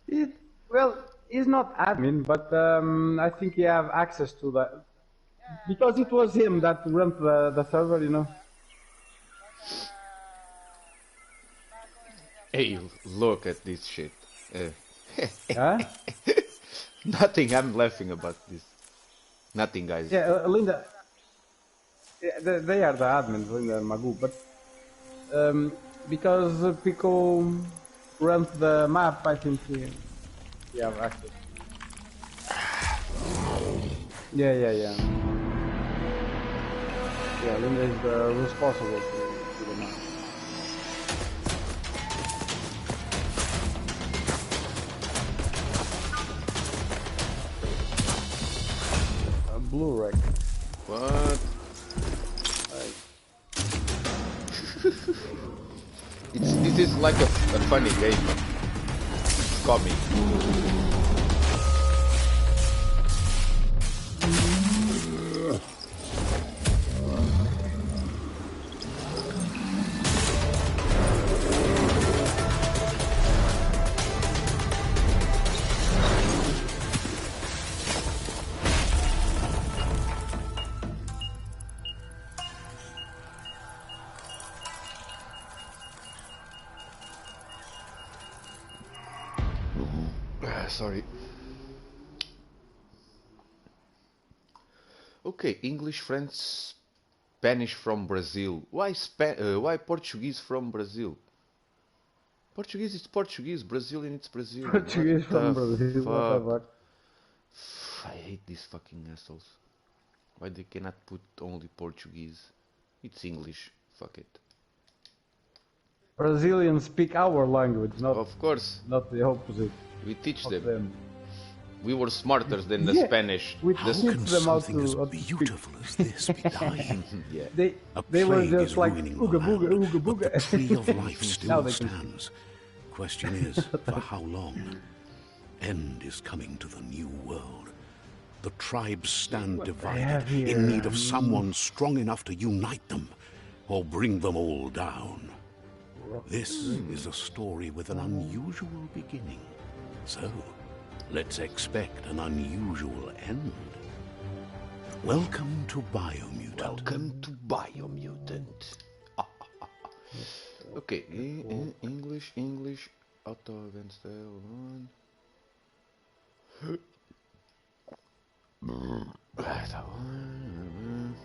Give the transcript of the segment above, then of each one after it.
It, well, he's not admin, but I think he have access to that because it was him that ran the server, you know. Hey, look at this shit. Huh? Nothing, I'm laughing about this. Nothing, guys. Yeah, Linda. Yeah, they are the admins, Linda and Magoo, but because Pico runs the map, I think he have access. Yeah, yeah, yeah. Yeah, Linda is the responsible to the map. Blue wreck. What? This is like a funny game. It's coming. Sorry. Okay, English, French, Spanish from Brazil. Why Portuguese from Brazil? Portuguese is Portuguese, Brazilian it's Brazilian. What Portuguese from the Brazil, what the fuck? fuck? I hate these fucking assholes. Why they cannot put only Portuguese? It's English. Fuck it. Brazilians speak our language, Of course, not the opposite we teach of them. them. We were smarter than the Yeah, Spanish. we How teach can them how something as to speak. beautiful as this be dying? Yeah. They were plague just is like ruining ooga the booga, land, ooga but the booga. tree of life Now still they can stands. Question is, for how long? End is coming to the new world. The tribes stand divided, in need of someone strong enough to unite them, or bring them all down. This is a story with an unusual beginning. So, let's expect an unusual end. Welcome to Biomutant. Welcome to Biomutant. Okay, English, auto event style 1. That one.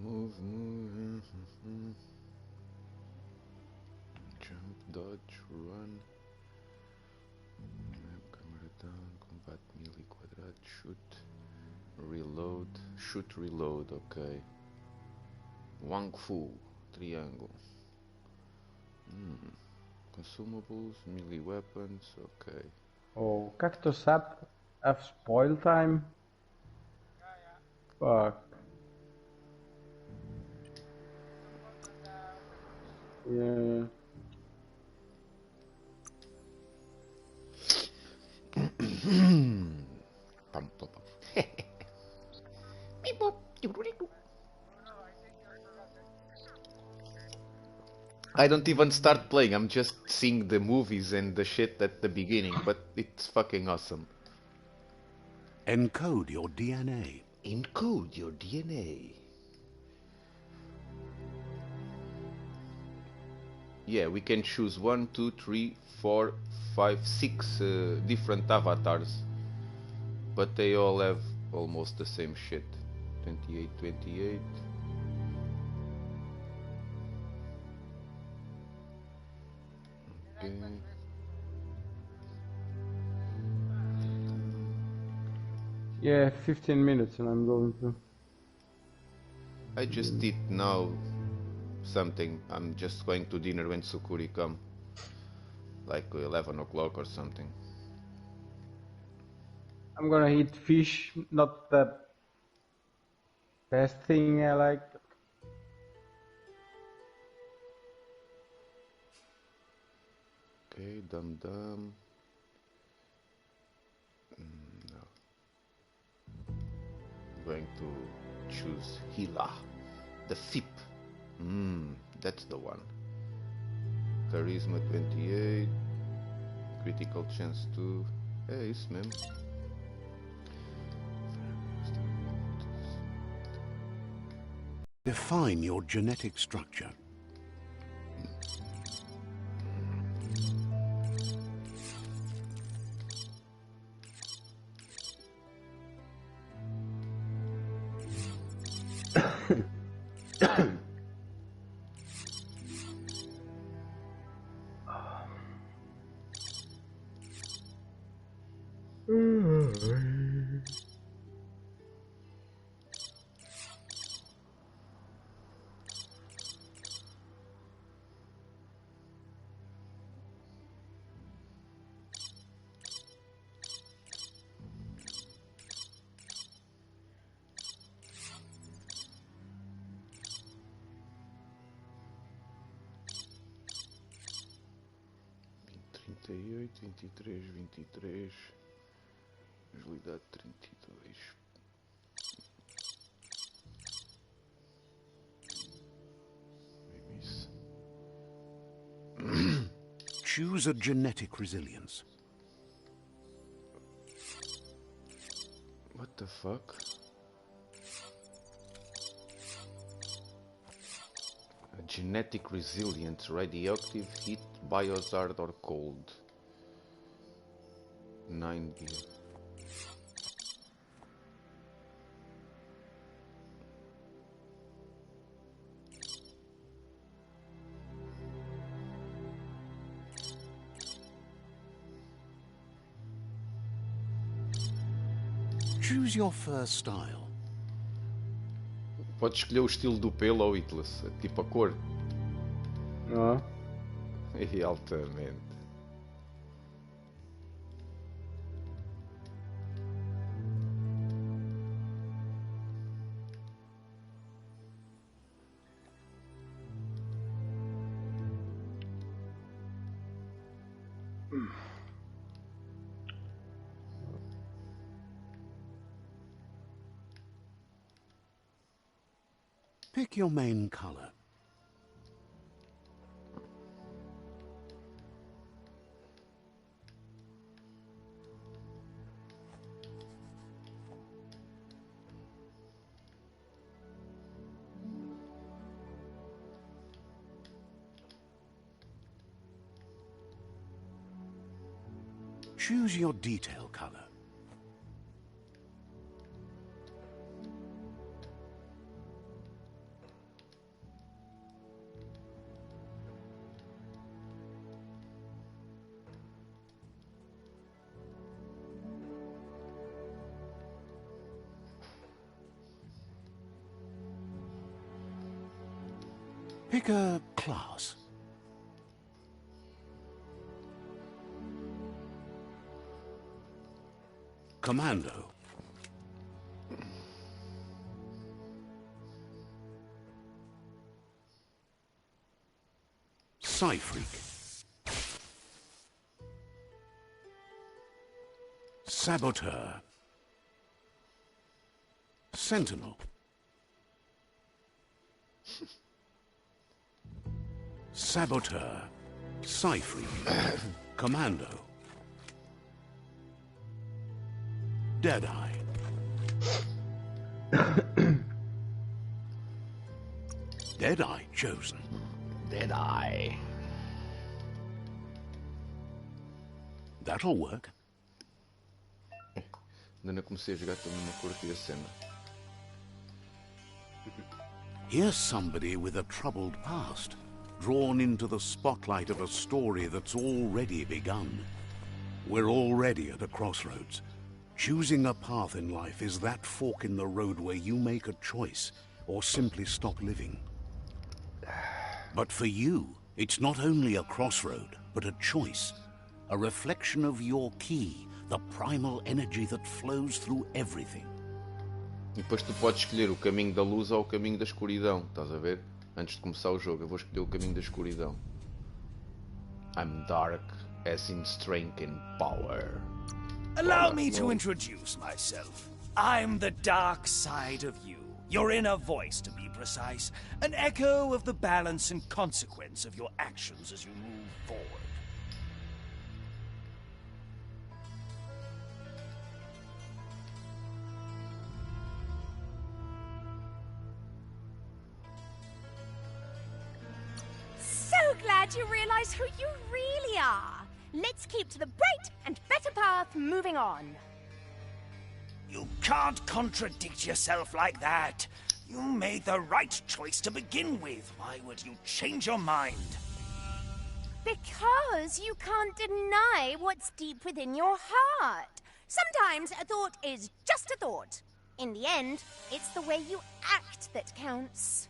Move. Jump, dodge, run. Map, camera down, combat, melee, quadrat, shoot, reload. Shoot, reload, okay. Wang Fu, triangle. Consumables, melee weapons, okay. Oh, Cactus Sap have spoil time? Fuck. Yeah. I don't even start playing, I'm just seeing the movies and the shit at the beginning, but it's fucking awesome. Encode your DNA. Encode your DNA. Yeah, we can choose 1, 2, 3, 4, 5, 6 different avatars, but they all have almost the same shit. 28, 28. Okay. Yeah, 15 minutes and I'm going to. I just eat now something. I'm just going to dinner when Sukuri come. Like 11 o'clock or something. I'm gonna eat fish, not the best thing I like. Okay, dum. No. I'm going to choose Hila. The FIP. That's the one. Charisma 28. Critical chance 2. É isso mesmo. Define your genetic structure. Vinte 23, 23. Agilidade 32. Maybe isso. Choose a genetic resilience. What the fuck? A genetic resilient, radioactive, heat, biohazard or cold. 9 gear. Choose your fur style. Pode escolher o estilo do pelo ou Atlas, tipo a cor. No. E altamente. Pick your main color. Choose your detail color. Pick a class. Commando. Psy-Freak. Saboteur. Sentinel. Saboteur. Psy-Freak. Commando. Deadeye. Deadeye chosen. Deadeye. That'll work. Ainda não comecei a jogar, também não curti a cena. Here's somebody with a troubled past. drawn into the spotlight of a story that's already begun. We're already at a crossroads. Choosing a path in life is that fork in the road where you make a choice or simply stop living. But for you, it's not only a crossroad, but a choice. A reflection of your key, the primal energy that flows through everything. E depois tu podes escolher o caminho da luz ou o caminho da escuridão, estás a ver? Antes de começar o jogo, eu vou escolher o caminho da escuridão. I'm dark, as in strength and power. Allow me to introduce myself. I'm the dark side of you. Your inner voice, to be precise. An echo of the balance and consequence of your actions as you move forward. So glad you realize who you really are. Let's keep to the bright and better path moving on. You can't contradict yourself like that. You made the right choice to begin with. Why would you change your mind? Because you can't deny what's deep within your heart. Sometimes a thought is just a thought. In the end, it's the way you act that counts.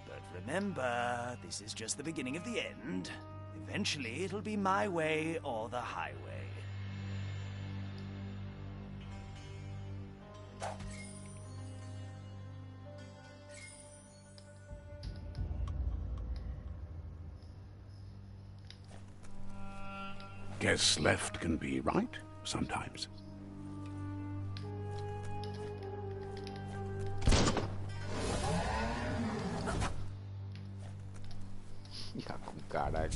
But remember, this is just the beginning of the end. Eventually, it'll be my way or the highway. Guess left can be right, sometimes. Caralho.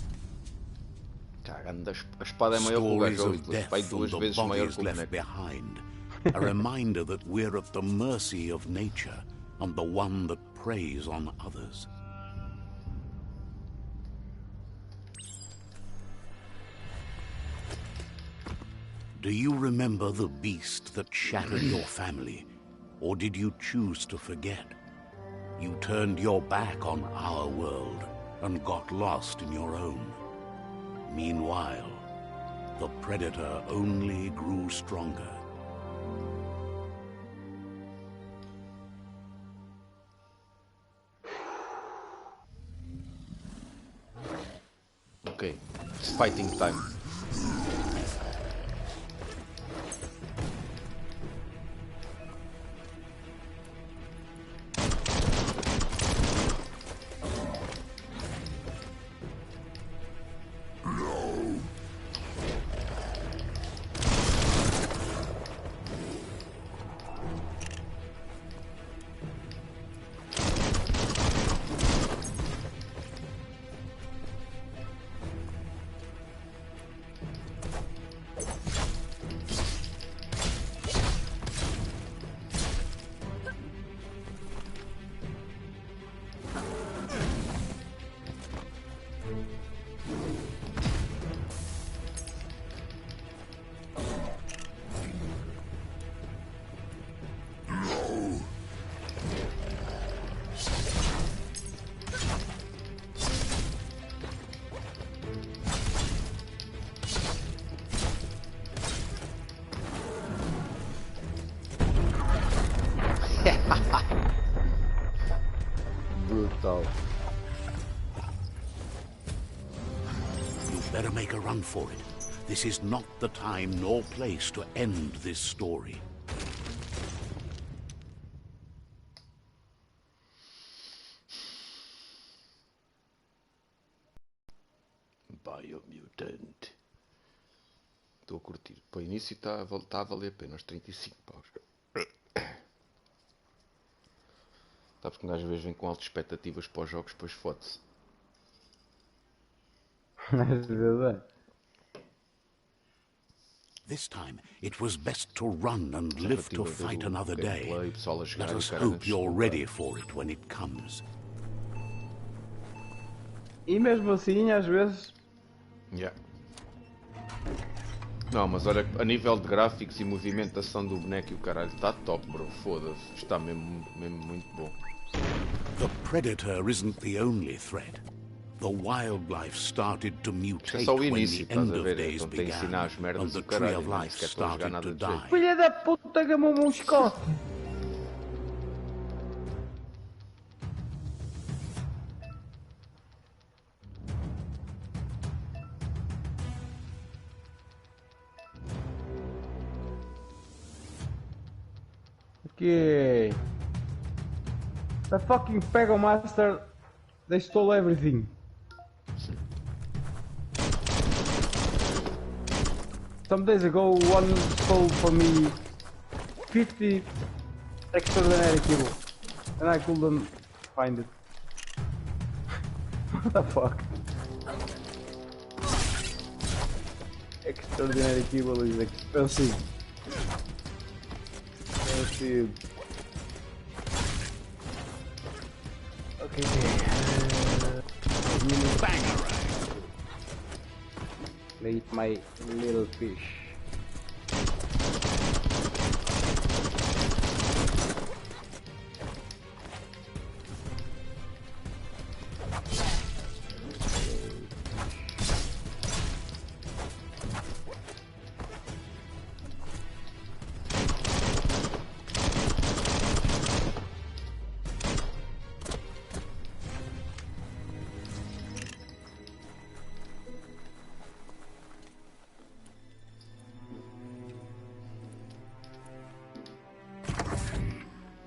Caramba, a espada é maior que o gajo, vai duas vezes maior que o boneco. Behind. A reminder that we're at the mercy of nature and the one that preys on others. Do you remember the beast that shattered your family? Or did you choose to forget? You turned your back on our world and got lost in your own. Meanwhile, the predator only grew stronger. Okay, it's fighting time. Brutal. You better make a run for it. This is not the time nor place to end this story. Biomutant. Estou a curtir. Para o início está a valer apenas 35 paus. Sabes que às vezes vem com altas expectativas para os jogos, depois fode-se. Às vezes é. This time, it was best to run and live to fight another day. Let us hope you're ready for it when it comes. E mesmo assim, às vezes... Yeah. Não, mas olha, a nível de gráficos e movimentação do boneco e o caralho, está top, bro. Foda-se. Está mesmo muito bom. The predator isn't the only threat. The wildlife started to Isto é mutate só o when início, the estás end a of ver? days Então tem que ensinar began, as merdas and the do tree caralho, of nem life sequer estou a jogar started nada to de jeito. die. Filha da puta, gamou-me um escote. Okay. The fucking Pego Master, they stole everything. Some days ago, one stole for me 50 extraordinary kilo, and I couldn't find it. What the fuck? Extraordinary kilo is expensive. Expensive. Okay. Bangarang! Play my little fish.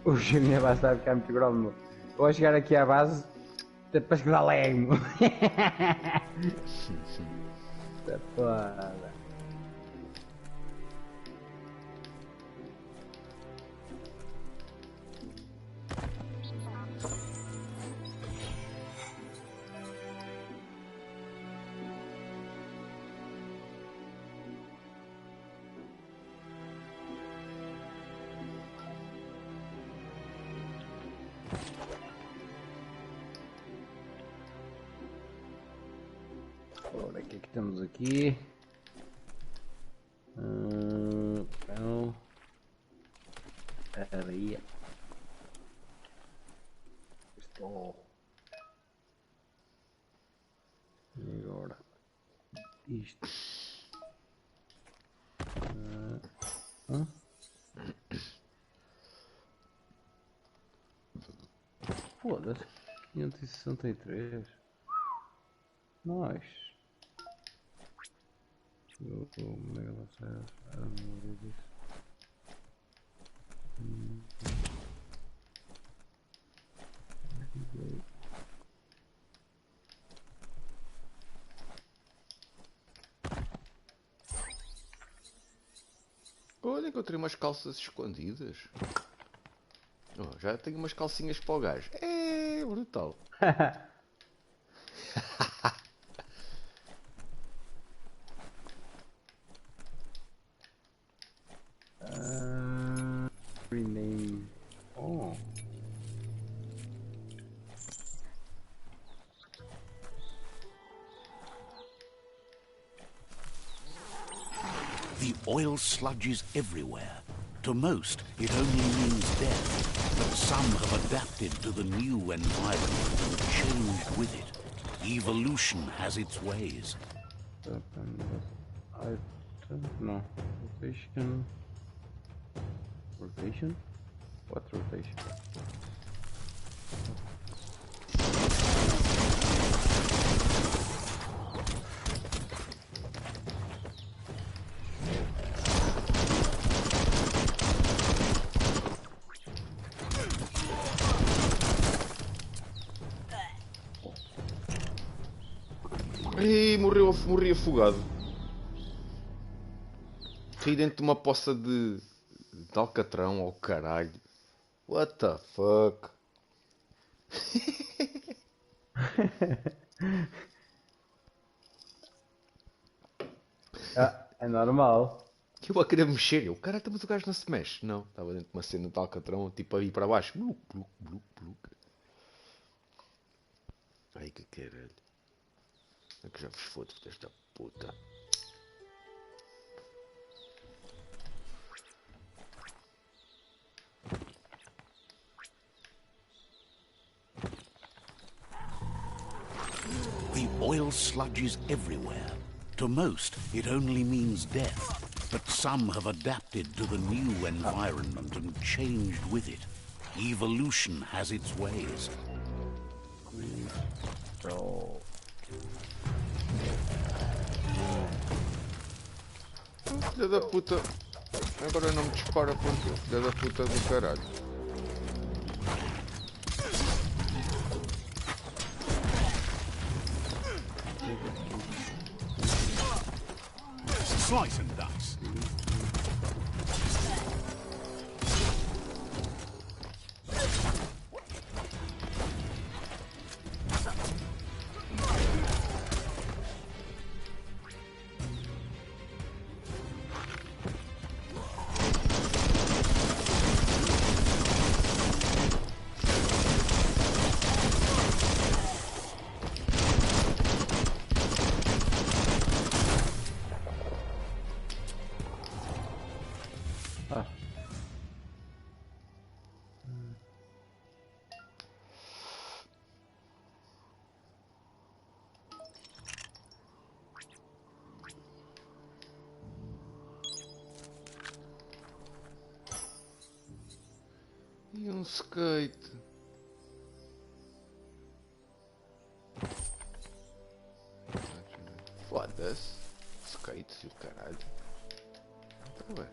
O minha base está a ficar muito grande, meu. Vou chegar aqui à base depois que dá lag, meu. Essa foda. Ora, o que é que temos aqui? Então, areia. Estou. E agora? Isto. Foda-se. 563. Nice. Olha, encontrei umas calças escondidas. Oh, já tenho umas calcinhas para o gajo. É brutal. Rename. Oh. The oil sludges everywhere. To most, it only means death, but some have adapted to the new environment and changed with it. Evolution has its ways. I don't know. Rotation. Rotation? What rotation? Ih, morri afogado. Caí dentro de uma poça de alcatrão, ao caralho. What the fuck? Ah, é normal. Eu a querer mexer. Eu, caralho, mas o gajo não se mexe. Não, estava dentro de uma cena de alcatrão, tipo a ir para baixo. Bluc, bluc, bluc, bluc. Ai que caralho. É que já vos fodo desta puta. sludges everywhere. To most, it only means death, but some have adapted to the new environment and changed with it. Evolution has its ways. Filha da puta. Agora não me dispara porque filha da puta do caralho. Slice and dice. E um skate. Foda-se. Skate e o caralho. Tá bem.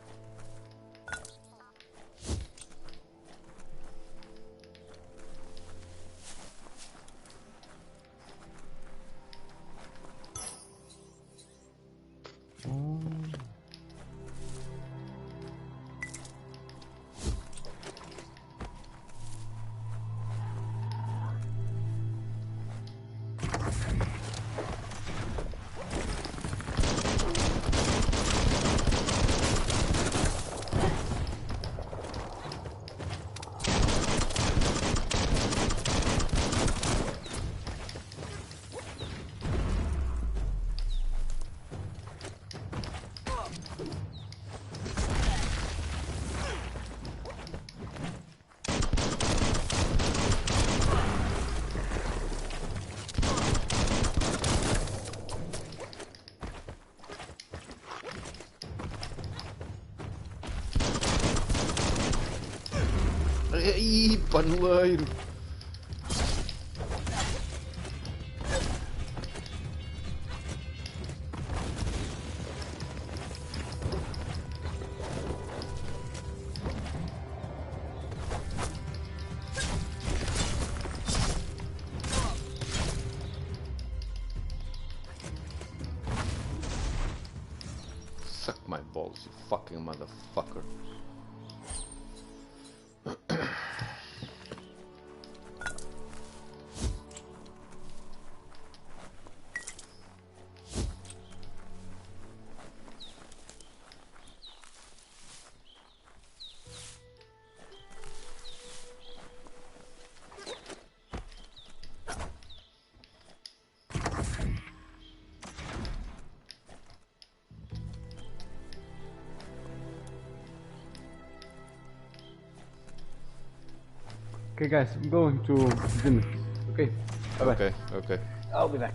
Ih, paneleiro! Suck my balls, you fucking motherfucker. Okay, guys, I'm going to dinner. Okay, bye-bye. Okay, okay. I'll be back.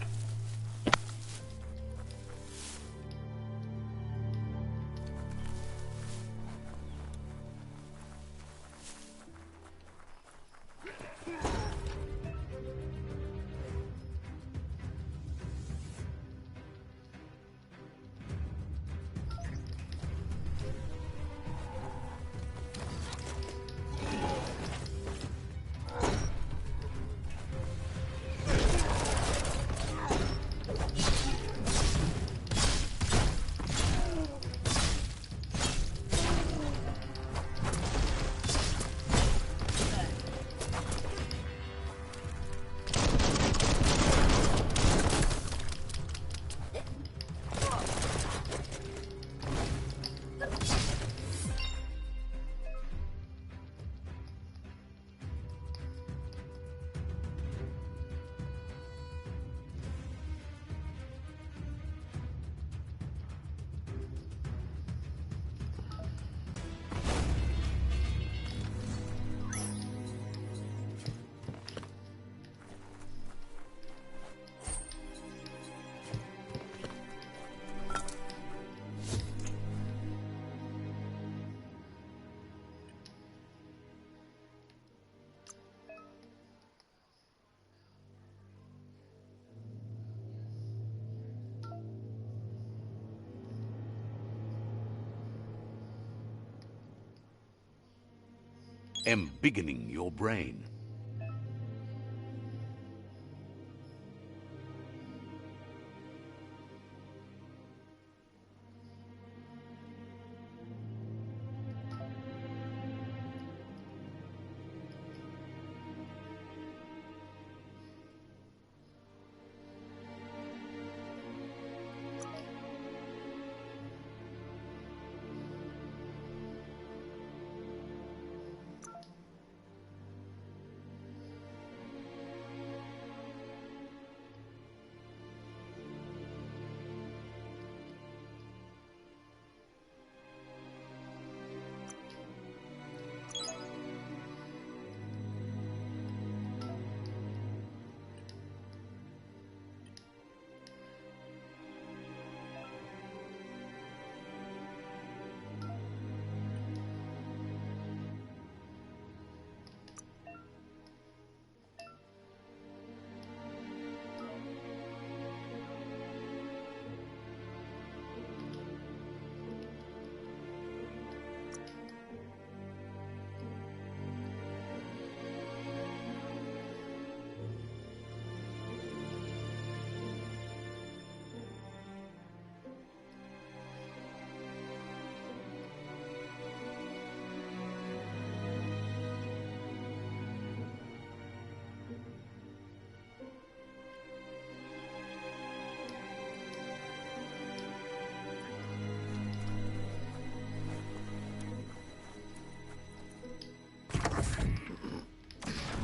embiggening your brain.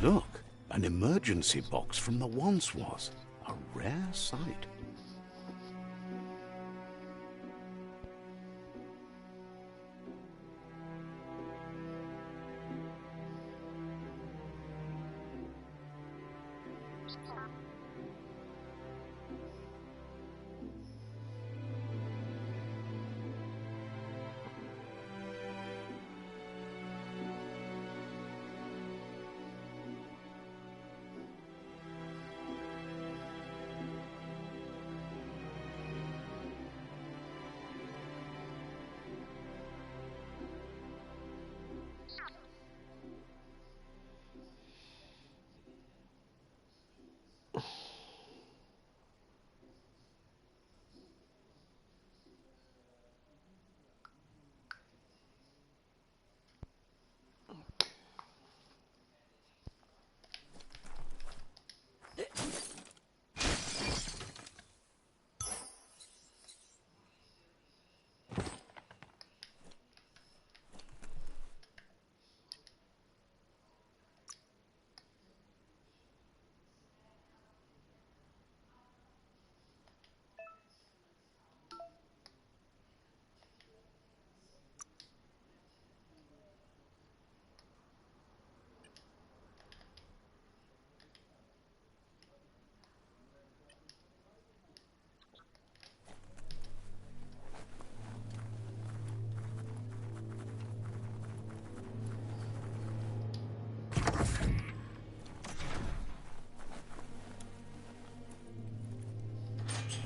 Look, an emergency box from the once was. A rare sight.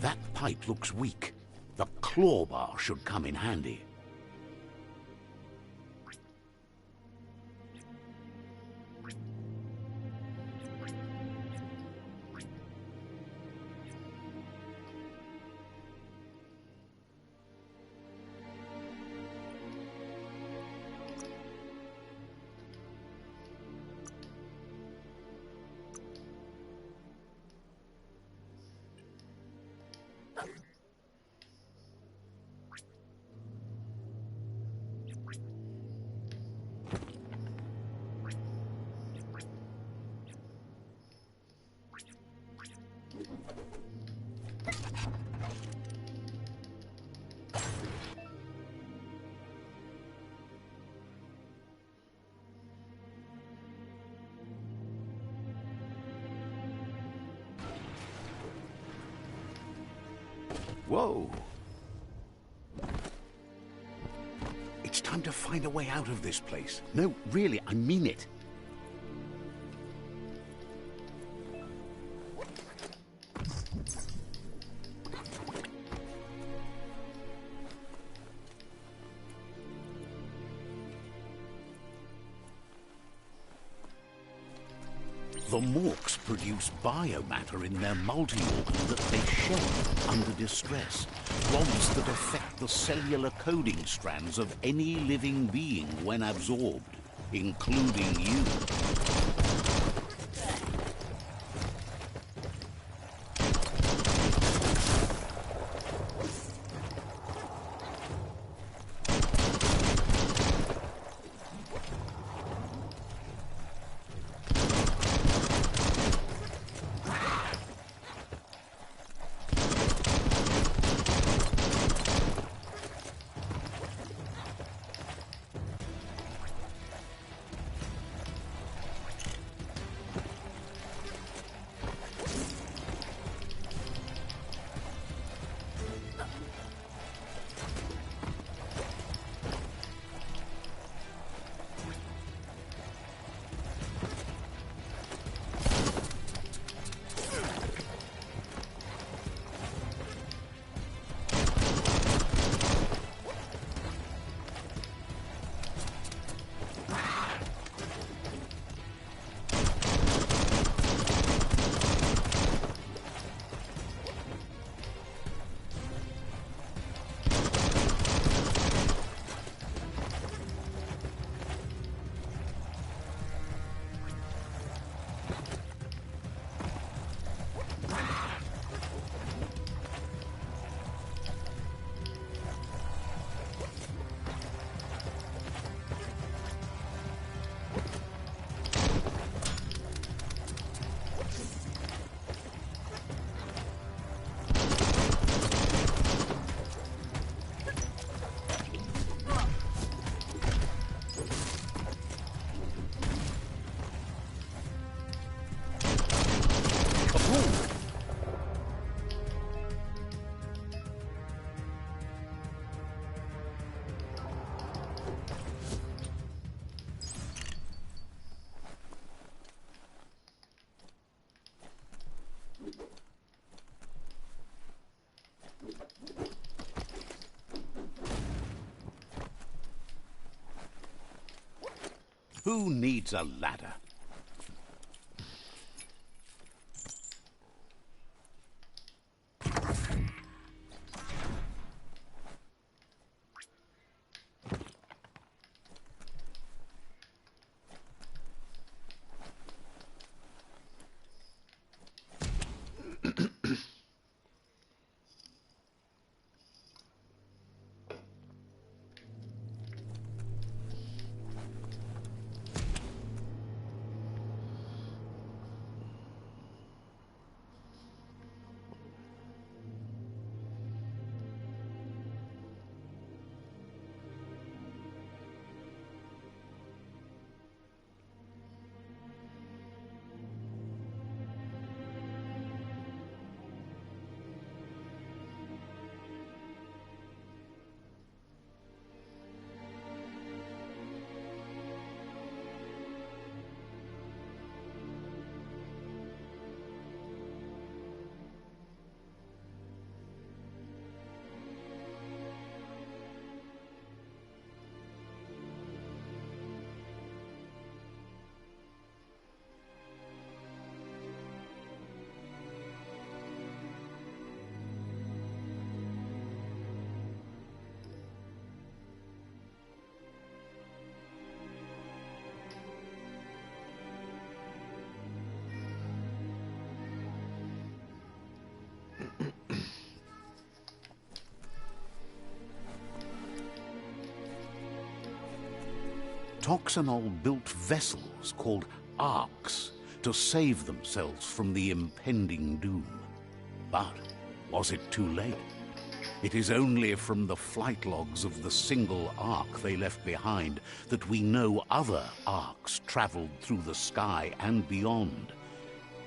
That pipe looks weak. The claw bar should come in handy. Whoa! It's time to find a way out of this place. No, really, I mean it. The Morks produce biomatter in their multi-organ that they shed under distress. Rods that affect the cellular coding strands of any living being when absorbed, including you. Who needs a ladder? Toxanol built vessels called arks to save themselves from the impending doom. But was it too late? It is only from the flight logs of the single ark they left behind that we know other arks traveled through the sky and beyond.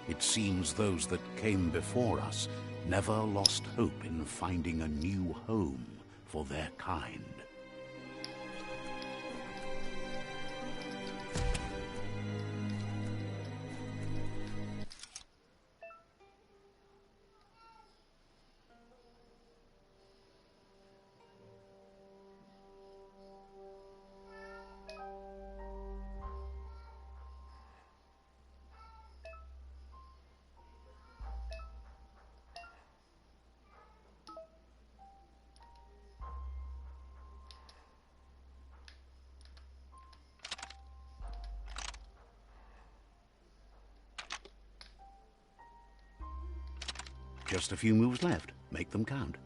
It seems those that came before us never lost hope in finding a new home for their kind. Just a few moves left. Make them count.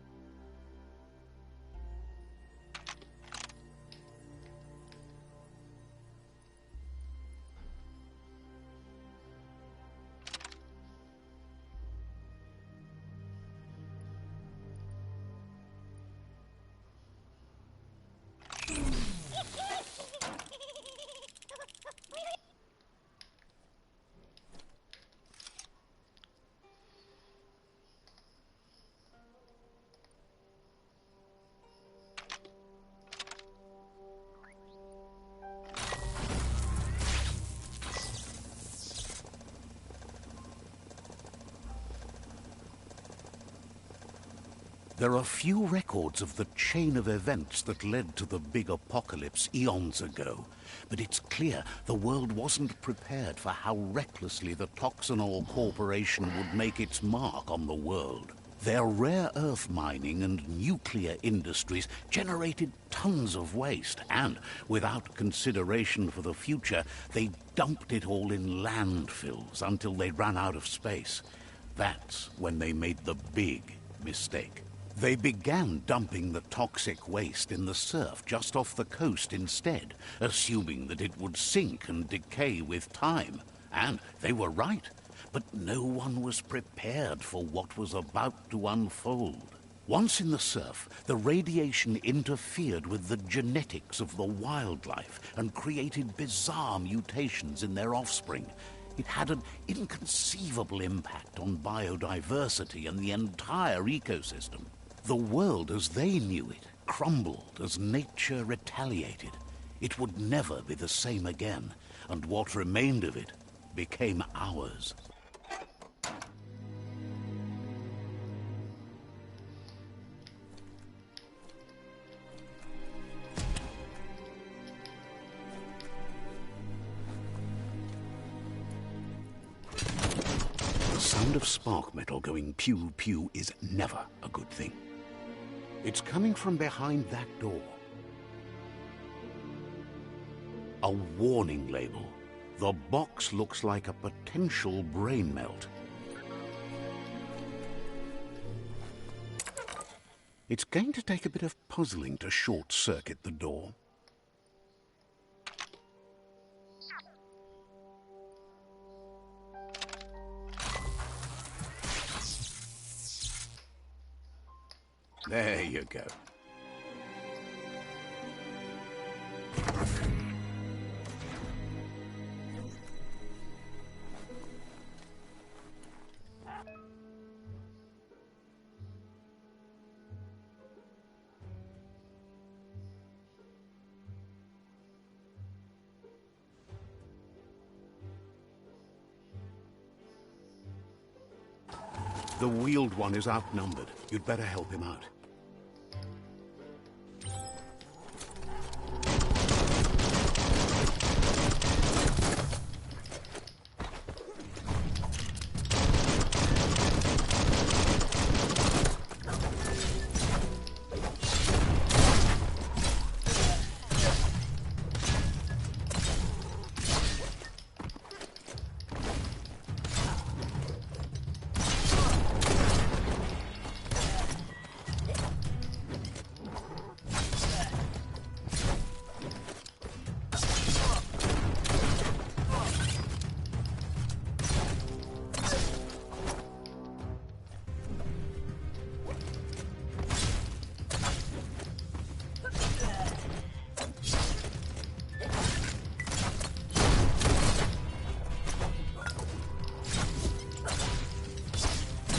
There are few records of the chain of events that led to the big apocalypse eons ago, but it's clear the world wasn't prepared for how recklessly the Toxanol Corporation would make its mark on the world. Their rare earth mining and nuclear industries generated tons of waste, and without consideration for the future, they dumped it all in landfills until they ran out of space. That's when they made the big mistake. They began dumping the toxic waste in the surf just off the coast instead, assuming that it would sink and decay with time. And they were right. But no one was prepared for what was about to unfold. Once in the surf, the radiation interfered with the genetics of the wildlife and created bizarre mutations in their offspring. It had an inconceivable impact on biodiversity and the entire ecosystem. The world as they knew it crumbled as nature retaliated. It would never be the same again, and what remained of it became ours. The sound of spark metal going pew-pew is never a good thing. It's coming from behind that door. A warning label. The box looks like a potential brain melt. It's going to take a bit of puzzling to short-circuit the door. There you go. The wheeled one is outnumbered. You'd better help him out.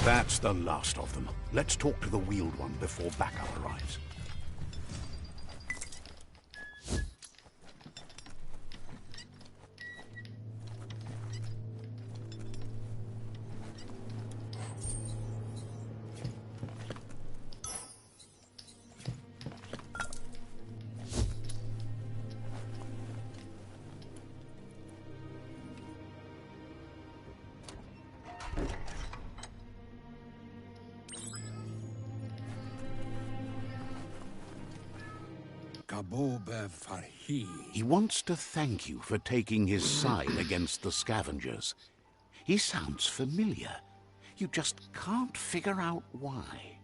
That's the last of them. Let's talk to the wheeled one before backup arrives. He wants to thank you for taking his side against the scavengers. He sounds familiar. You just can't figure out why.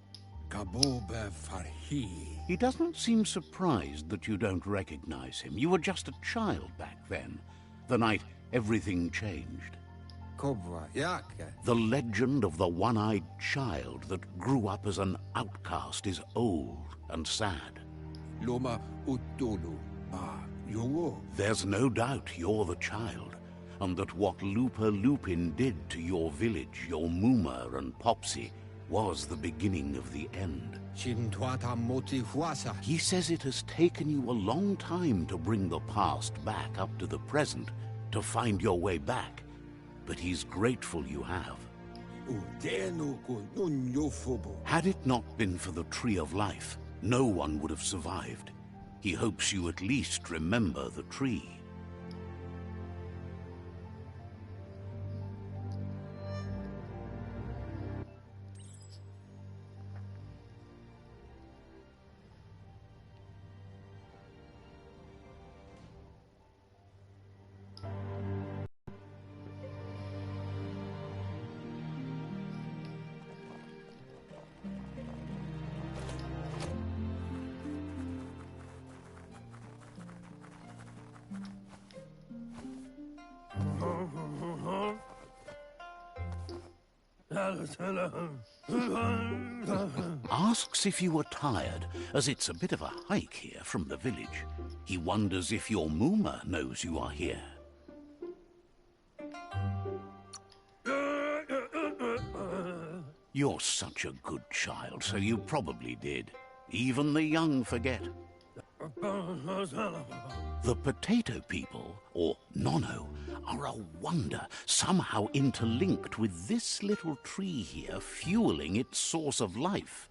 Kabobe Farhi. He doesn't seem surprised that you don't recognize him. You were just a child back then, the night everything changed. Kobwa Yake. The legend of the one-eyed child that grew up as an outcast is old and sad. Loma Utulu. Yongo. There's no doubt you're the child, and that what Lupa Lupin did to your village, your Muma and Popsy, was the beginning of the end. Shintwata Moti Huasa. He says it has taken you a long time to bring the past back up to the present, to find your way back, but he's grateful you have. Had it not been for the Tree of Life, no one would have survived. He hopes you at least remember the tree. Asks if you were tired, as it's a bit of a hike here from the village. He wonders if your Muma knows you are here. You're such a good child, so you probably did. Even the young forget. The potato people, or Nono, are a wonder, somehow interlinked with this little tree here, fueling its source of life.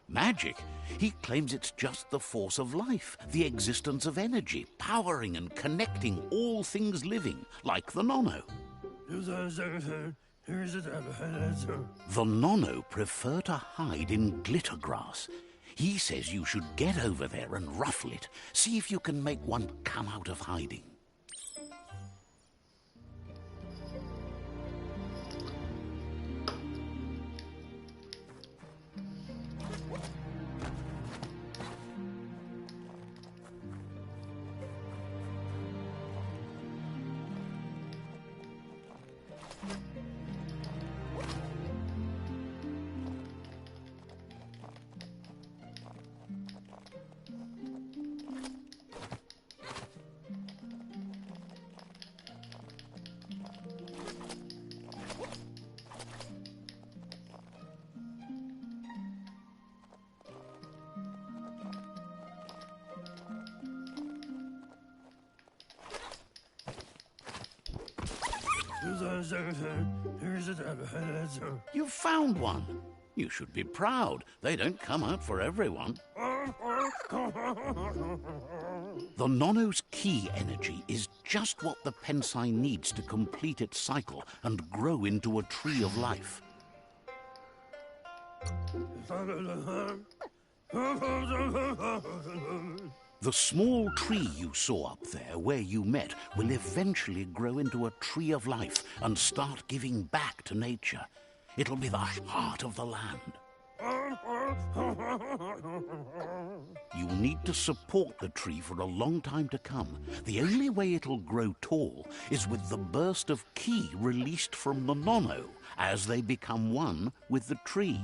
Magic? He claims it's just the force of life, the existence of energy, powering and connecting all things living, like the Nono. The Nono prefer to hide in glitter grass. He says you should get over there and ruffle it. See if you can make one come out of hiding. You found one. You should be proud. They don't come out for everyone. The Nono's key energy is just what the Pensai needs to complete its cycle and grow into a tree of life. The small tree you saw up there where you met will eventually grow into a tree of life and start giving back to nature. It'll be the heart of the land. You'll need to support the tree for a long time to come. The only way it'll grow tall is with the burst of ki released from the Nono as they become one with the tree.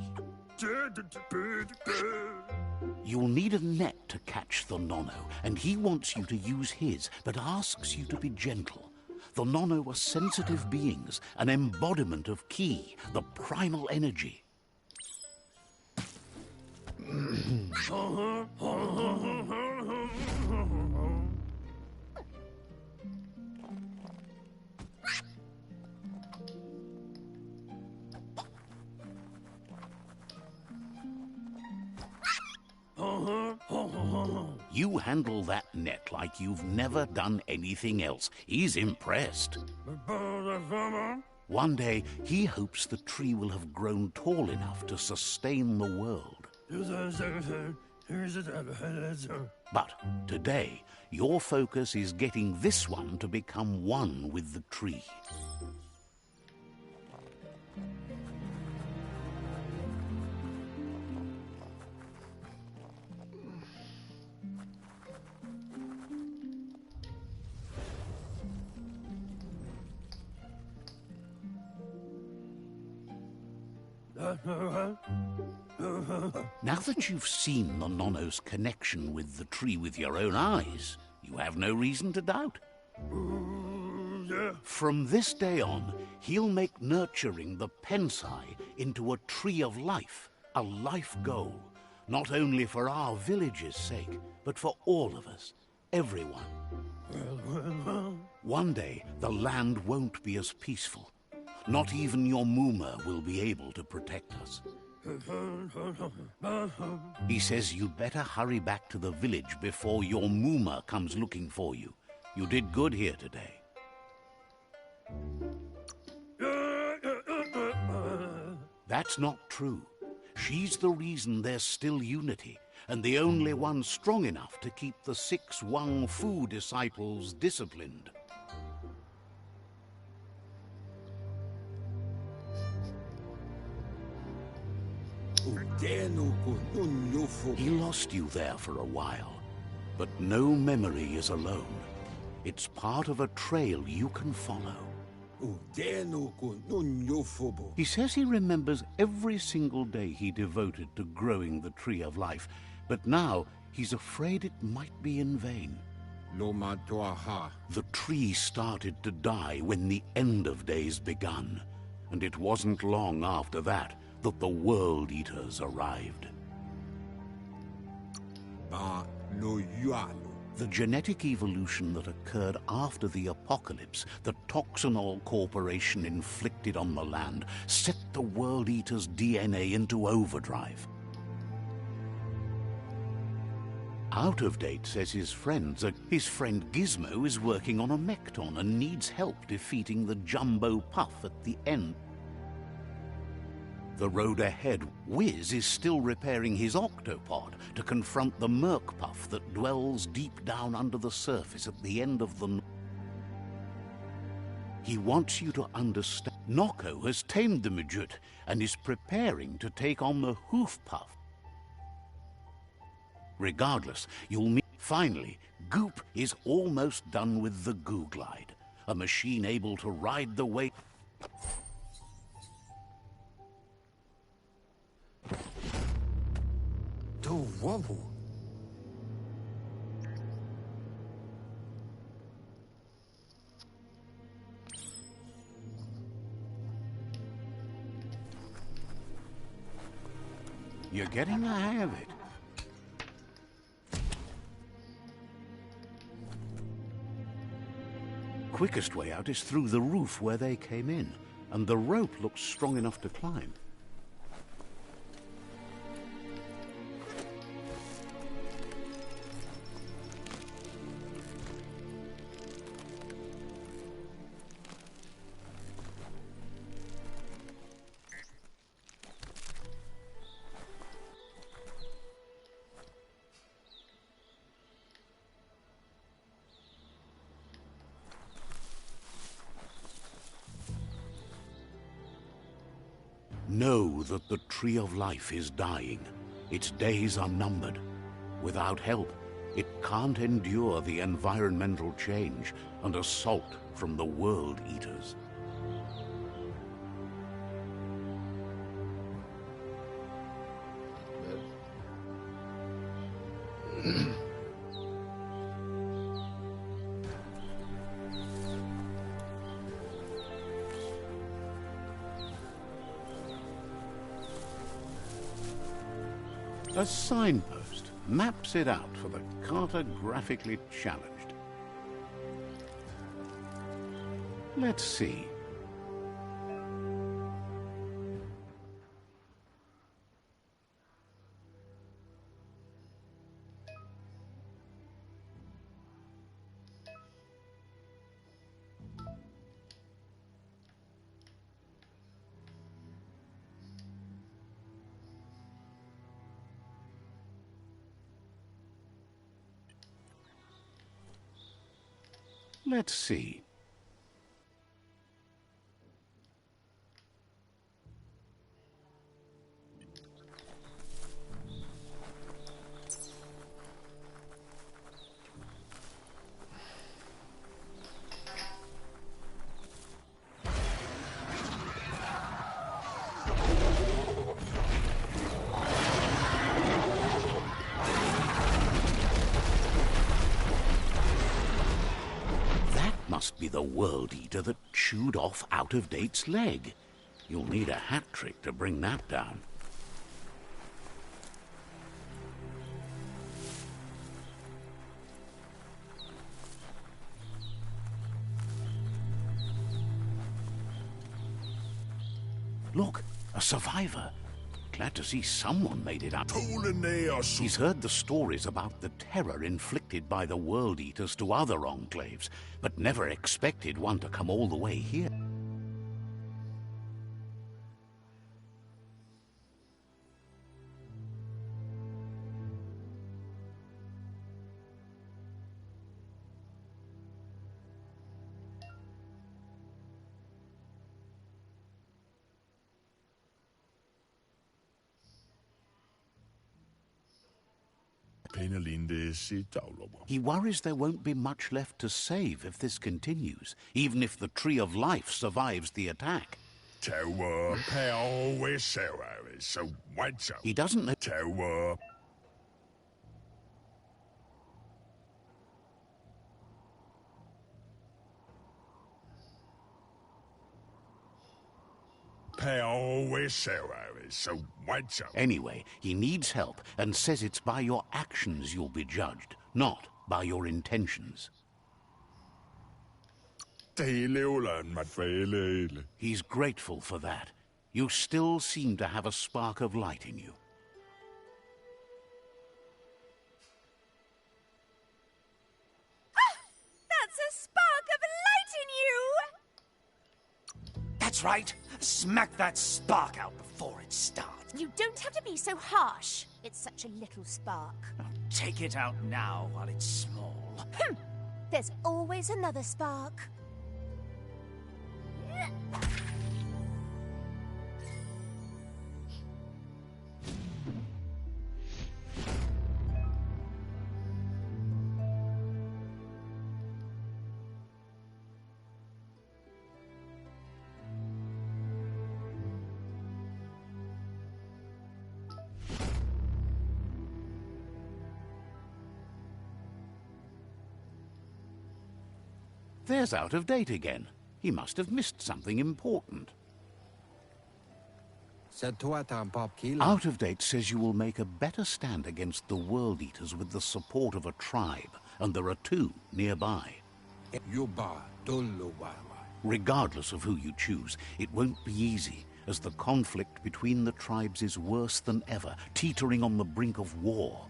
You'll need a net to catch the Nono, and he wants you to use his, but asks you to be gentle. The Nono are sensitive beings, an embodiment of ki, the primal energy. You handle that net like you've never done anything else. He's impressed. One day, he hopes the tree will have grown tall enough to sustain the world. But today, your focus is getting this one to become one with the tree. Now that you've seen the Nonno's connection with the tree with your own eyes, you have no reason to doubt. From this day on, he'll make nurturing the Pensai into a tree of life, a life goal, not only for our village's sake, but for all of us, everyone. One day, the land won't be as peaceful. Not even your Muma will be able to protect us. He says you'd better hurry back to the village before your Muma comes looking for you. You did good here today. That's not true. She's the reason there's still unity, and the only one strong enough to keep the 6 Wang Fu disciples disciplined. He lost you there for a while, but no memory is alone. It's part of a trail you can follow. He says he remembers every single day he devoted to growing the Tree of Life, but now he's afraid it might be in vain. The tree started to die when the end of days begun, and it wasn't long after that that the World Eaters arrived. The genetic evolution that occurred after the apocalypse that Toxanol Corporation inflicted on the land set the World Eaters' DNA into overdrive. Out of date, says his friends. His friend Gizmo is working on a Mekton and needs help defeating the Jumbo Puff at the end. The road ahead, Wiz is still repairing his octopod to confront the Merc Puff that dwells deep down under the surface at the end of the... He wants you to understand. Noko has tamed the Midget and is preparing to take on the Hoof Puff. Regardless, you'll meet... Finally, Goop is almost done with the Goo Glide, a machine able to ride the weight... You're getting the hang of it. Quickest way out is through the roof where they came in, and the rope looks strong enough to climb. Know that the Tree of Life is dying. Its days are numbered. Without help, it can't endure the environmental change and assault from the World Eaters. A signpost maps it out for the cartographically challenged. Let's see. Let's see. Must be the World Eater that chewed off Out-of-Date's leg. You'll need a hat trick to bring that down. Look, a survivor. Glad to see someone made it up. He's heard the stories about the terror inflicted by the World Eaters to other enclaves, but never expected one to come all the way here. He worries there won't be much left to save if this continues, even if the Tree of Life survives the attack. He doesn't know. Anyway, he needs help and says it's by your actions you'll be judged, not by your intentions. He's grateful for that. You still seem to have a spark of light in you. That's a spark of light in you! That's right. Smack that spark out before it starts. You don't have to be so harsh. It's such a little spark. Now take it out now while it's small. There's always another spark. There's Out-of-Date again. He must have missed something important. Out-of-Date says you will make a better stand against the World Eaters with the support of a tribe, and there are two nearby. Regardless of who you choose, it won't be easy, as the conflict between the tribes is worse than ever, teetering on the brink of war.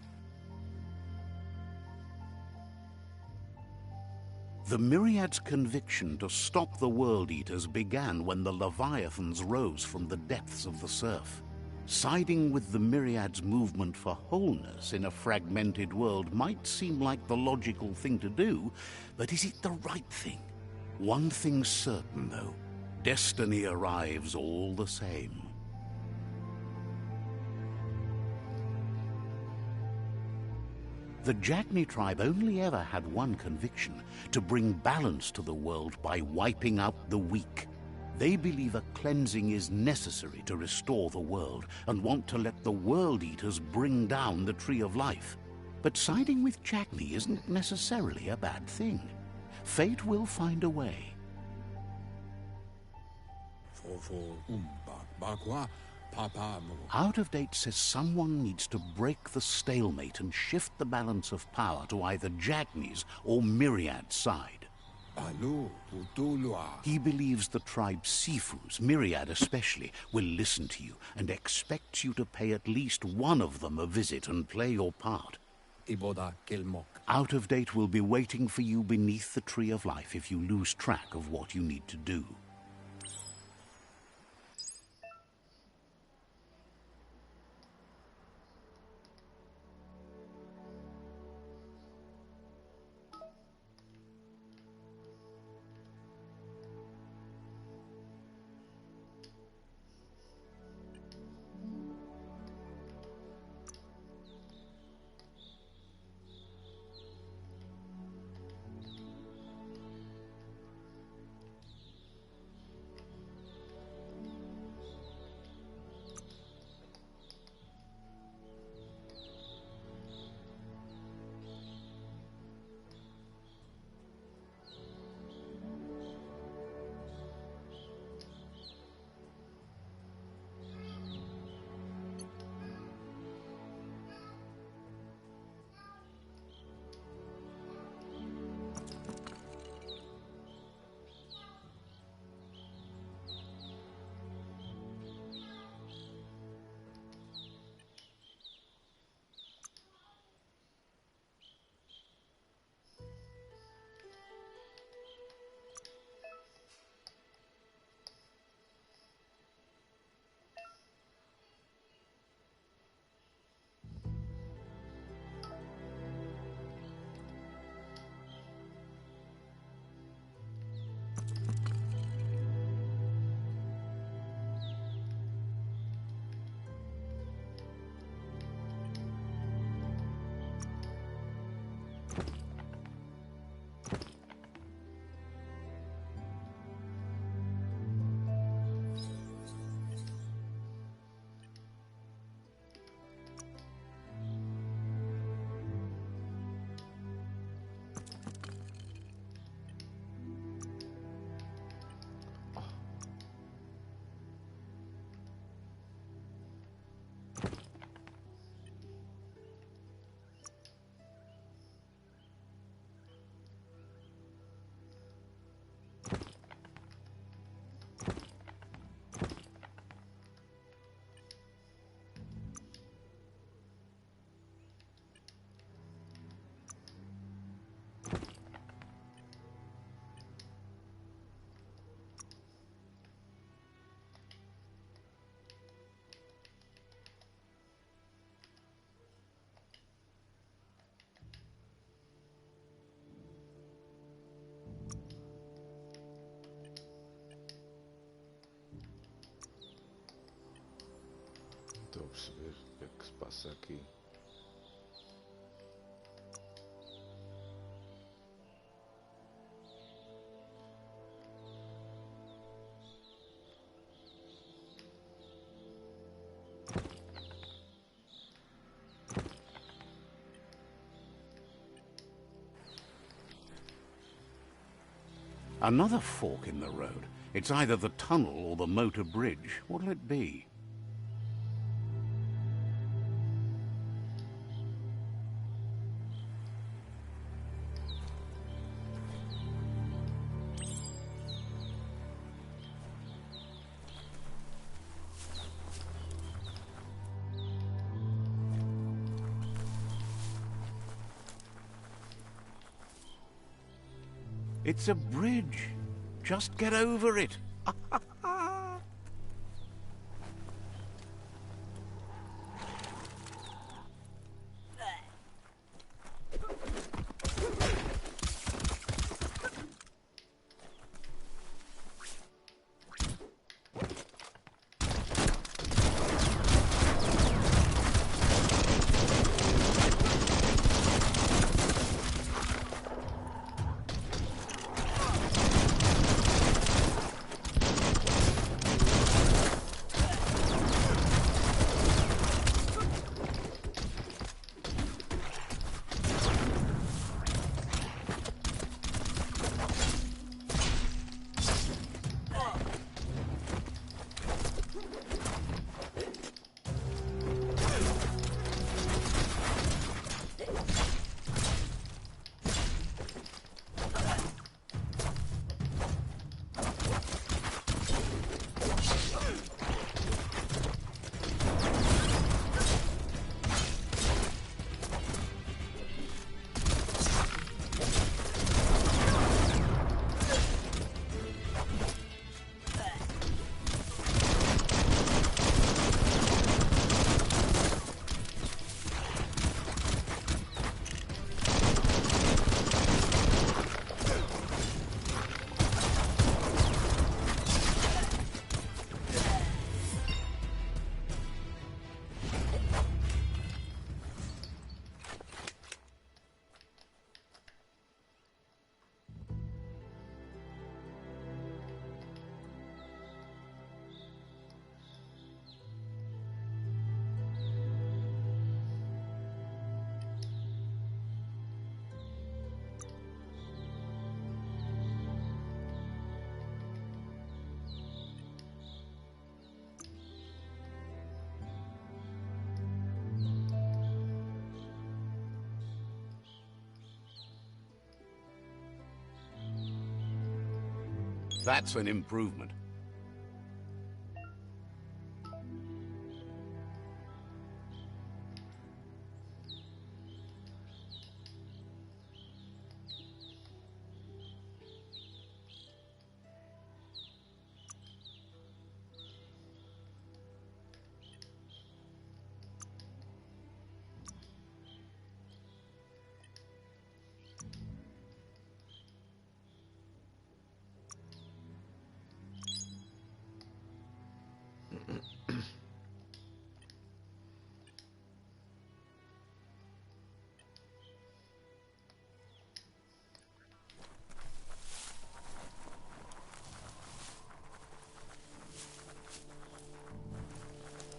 The Myriad's conviction to stop the World Eaters began when the Leviathans rose from the depths of the surf. Siding with the Myriad's movement for wholeness in a fragmented world might seem like the logical thing to do, but is it the right thing? One thing's certain, though. Destiny arrives all the same. The Jagni tribe only ever had one conviction: to bring balance to the world by wiping out the weak. They believe a cleansing is necessary to restore the world, and want to let the World Eaters bring down the Tree of Life. But siding with Jagni isn't necessarily a bad thing. Fate will find a way. Out-of-Date says someone needs to break the stalemate and shift the balance of power to either Jagni's or Myriad's side. He believes the tribe's Sifus, Myriad especially, will listen to you and expects you to pay at least one of them a visit and play your part. Out-of-Date will be waiting for you beneath the Tree of Life if you lose track of what you need to do. estou a perceber o que é que se passa aqui. Another fork in the road. It's either the tunnel or the motor bridge. What'll it be? It's a bridge. Just get over it. That's an improvement.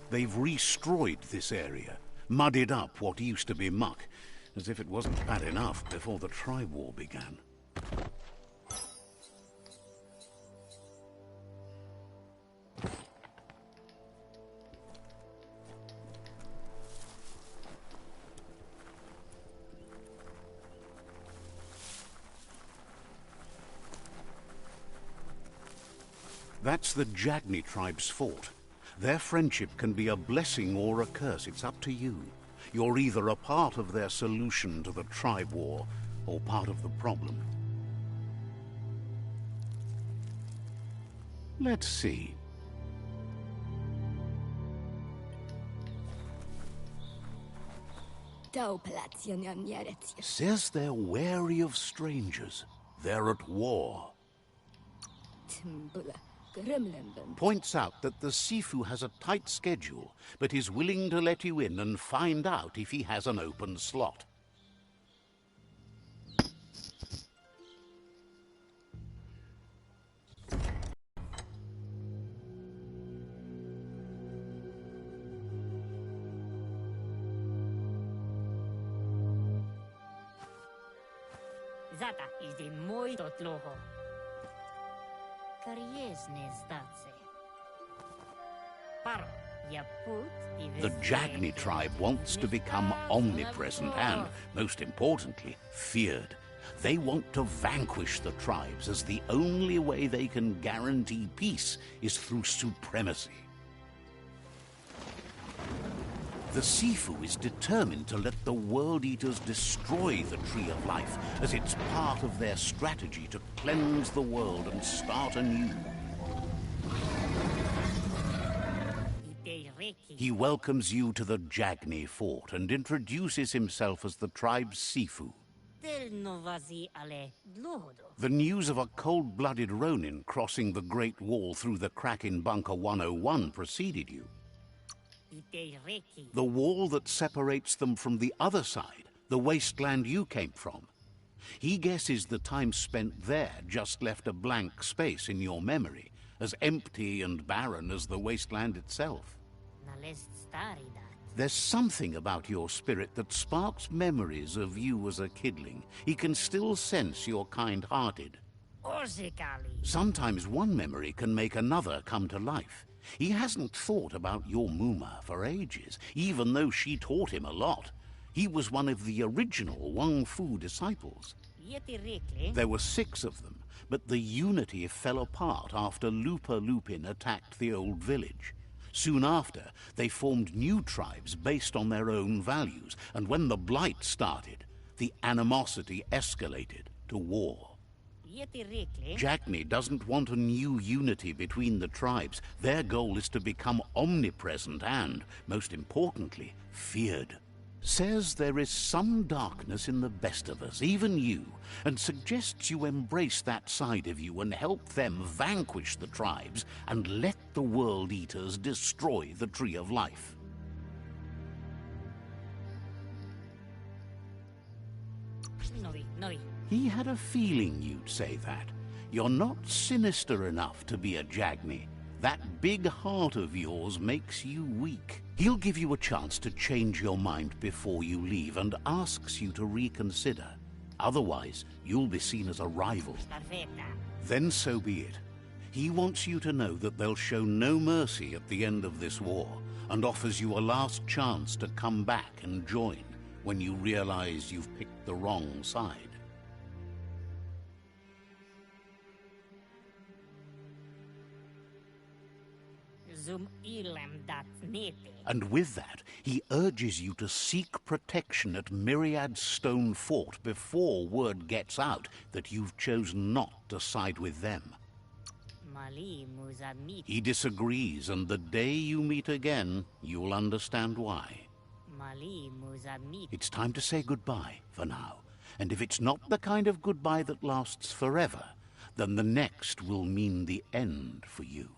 They've restroyed this area, muddied up what used to be muck, as if it wasn't bad enough before the tribe war began. That's the Jagni tribe's fort. Their friendship can be a blessing or a curse. It's up to you. You're either a part of their solution to the tribe war, or part of the problem. Let's see. Says they're wary of strangers. They're at war. points out that the Sifu has a tight schedule, but is willing to let you in and find out if he has an open slot. Zata is the moi totloho. Kariesne zdace. Paro, ya put The Jagni tribe wants to become omnipresent and, most importantly, feared. They want to vanquish the tribes, as the only way they can guarantee peace is through supremacy. The Sifu is determined to let the World Eaters destroy the Tree of Life, as it's part of their strategy to cleanse the world and start anew. He welcomes you to the Jagni fort and introduces himself as the tribe's Sifu. The news of a cold-blooded Ronin crossing the Great Wall through the crack in Bunker 101 preceded you. The wall that separates them from the other side, the wasteland you came from. He guesses the time spent there just left a blank space in your memory, as empty and barren as the wasteland itself. There's something about your spirit that sparks memories of you as a kidling. He can still sense you're kind-hearted. Sometimes one memory can make another come to life. He hasn't thought about your Muma for ages, even though she taught him a lot. He was one of the original Wang Fu disciples. There were 6 of them, but the unity fell apart after Lupa Lupin attacked the old village. Soon after, they formed new tribes based on their own values, and when the Blight started, the animosity escalated to war. Jagni doesn't want a new unity between the tribes. Their goal is to become omnipresent and, most importantly, feared. Says there is some darkness in the best of us, even you, and suggests you embrace that side of you and help them vanquish the tribes and let the World Eaters destroy the Tree of Life. He had a feeling you'd say that. You're not sinister enough to be a Jagni. That big heart of yours makes you weak. He'll give you a chance to change your mind before you leave and asks you to reconsider. Otherwise, you'll be seen as a rival. Then so be it. He wants you to know that they'll show no mercy at the end of this war and offers you a last chance to come back and join when you realize you've picked the wrong side. And with that, he urges you to seek protection at Myriad Stone Fort before word gets out that you've chosen not to side with them. He disagrees, and the day you meet again, you'll understand why. It's time to say goodbye for now, and if it's not the kind of goodbye that lasts forever, then the next will mean the end for you.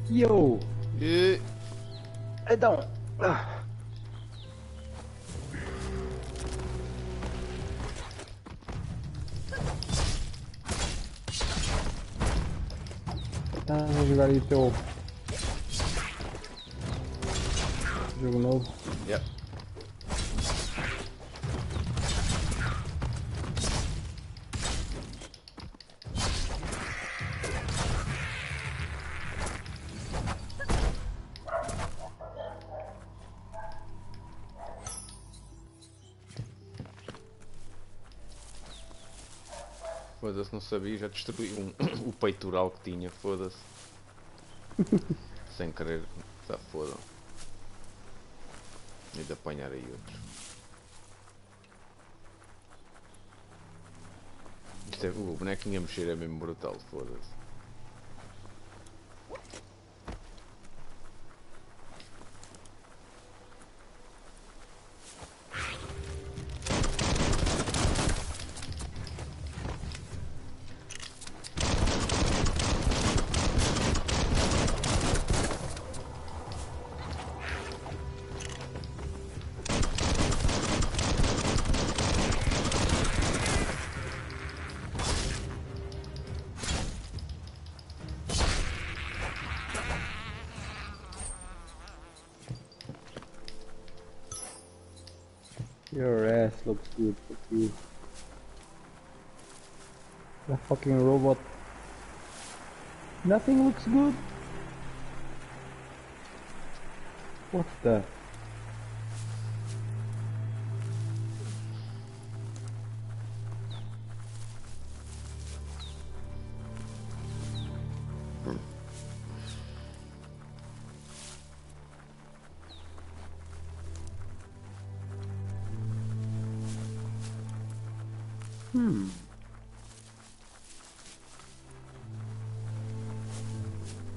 Yo! Então. Estás a jogar aí o teu jogo novo? Yep. Foda-se, não sabia, já destruí o peitoral que tinha, foda-se. Sem querer, está foda. E de apanhar aí outros. Isto é, o bonequinho a mexer é mesmo brutal, foda-se. Your ass looks good, fuck you. The fucking robot. Nothing looks good. What the?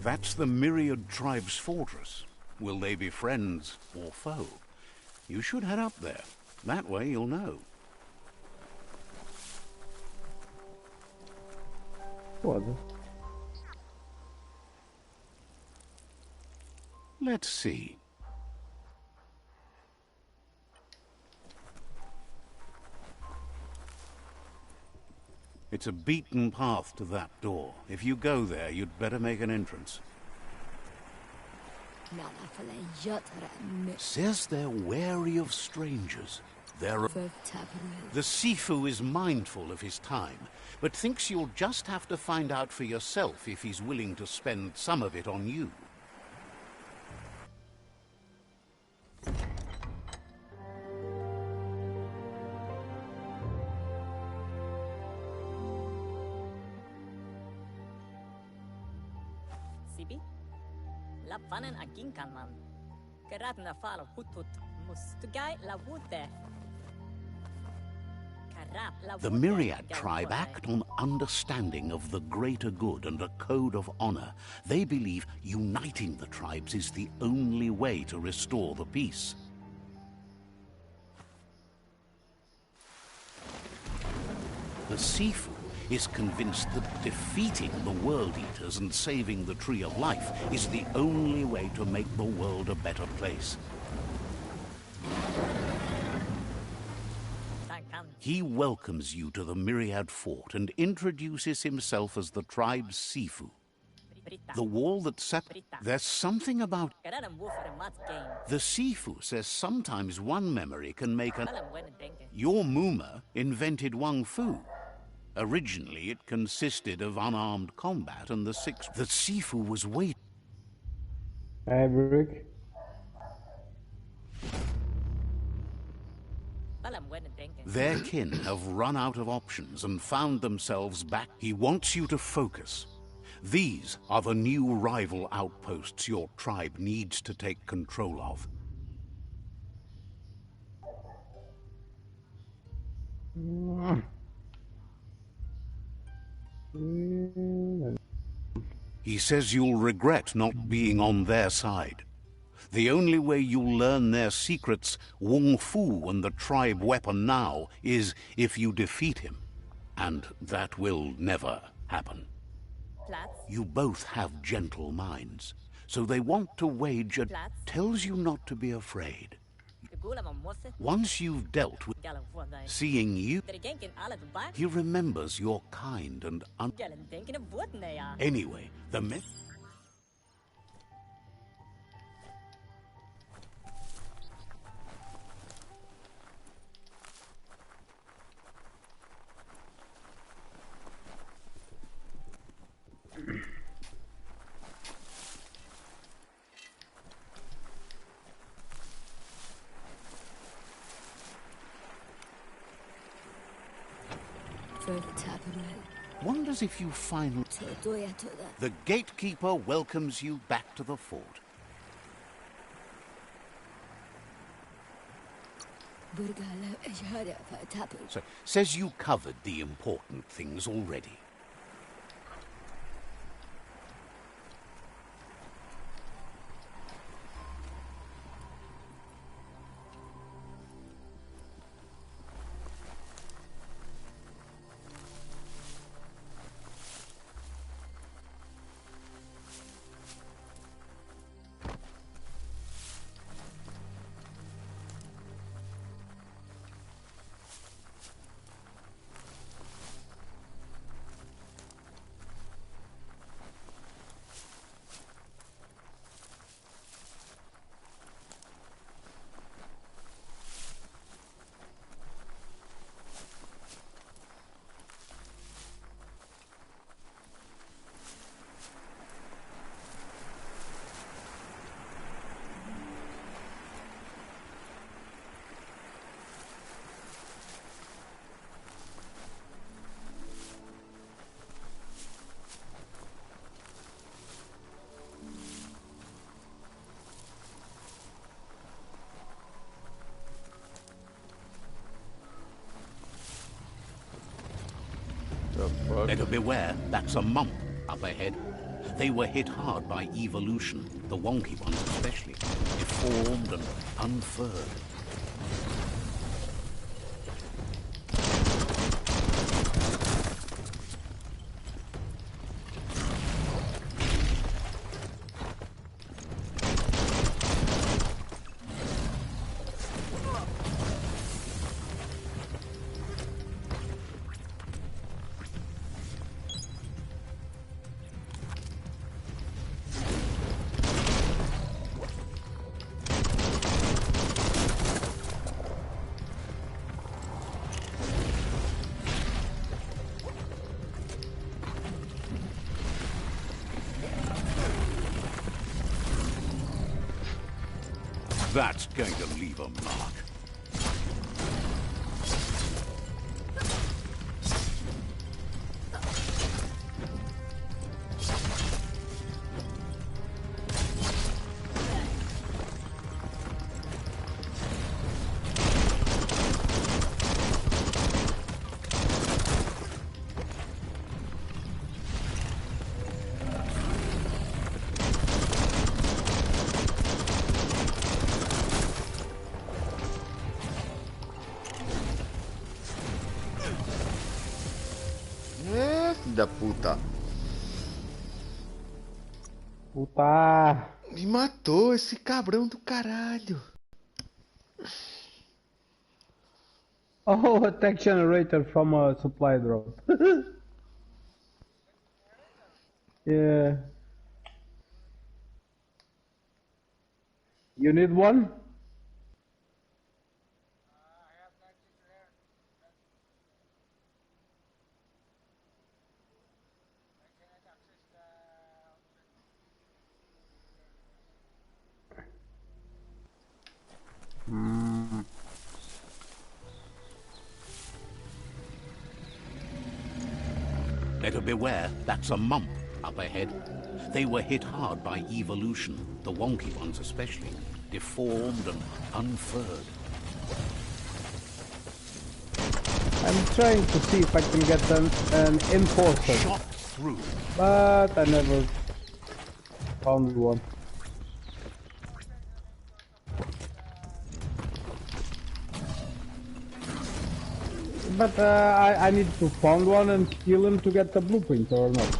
That's the Myriad Tribe's fortress. Will they be friends or foe? You should head up there. That way you'll know. What? Let's see. It's a beaten path to that door. If you go there, you'd better make an entrance. Says they're wary of strangers. The Sifu is mindful of his time, but thinks you'll just have to find out for yourself if he's willing to spend some of it on you. La panen a ginkanman. Gerat na falo hutut mustugai la wute. The Myriad tribe act on understanding of the greater good and a code of honor. They believe uniting the tribes is the only way to restore the peace. The Sifu is convinced that defeating the World Eaters and saving the Tree of Life is the only way to make the world a better place. He welcomes you to the Myriad Fort and introduces himself as the tribe's Sifu. The wall that separates... There's something about... The Sifu says sometimes one memory can make an... Your Muma invented Wang Fu. Originally, it consisted of unarmed combat, and the Sifu was waiting. Brick. Their kin have run out of options and found themselves back. He wants you to focus. These are the new rival outposts your tribe needs to take control of. He says you'll regret not being on their side. The only way you'll learn their secrets, Wung Fu and the tribe weapon now, is if you defeat him. And that will never happen. You both have gentle minds, so they want to wage a... Tells you not to be afraid. Once you've dealt with seeing you, he remembers you're kind and Anyway, the myth... Wonders if you find... The gatekeeper welcomes you back to the fort. So, says you covered the important things already. Better beware, that's a mump up ahead. They were hit hard by evolution, the wonky ones especially, deformed and unfurred. That's going to leave a mark. Da puta. Puta. Me matou esse cabrão do caralho. Oh, attack generator from a supply drop. Yeah. You need one? Better beware, that's a mump up ahead. They were hit hard by evolution, the wonky ones especially, deformed and unfurred. I'm trying to see if I can get an enforcer. Shot through. But I never found one. But I need to find one and kill him to get the blueprint or not.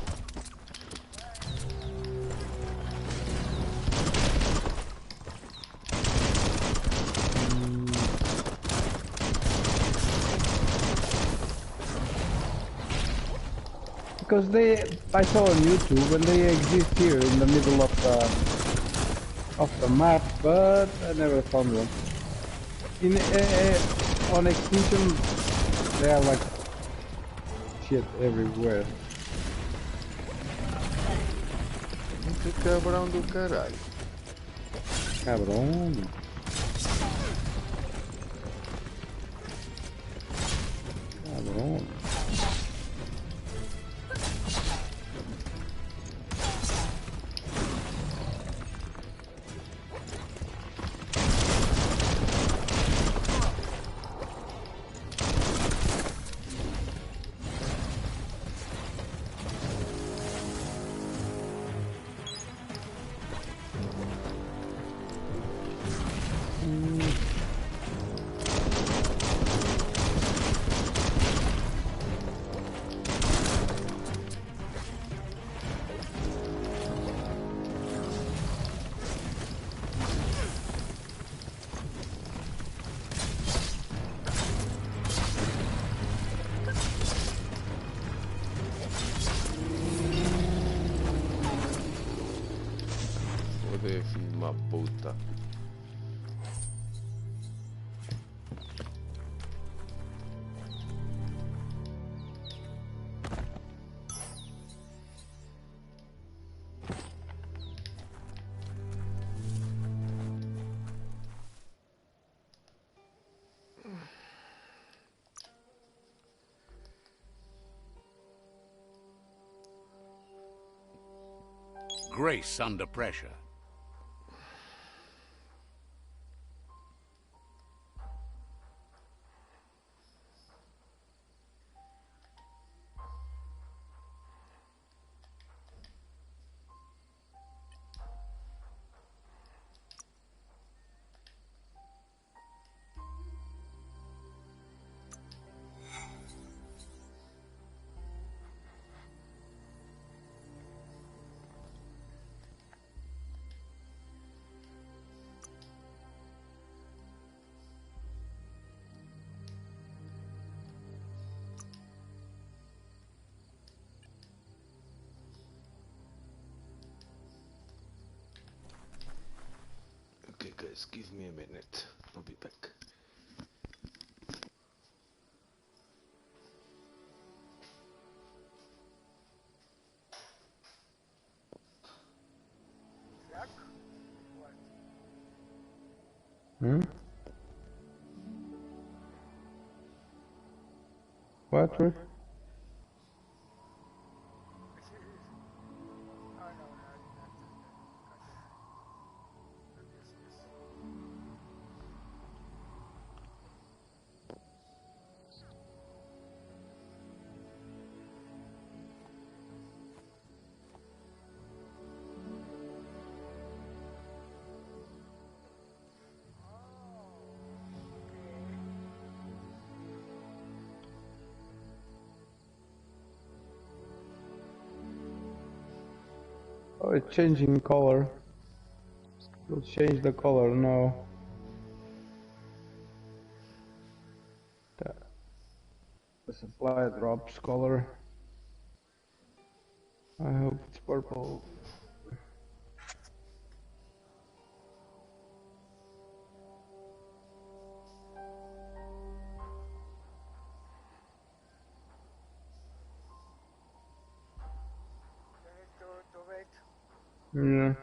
Because I saw on YouTube and they exist here in the middle of the map, but I never found one. In on Extinction, they are like shit everywhere. Que cabrão do caralho. Cabrón. Cabrón. Biomutant. Grace under pressure. Okay guys, give me a minute. I'll be back. Hmm? What, Rick? Oh, it's changing color. We'll change the color now. The supply drops color. I hope it's purple. Yeah.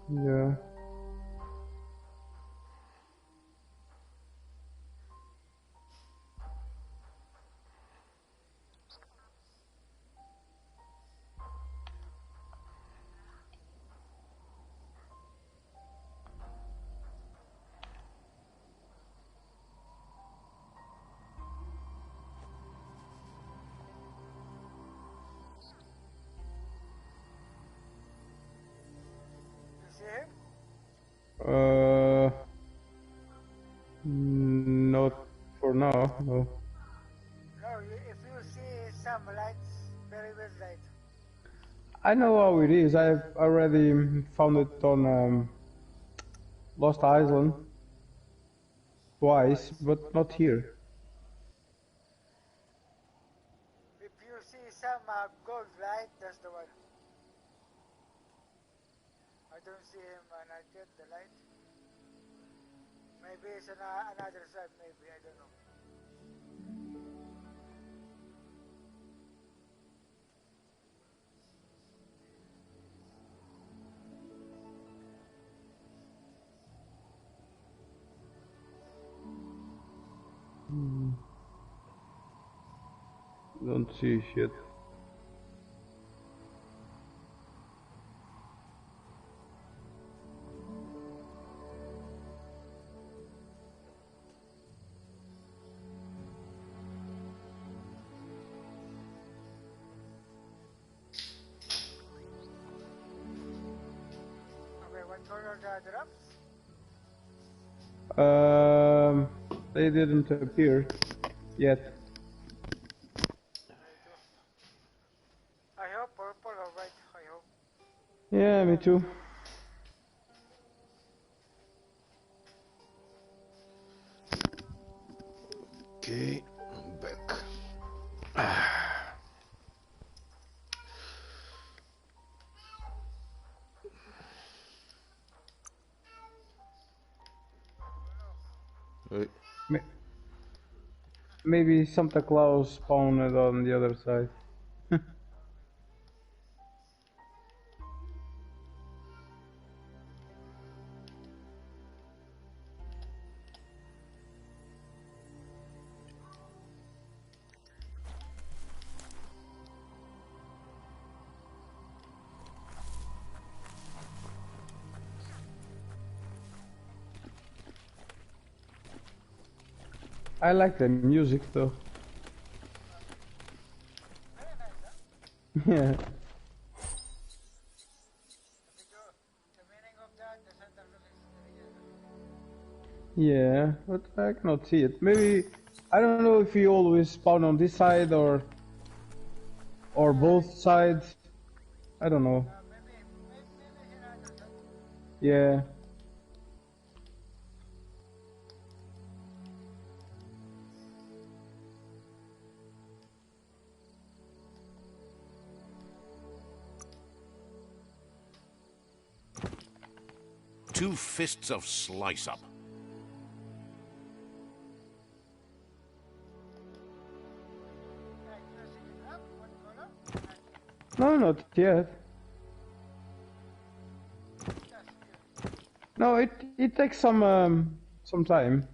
Yeah. You see him? no. No, if you see some lights, very weird light. I know how it is. I've already found it on Lost Island twice, but not here. If you see some gold light, that's the one. I don't see him not yet, the light. Maybe it's on another side, maybe, I don't know. Don't see shit. Okay, what color are the drops? They didn't appear yet. I hope purple or white, I hope. Yeah, me too. Okay, I'm back. Right. Maybe Santa Claus spawned on the other side. I like the music though. Very nice, huh? Yeah. The meaning of that, the Santa Claus is the Yeah, but I cannot see it. Maybe I don't know if you always spawn on this side or both sides. I don't know. maybe another side. Yeah. Two fists of slice up. Right, you see the drop, what color? No, not yet. No, it takes some time.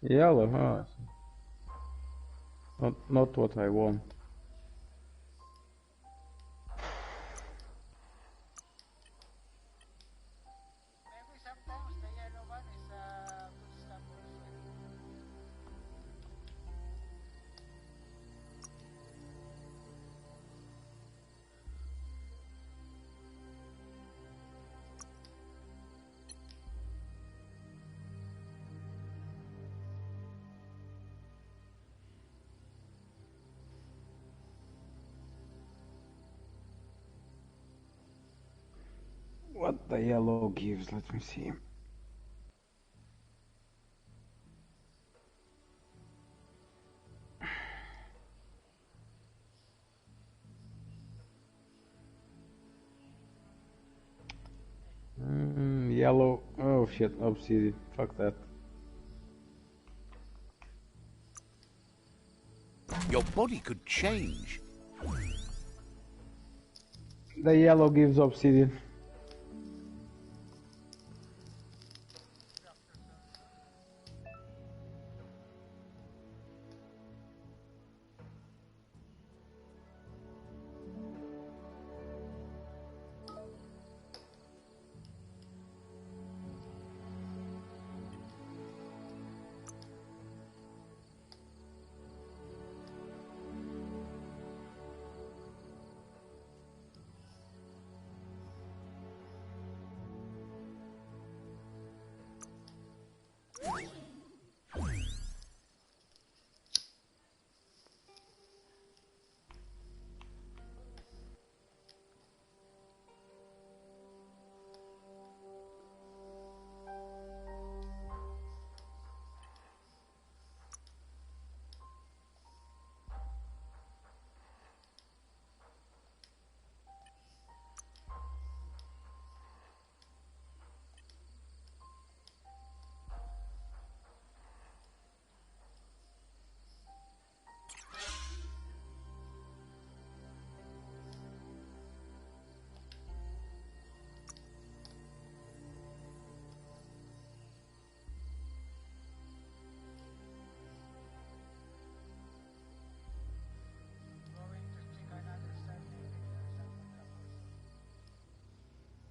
The yellow. Yellow, huh? Not what I want. Maybe sometimes the yellow one is good stuff also. What the yellow gives, let me see. Yellow. Oh shit, obsidian. Fuck that. Your body could change. The yellow gives obsidian.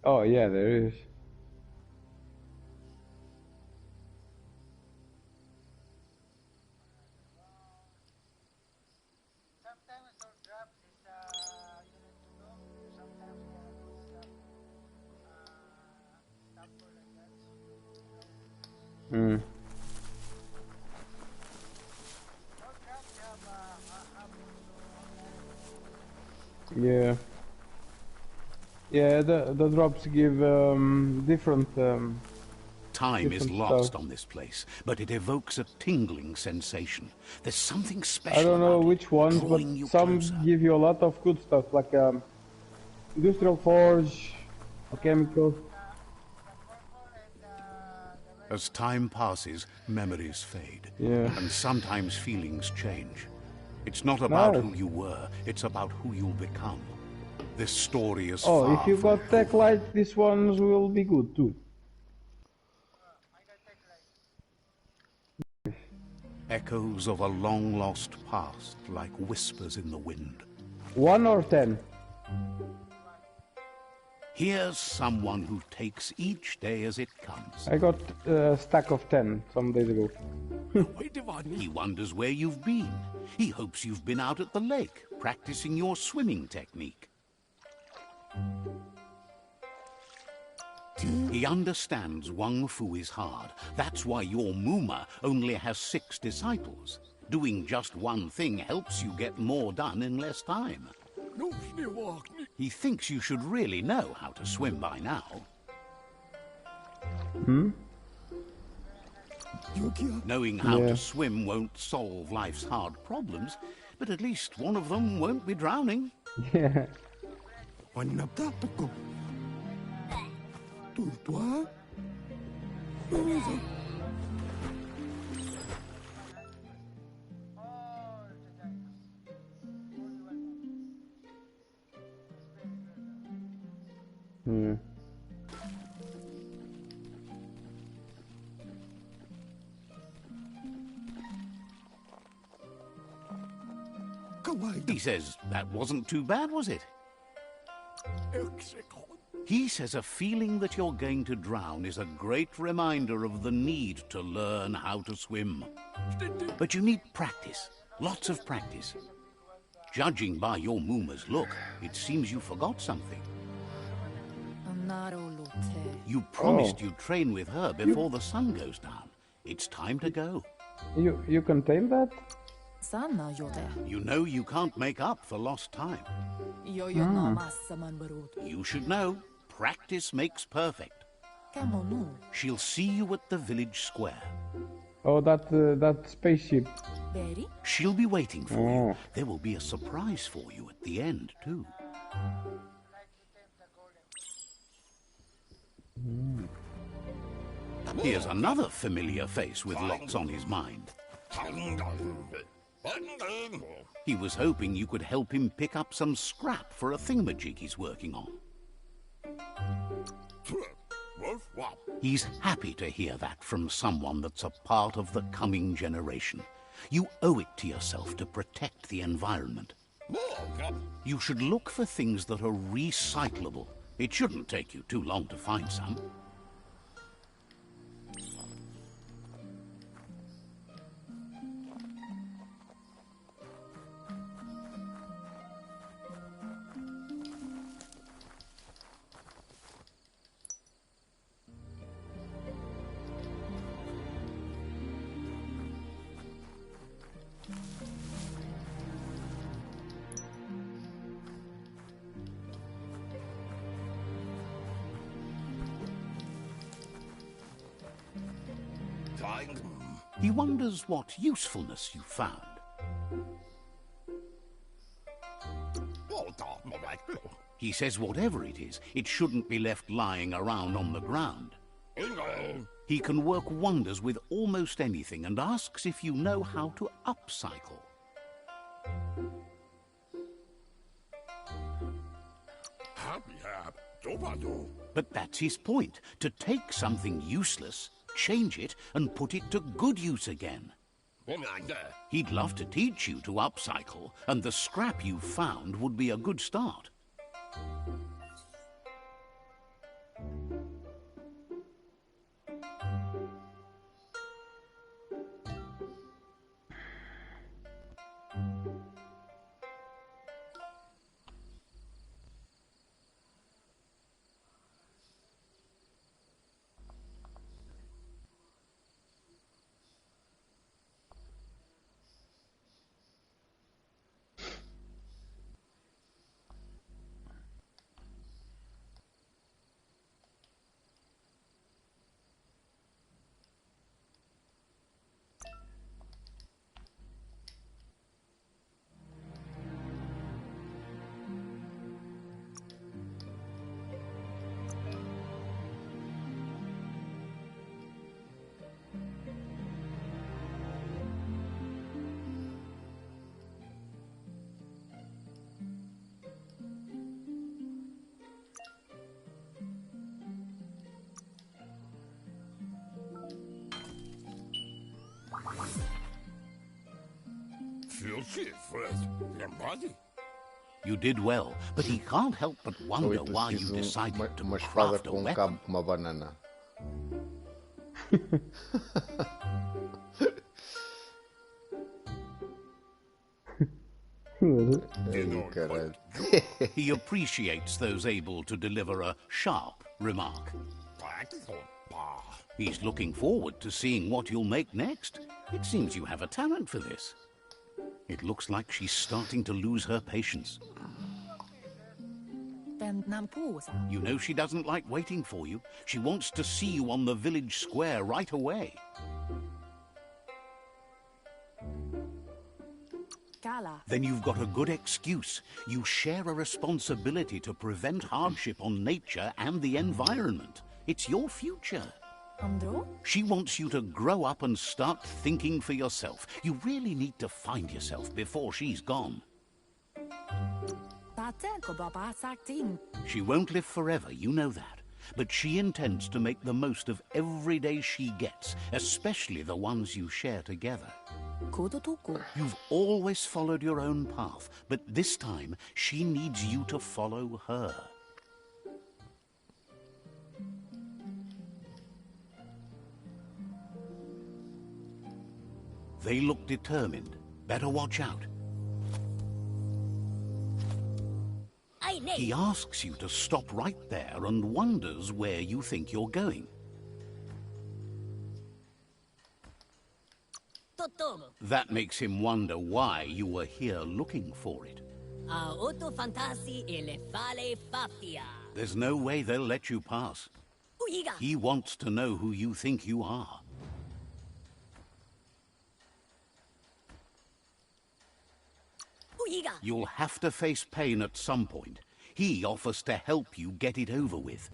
Oh yeah, there is. Sometimes our drops is you need to go. Sometimes there is stumble like that. Hmm. All drops have Yeah. Yeah, the drops give different Time is different lost stuff. on this place, but it evokes a tingling sensation. There's something I special don't know about which it, ones, but drawing you some closer. give you a lot of good stuff, like industrial forge, a chemical. the purple and the red. As time passes, memories fade, Yeah. and sometimes feelings change. It's not about Nice. who you were, it's about who you'll become. This story is Oh, far if you from got tech over. light, these ones will be good too. I got tech light. Echoes of a long-lost past, like whispers in the wind. 1 or 10? Here's someone who takes each day as it comes. I got a stack of 10 some days ago. He wonders where you've been. He hopes you've been out at the lake, practicing your swimming technique. He understands Wang Fu is hard. That's why your Muma only has 6 disciples. Doing just one thing helps you get more done in less time. He thinks you should really know how to swim by now. Knowing how Yeah. to swim won't solve life's hard problems, but at least one of them won't be drowning. Yeah. Hmm. He says, that wasn't too bad, was it? He says a feeling that you're going to drown is a great reminder of the need to learn how to swim. But you need practice, lots of practice. Judging by your Muma's look, it seems you forgot something. You promised you'd train with her before the sun goes down. It's time to go. You contain that? You know you can't make up for lost time. You should know, practice makes perfect. She'll see you at the village square. Oh, that spaceship. She'll be waiting for you. There will be a surprise for you at the end, too. Here's another familiar face with lots on his mind. He was hoping you could help him pick up some scrap for a thingamajig he's working on. He's happy to hear that from someone that's a part of the coming generation. You owe it to yourself to protect the environment. You should look for things that are recyclable. It shouldn't take you too long to find some. He wonders what usefulness you found. He says whatever it is, it shouldn't be left lying around on the ground. He can work wonders with almost anything and asks if you know how to upcycle. But that's his point, to take something useless, change it, and put it to good use again. He'd love to teach you to upcycle, and the scrap you found would be a good start. You did well, but he can't help but wonder Ou why you preciso decided to uma espada craft a com um weapon. cabo com uma banana. Ai, caralho. He appreciates those able to deliver a sharp remark. He's looking forward to seeing what you'll make next. It seems you have a talent for this. It looks like she's starting to lose her patience. You know she doesn't like waiting for you. She wants to see you on the village square right away. Then you've got a good excuse. You share a responsibility to prevent hardship on nature and the environment. It's your future. She wants you to grow up and start thinking for yourself. You really need to find yourself before she's gone. She won't live forever, you know that. But she intends to make the most of every day she gets, especially the ones you share together. You've always followed your own path, but this time she needs you to follow her. They look determined. Better watch out. He asks you to stop right there and wonders where you think you're going. That makes him wonder why you were here looking for it. There's no way they'll let you pass. He wants to know who you think you are. You'll have to face pain at some point. He offers to help you get it over with.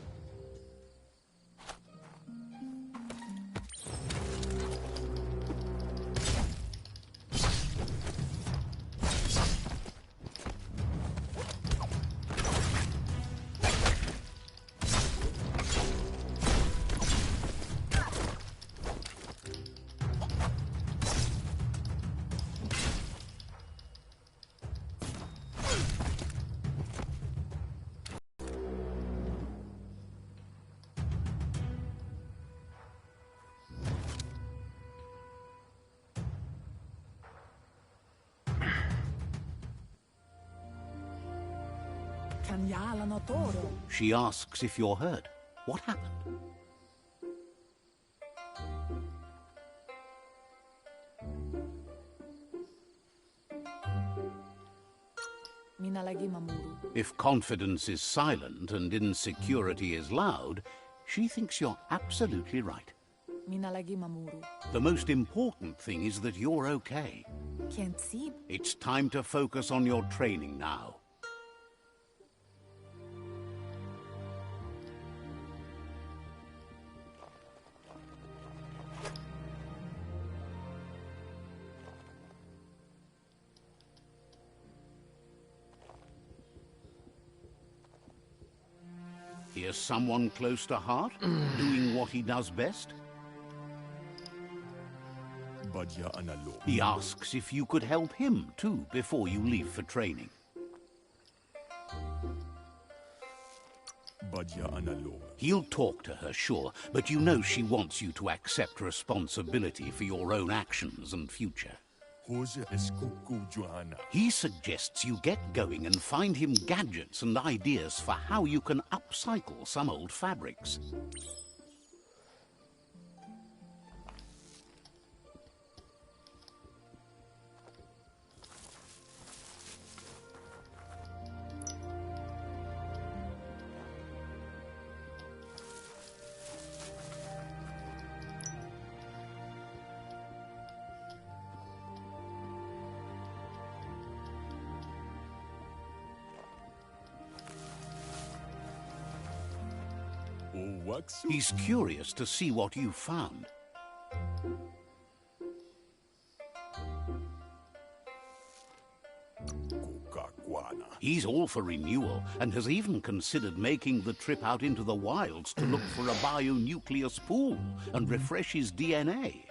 She asks if you're hurt. What happened? If confidence is silent and insecurity is loud, she thinks you're absolutely right. The most important thing is that you're okay. It's time to focus on your training now. Here's someone close to heart, doing what he does best. He asks if you could help him too before you leave for training. He'll talk to her, sure, but you know she wants you to accept responsibility for your own actions and future. He suggests you get going and find him gadgets and ideas for how you can upcycle some old fabrics. He's curious to see what you found. He's all for renewal and has even considered making the trip out into the wilds to look for a bionucleus pool and refresh his DNA.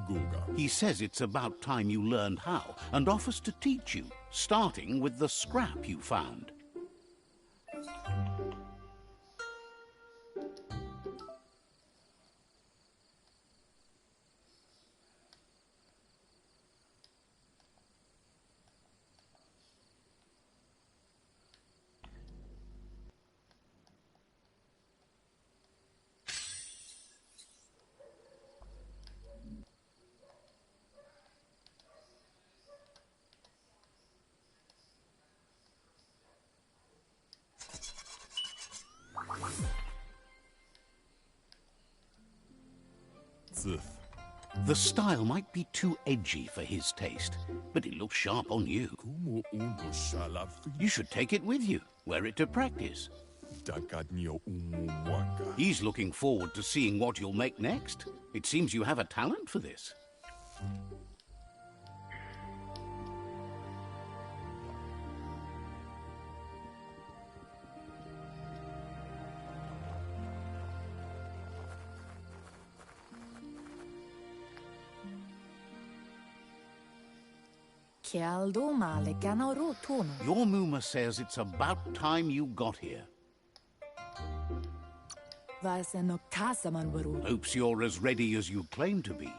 Guga. He says it's about time you learned how and offers to teach you, starting with the scrap you found. The style might be too edgy for his taste, but it looks sharp on you. You should take it with you, wear it to practice. He's looking forward to seeing what you'll make next. It seems you have a talent for this. Your Muma says it's about time you got here. Hopes you're as ready as you claim to be.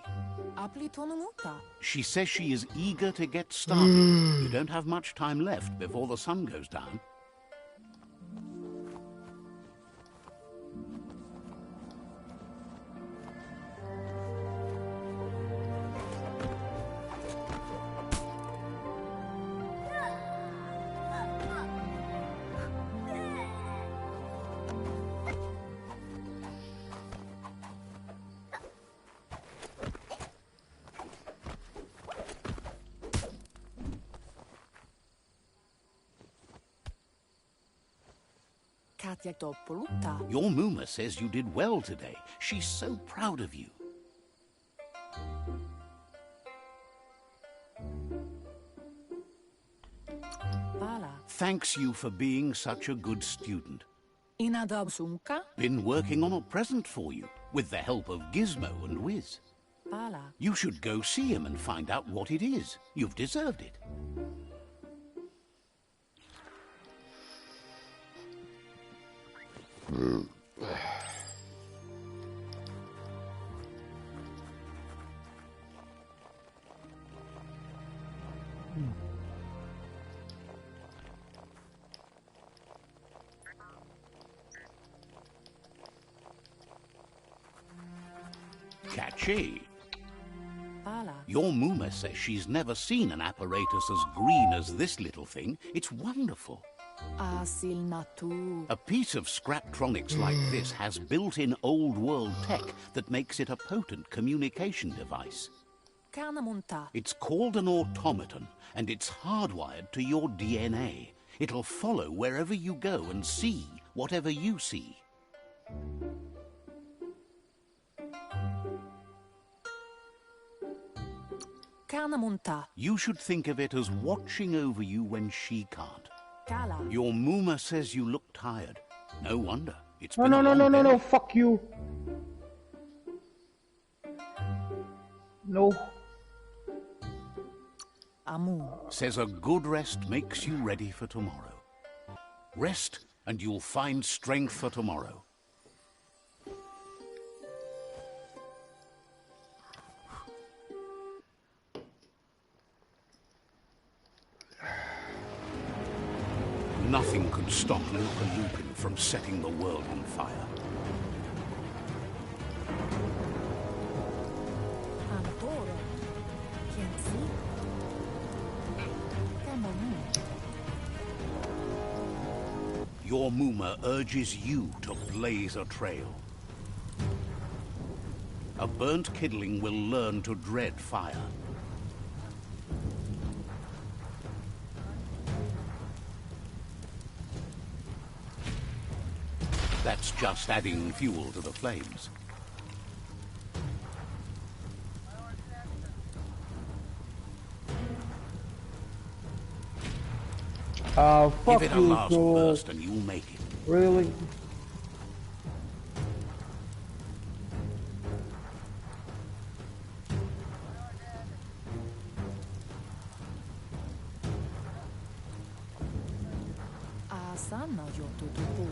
She says she is eager to get started. You don't have much time left before the sun goes down. Your Muma says you did well today. She's so proud of you. Thanks you for being such a good student. Been working on a present for you, with the help of Gizmo and Wiz. You should go see him and find out what it is. You've deserved it. Catchy. Your Muma says she's never seen an apparatus as green as this little thing. It's wonderful. A piece of Scraptronics like this has built-in old-world tech that makes it a potent communication device. It's called an automaton, and it's hardwired to your DNA. It'll follow wherever you go and see whatever you see. You should think of it as watching over you when she can't. Your Muma says you look tired. No wonder. It's been a long day. No, fuck you. No. Says a good rest makes you ready for tomorrow. Rest and you'll find strength for tomorrow. Nothing could stop Luca Lupin from setting the world on fire. Your Muma urges you to blaze a trail. A burnt kidling will learn to dread fire. That's just adding fuel to the flames. Fuck Give it a you, last Joel. burst and you'll make it. Really?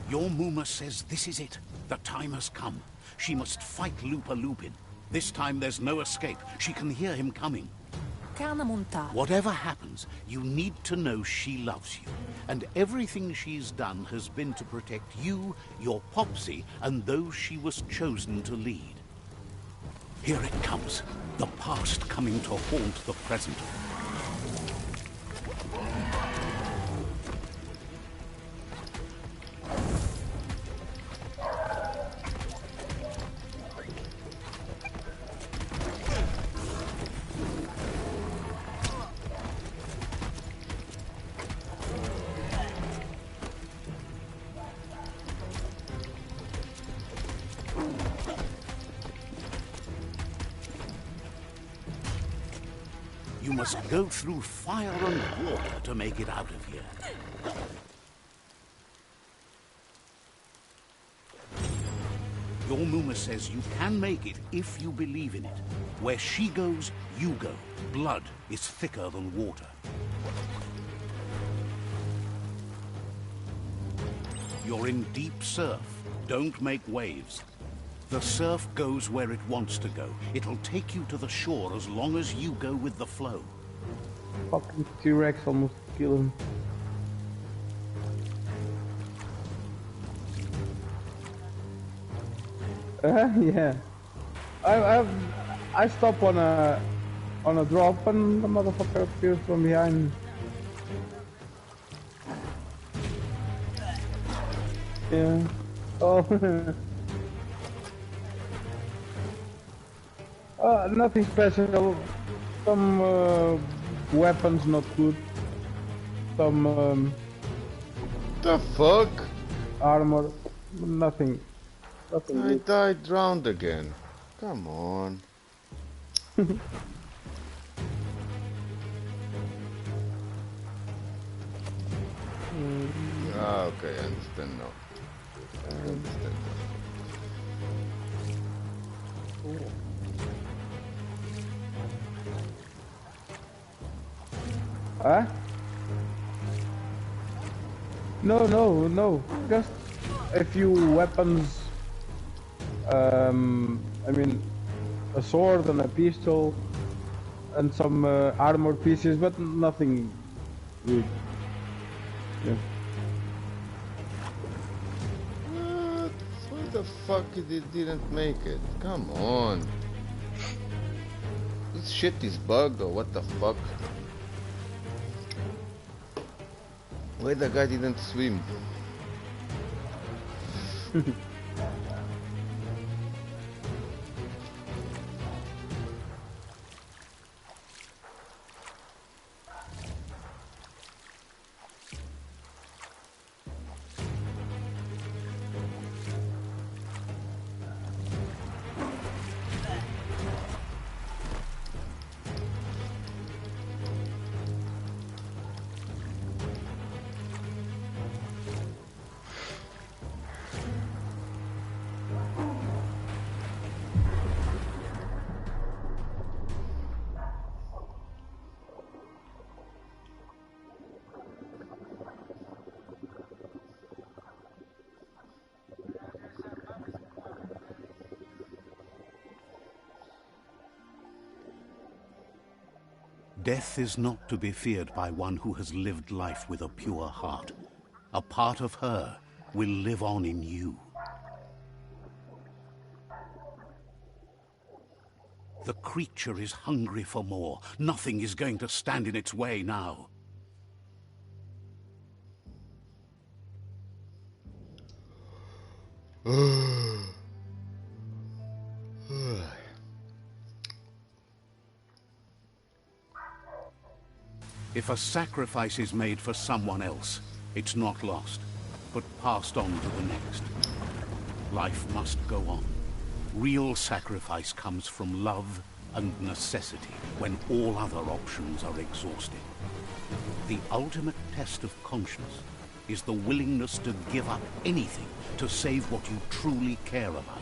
Your Muma says this is it. The time has come. She must fight Lupa Lupin. This time there's no escape. She can hear him coming. Whatever happens, you need to know she loves you. And everything she's done has been to protect you, your Popsy, and those she was chosen to lead. Here it comes. The past coming to haunt the present. You must go through fire and water to make it out of here. Your Muma says you can make it if you believe in it. Where she goes, you go. Blood is thicker than water. You're in deep surf. Don't make waves. The surf goes where it wants to go. It'll take you to the shore as long as you go with the flow. Fucking T-Rex almost killed him. Yeah. I stop on a drop and the motherfucker appears from behind. Yeah. Oh. Nothing special. Some weapons not good. Some The fuck? armor. Nothing. Nothing I good. died drowned again. Come on. Ah, okay, I understand now. I understand Huh? No. Just a few weapons. I mean, a sword and a pistol, and some armor pieces, but nothing good. Yeah. What? Why the fuck it didn't make it? Come on. This shit is bugged or what the fuck? Why the guy didn't swim? Death is not to be feared by one who has lived life with a pure heart. A part of her will live on in you. The creature is hungry for more. Nothing is going to stand in its way now. If a sacrifice is made for someone else, it's not lost, but passed on to the next. Life must go on. Real sacrifice comes from love and necessity, when all other options are exhausted. The ultimate test of conscience is the willingness to give up anything to save what you truly care about.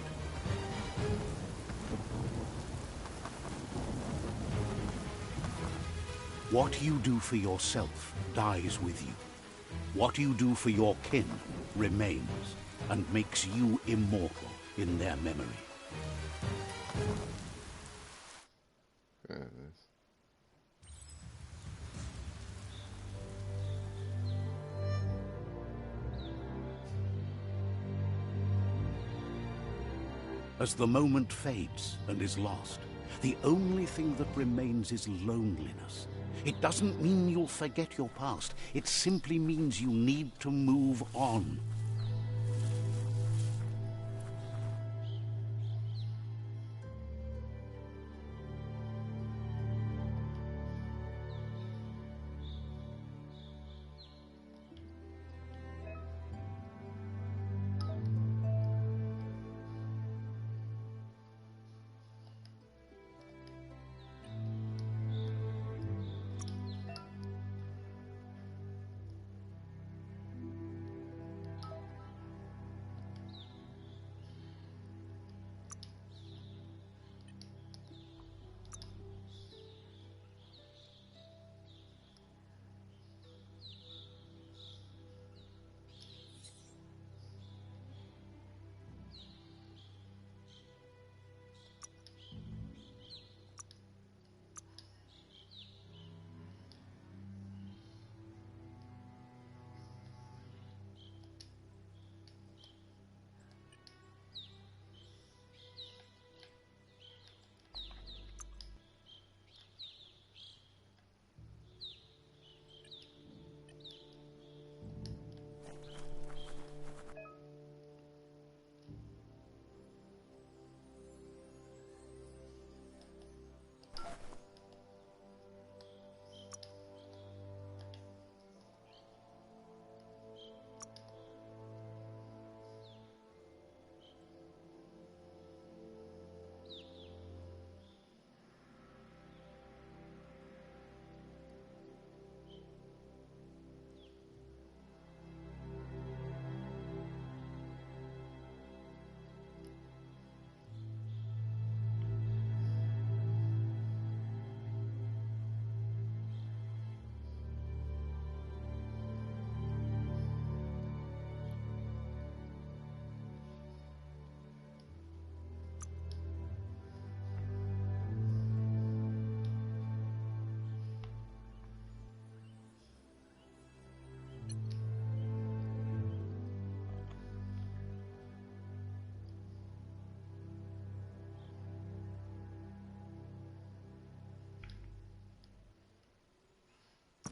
What you do for yourself dies with you. What you do for your kin remains and makes you immortal in their memory. As the moment fades and is lost, the only thing that remains is loneliness. It doesn't mean you'll forget your past. It simply means you need to move on.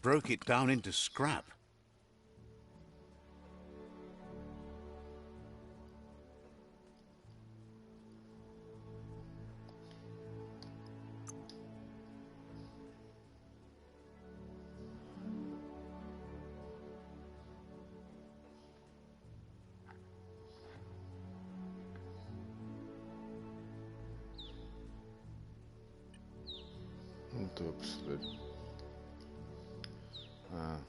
Broke it down into scrap. Não estou a perceber. Ah.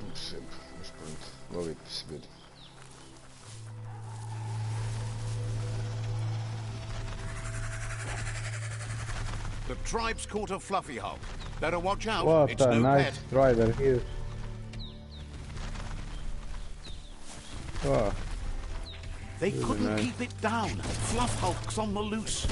Não percebo, mas pronto, vou ir perceber. The tribe's caught a fluffy hulk. Better watch out. What It's a no nice pet. strider here. Oh, They really couldn't nice. keep it down. Fluff hulk's on the loose.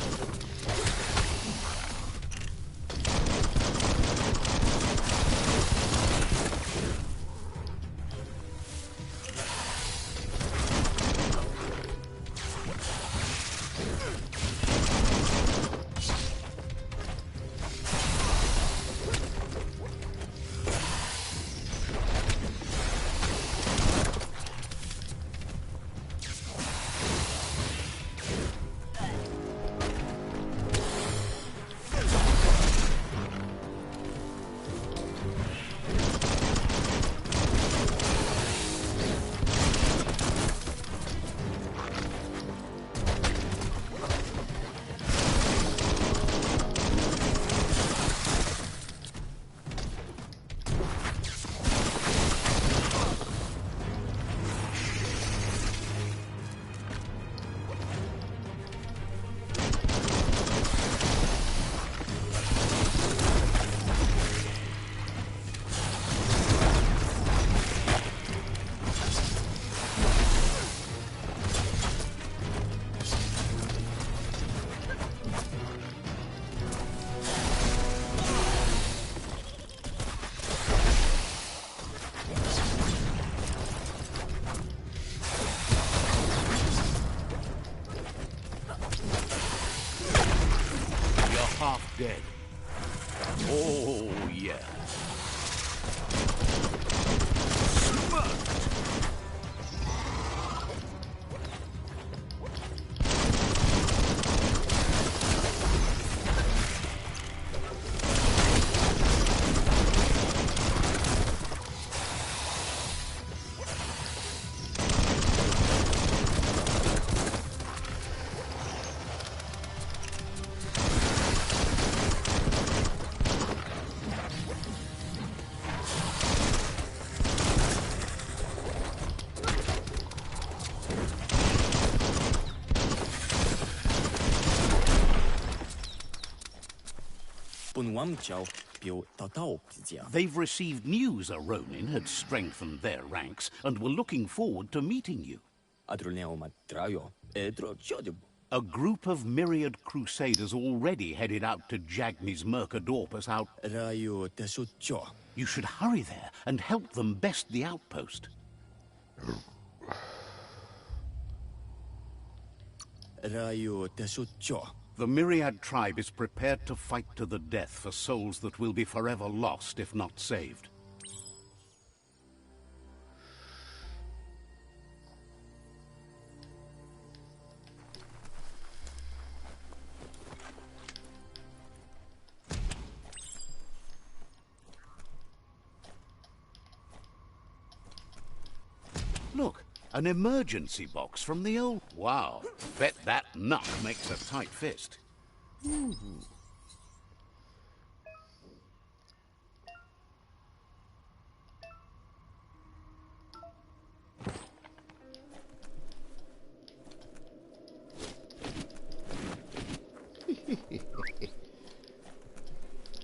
dead. Oh, yes. Smoked! They've received news a Ronin had strengthened their ranks and were looking forward to meeting you. A group of myriad crusaders already headed out to Jagni's Mercadorpus out. You should hurry there and help them best the outpost. The Myriad tribe is prepared to fight to the death for souls that will be forever lost if not saved. Look, an emergency box from the old... Wow, bet that nut makes a tight fist.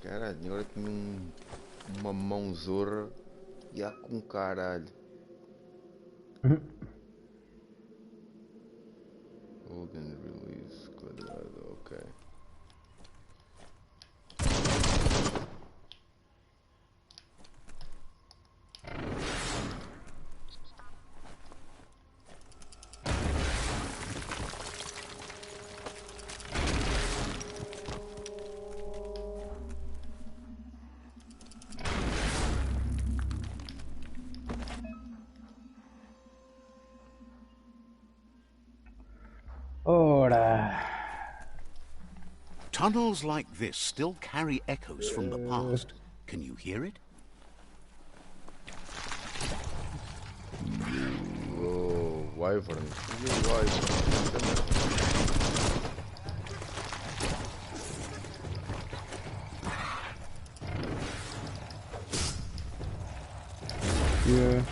Caralho, agora tinha uma mãozorra e há com caralho. Hold and release quadrado, ok. Ora. Tunnels like this still carry echoes from the past. Can you hear it? Oh, wyvern. Wyvern. Yeah.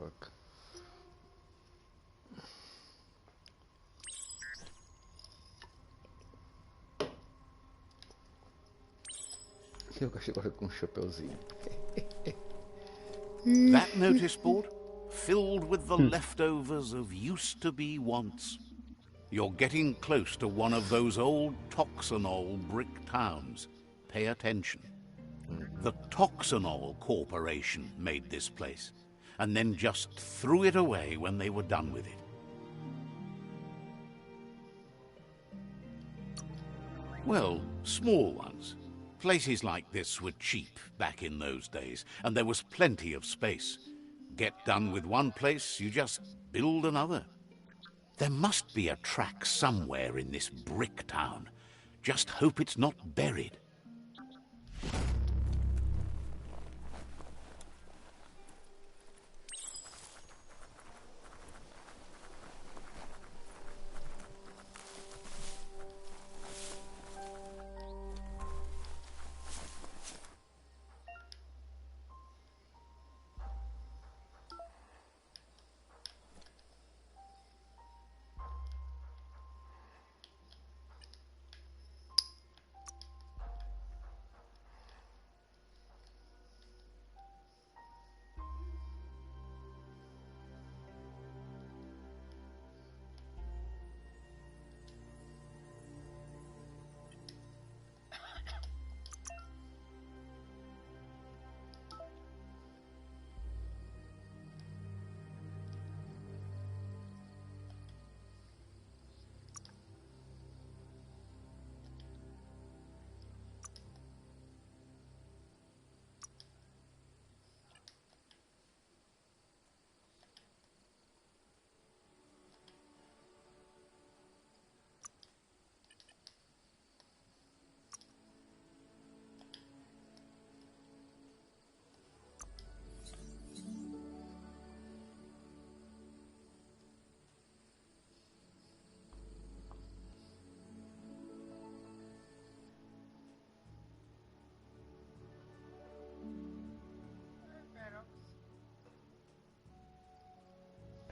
fuck? Eu gosto agora com um chapeuzinho. That notice board? Filled with the leftovers of used-to-be wants. You're getting close to one of those old Toxanol brick towns. Pay attention. The Toxanol Corporation made this place, and then just threw it away when they were done with it. Well, small ones. Places like this were cheap back in those days, and there was plenty of space. Get done with one place, you just build another. There must be a track somewhere in this brick town. Just hope it's not buried.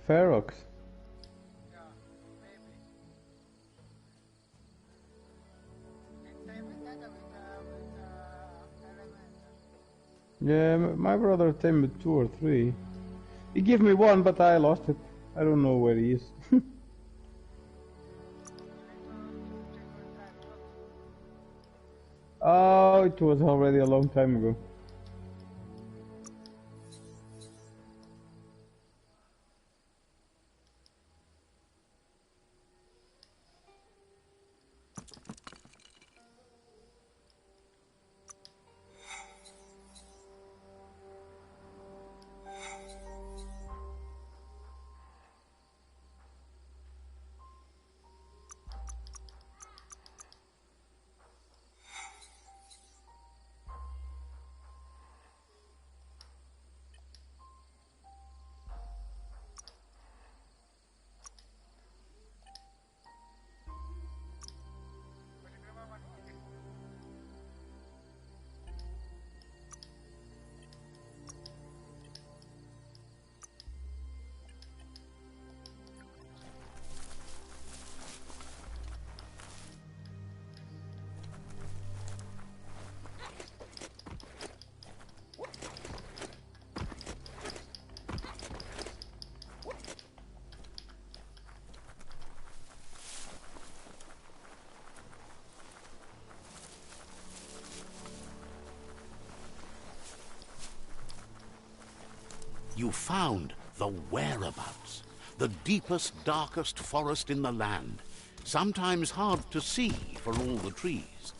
Ferox. Yeah, maybe. Next time with that with element. Yeah, my brother tamed 2 or 3. He gave me one, but I lost it. I don't know where he is. Oh, it was already a long time ago. You found the whereabouts, the deepest, darkest forest in the land, sometimes hard to see for all the trees.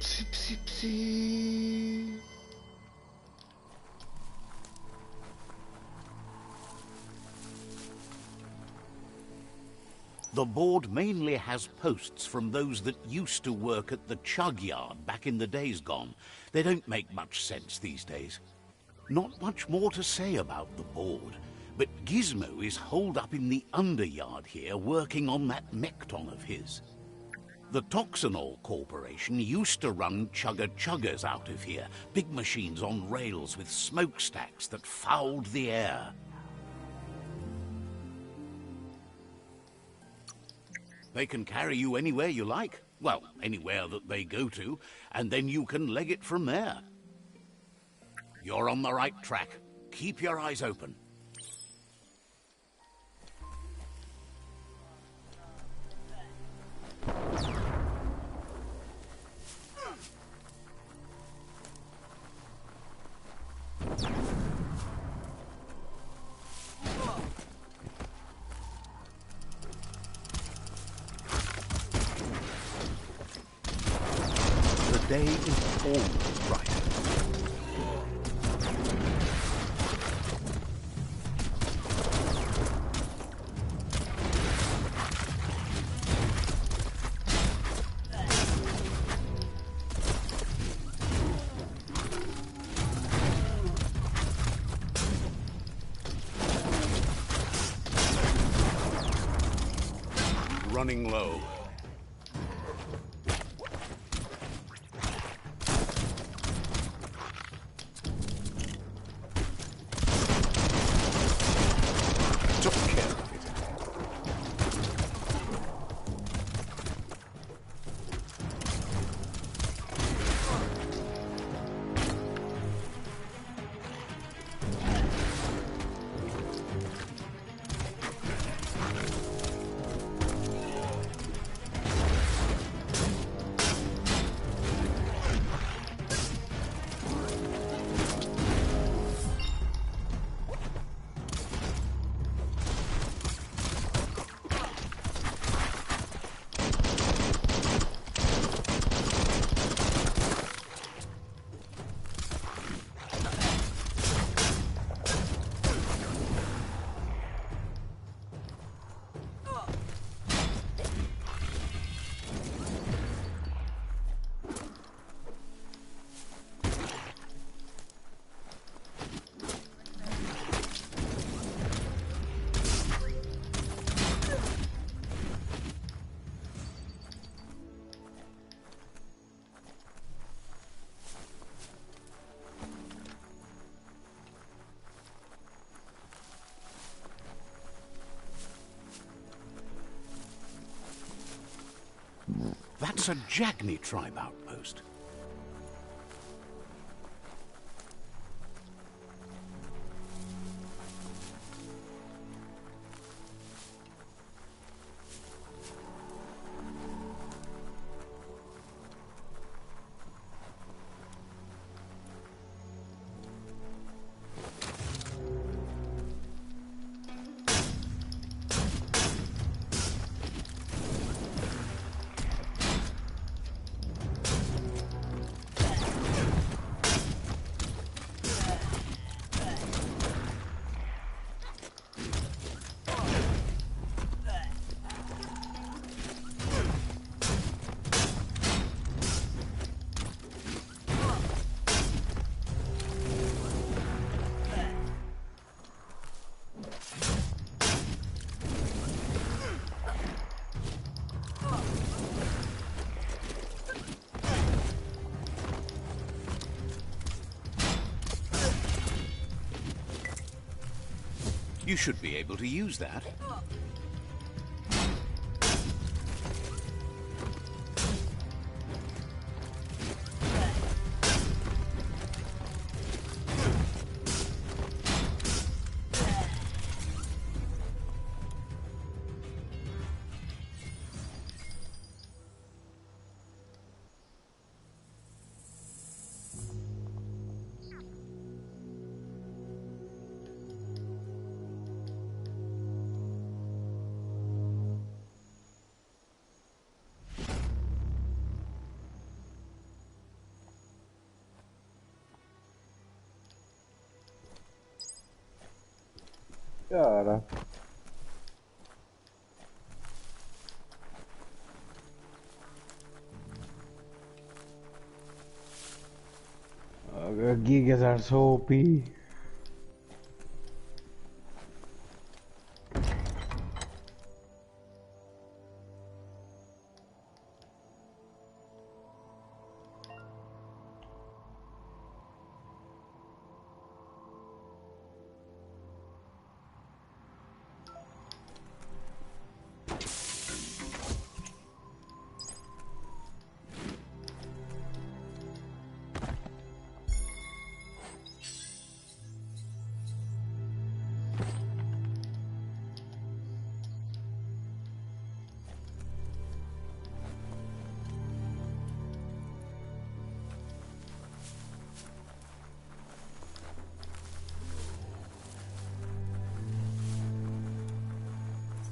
Psi, psi, psi. The board mainly has posts from those that used to work at the chug yard back in the days gone. They don't make much sense these days. Not much more to say about the board, but Gizmo is holed up in the underyard here working on that mekton of his. The Toxinol Corporation used to run chugger-chuggers out of here. Big machines on rails with smokestacks that fouled the air. They can carry you anywhere you like. Well, anywhere that they go to, and then you can leg it from there. You're on the right track. Keep your eyes open. The day is almost bright. Running low. Took care of it. That's a Jagni tribe outpost. You should be able to use that. Cara. Gigas are so OP.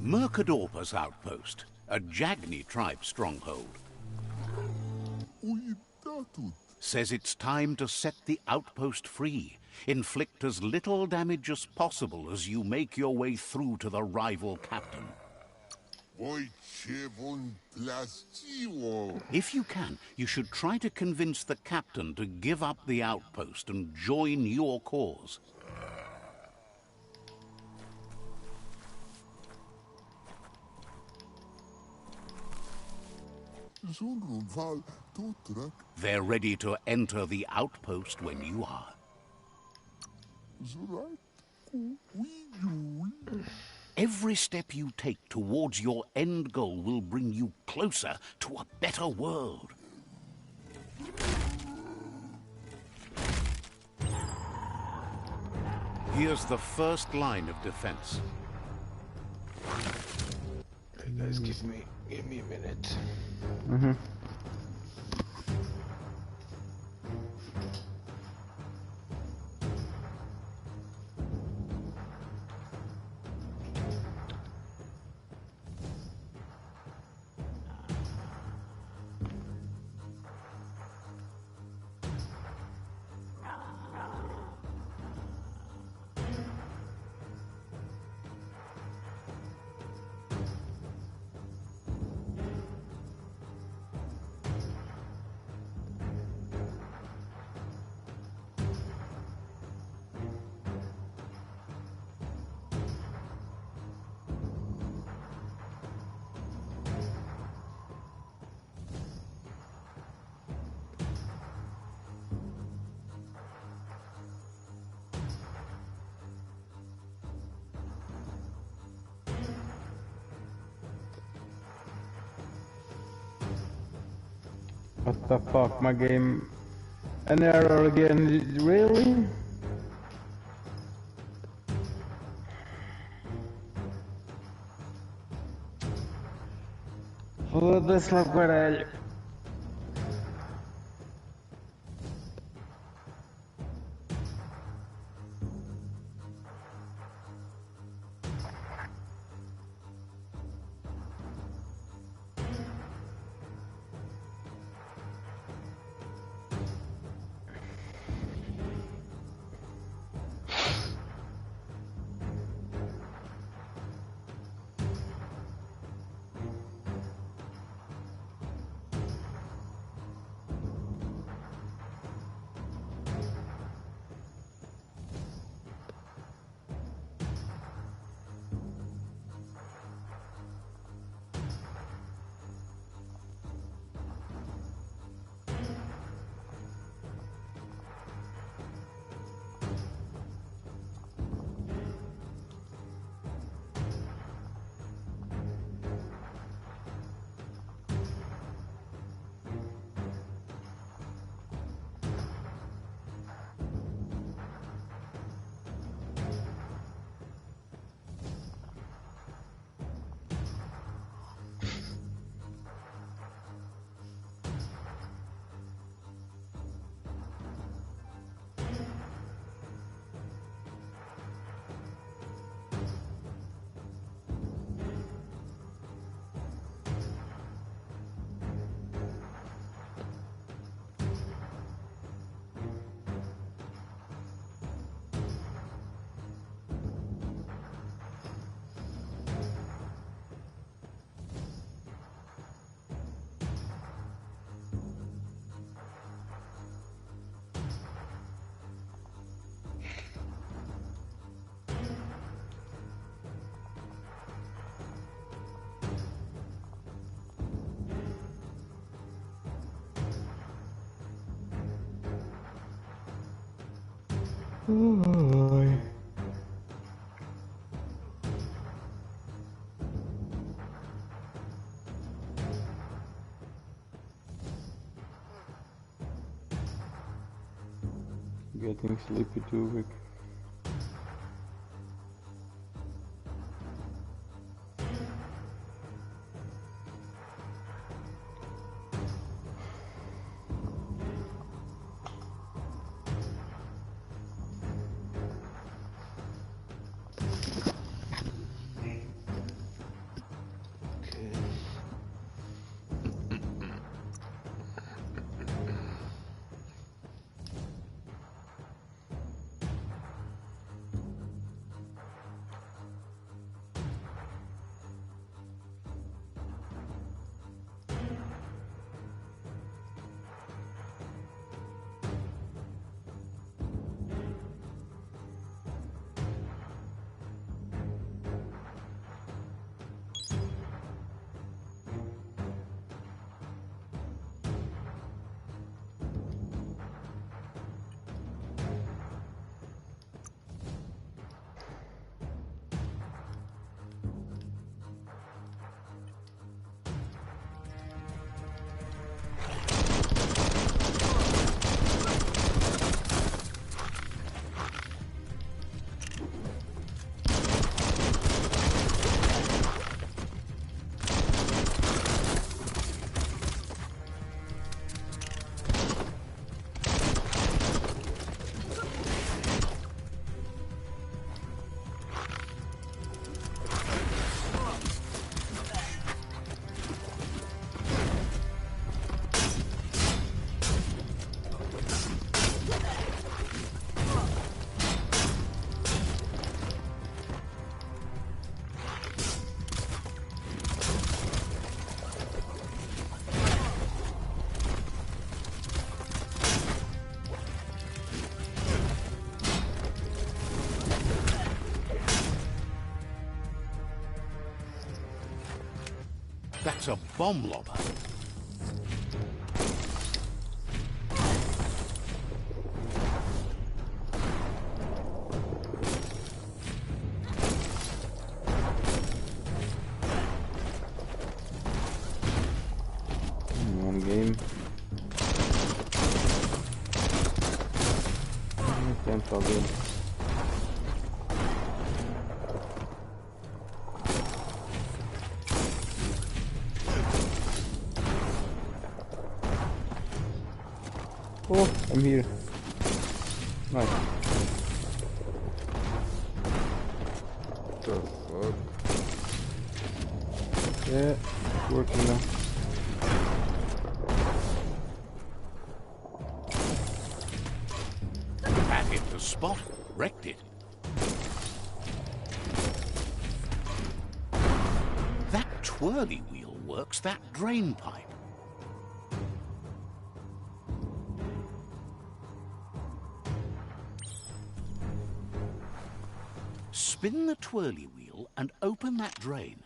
Mercadorpa's outpost, a Jagni tribe stronghold. Says it's time to set the outpost free. Inflict as little damage as possible as you make your way through to the rival captain. If you can, you should try to convince the captain to give up the outpost and join your cause. They're ready to enter the outpost when you are. Every step you take towards your end goal will bring you closer to a better world. Here's the first line of defense. Hey guys, give me a minute. What the fuck, my game... An error again, really? Foda-se lá, caralho. Oi. Getting sleepy too, Vic. It's a bomb lobber. One game. Can't log in. Oh, I'm here. Nice. The fuck? Yeah, it's working now. That hit the spot, wrecked it. That twirly wheel works that drain pipe. Spin the twirly wheel and open that drain.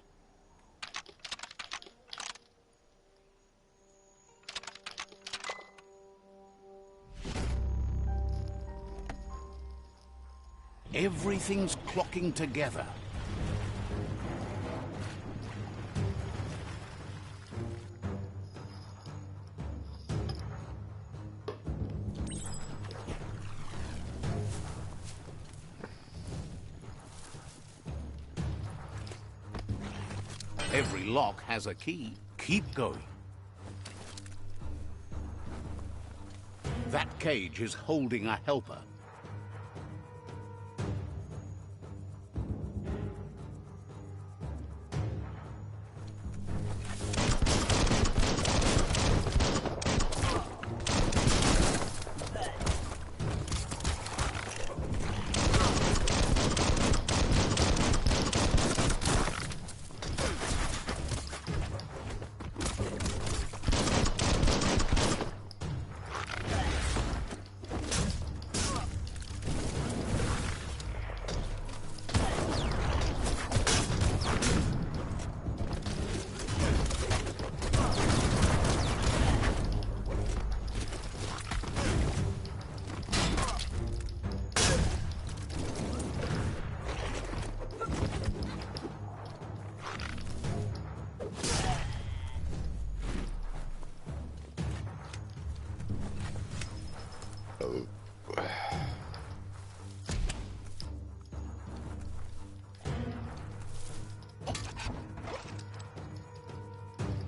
Everything's clocking together. Every lock has a key. Keep going. That cage is holding a helper.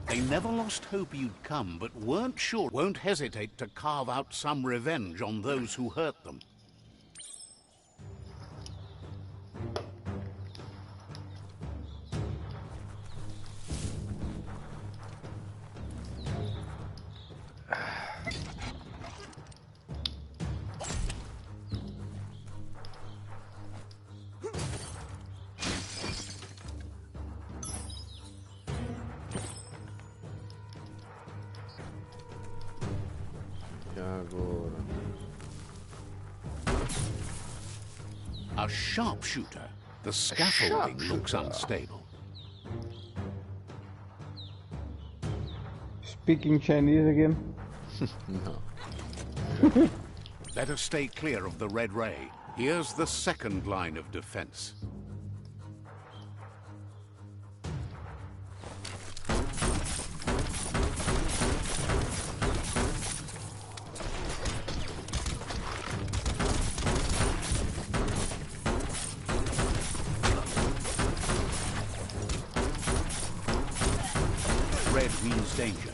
They never lost hope you'd come, but weren't sure. Won't hesitate to carve out some revenge on those who hurt them. A sharpshooter. The scaffolding looks unstable. Speaking Chinese again? No. Better stay clear of the red ray. Here's the second line of defense. Red means danger.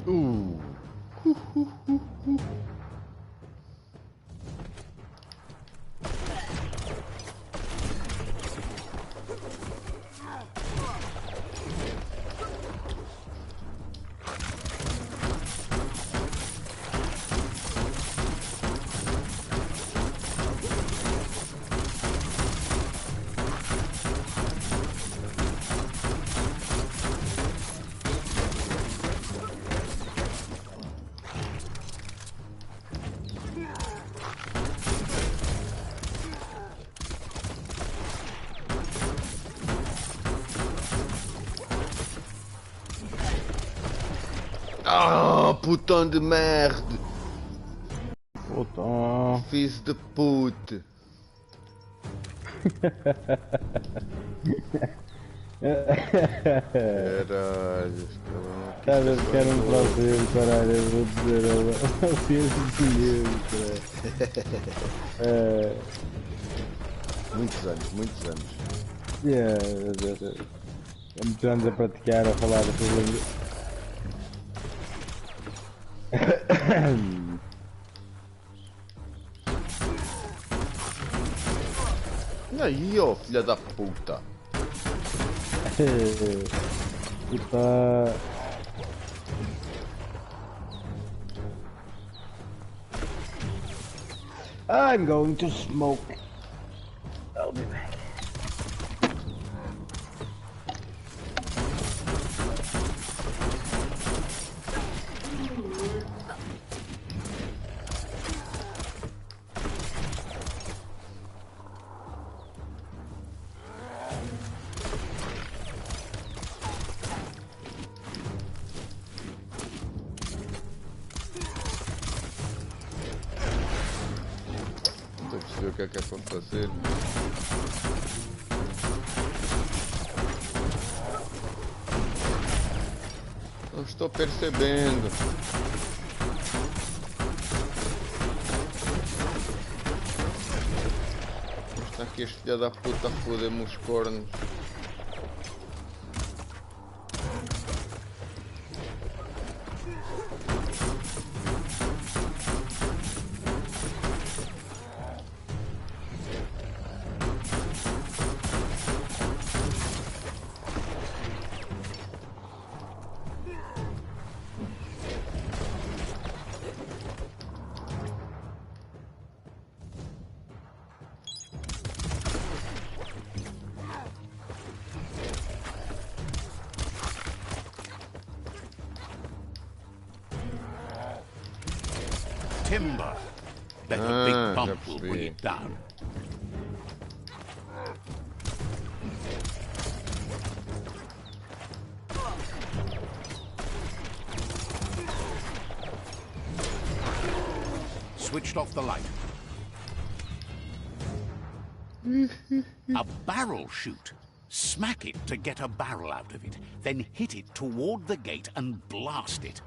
Ooh. putão de merda! Putão. Fiz de puta! Caralho, Está a ver que era um prazer, caralho, eu vou dizer, eu fiz dinheiro, caralho. Muitos anos, muitos anos. Muitos anos a praticar, a falar essas línguas. Aí, ó, filha da puta! Puta. I'm going to smoke. I'll be back. Estou a perceber o que é para fazer. Não estou percebendo. Está aqui este filho da puta a foder-me os cornos. Timber. Bet a big bump will bring it down. Switched off the light. A barrel shoot. Smack it to get a barrel out of it, then hit it toward the gate and blast it.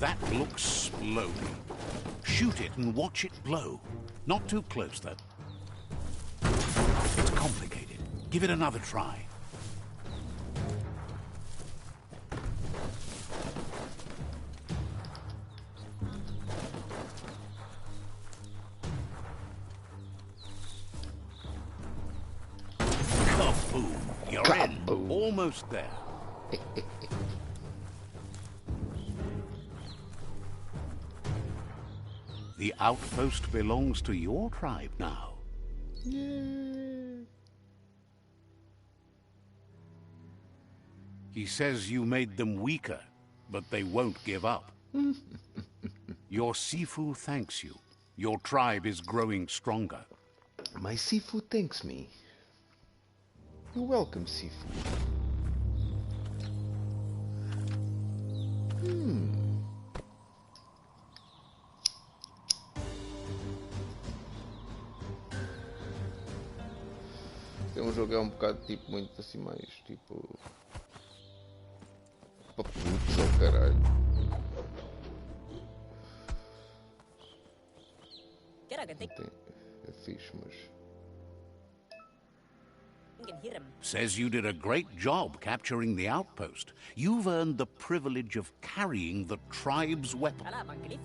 That looks slowly. Shoot it and watch it blow. Not too close, though. It's complicated. Give it another try. Kaboom! You're Kaboom. in. Almost there. The outpost belongs to your tribe now. Yeah. He says you made them weaker, but they won't give up. Your Sifu thanks you. Your tribe is growing stronger. My Sifu thanks me. You're welcome, Sifu. Tem um jogo é um bocado tipo muito assim mais tipo para putos ao caralho. É fixe, mas Says you did a great job capturing the outpost. You've earned the privilege of carrying the tribe's weapon.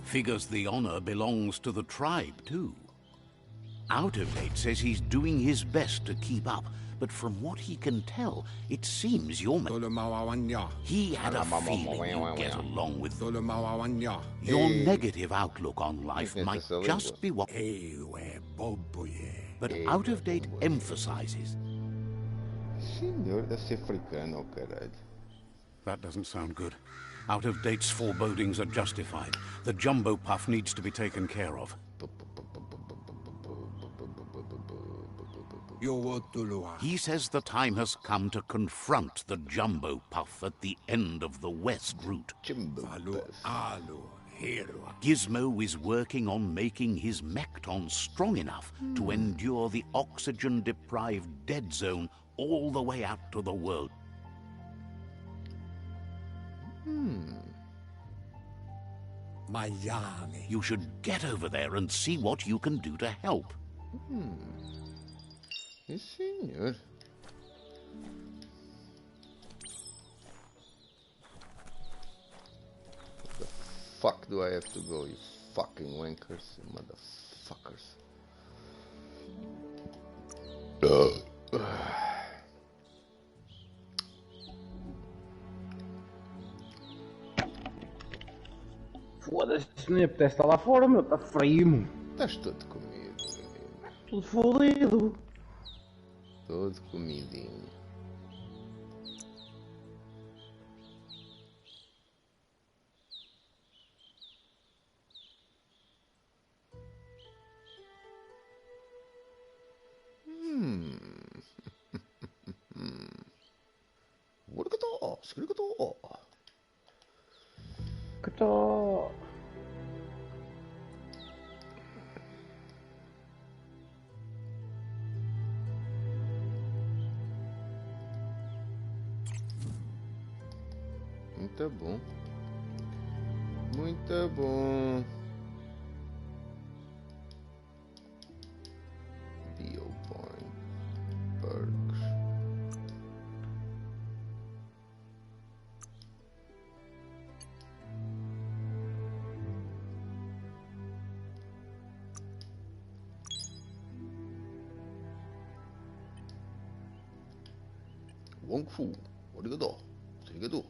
Figures the honor belongs to the tribe, too. Out of Date says he's doing his best to keep up, but from what he can tell, it seems you're... He had a feeling you'd get along with them. Your negative outlook on life might just be what... But Out of Date emphasizes... Senhor, deve ser africano, oh caralho. That doesn't sound good. Out-of-date's forebodings are justified. The jumbo puff needs to be taken care of. He says the time has come to confront the jumbo puff at the end of the west route. Gizmo is working on making his Mekton strong enough to endure the oxygen-deprived dead zone all the way out to the world. Miami. You should get over there and see what you can do to help. Sim, senhor. Where the fuck do I have to go, you fucking wankers, you motherfuckers? Foda-se, nem apetece estar lá fora, meu. Está frio, meu. Estás todo comido, menino. Tudo fodido. Todo comidinho. Skrigató. Que tô... Muito bom. Muito bom. Biopoint. Perks. Wong Fu. Obrigado. Obrigado.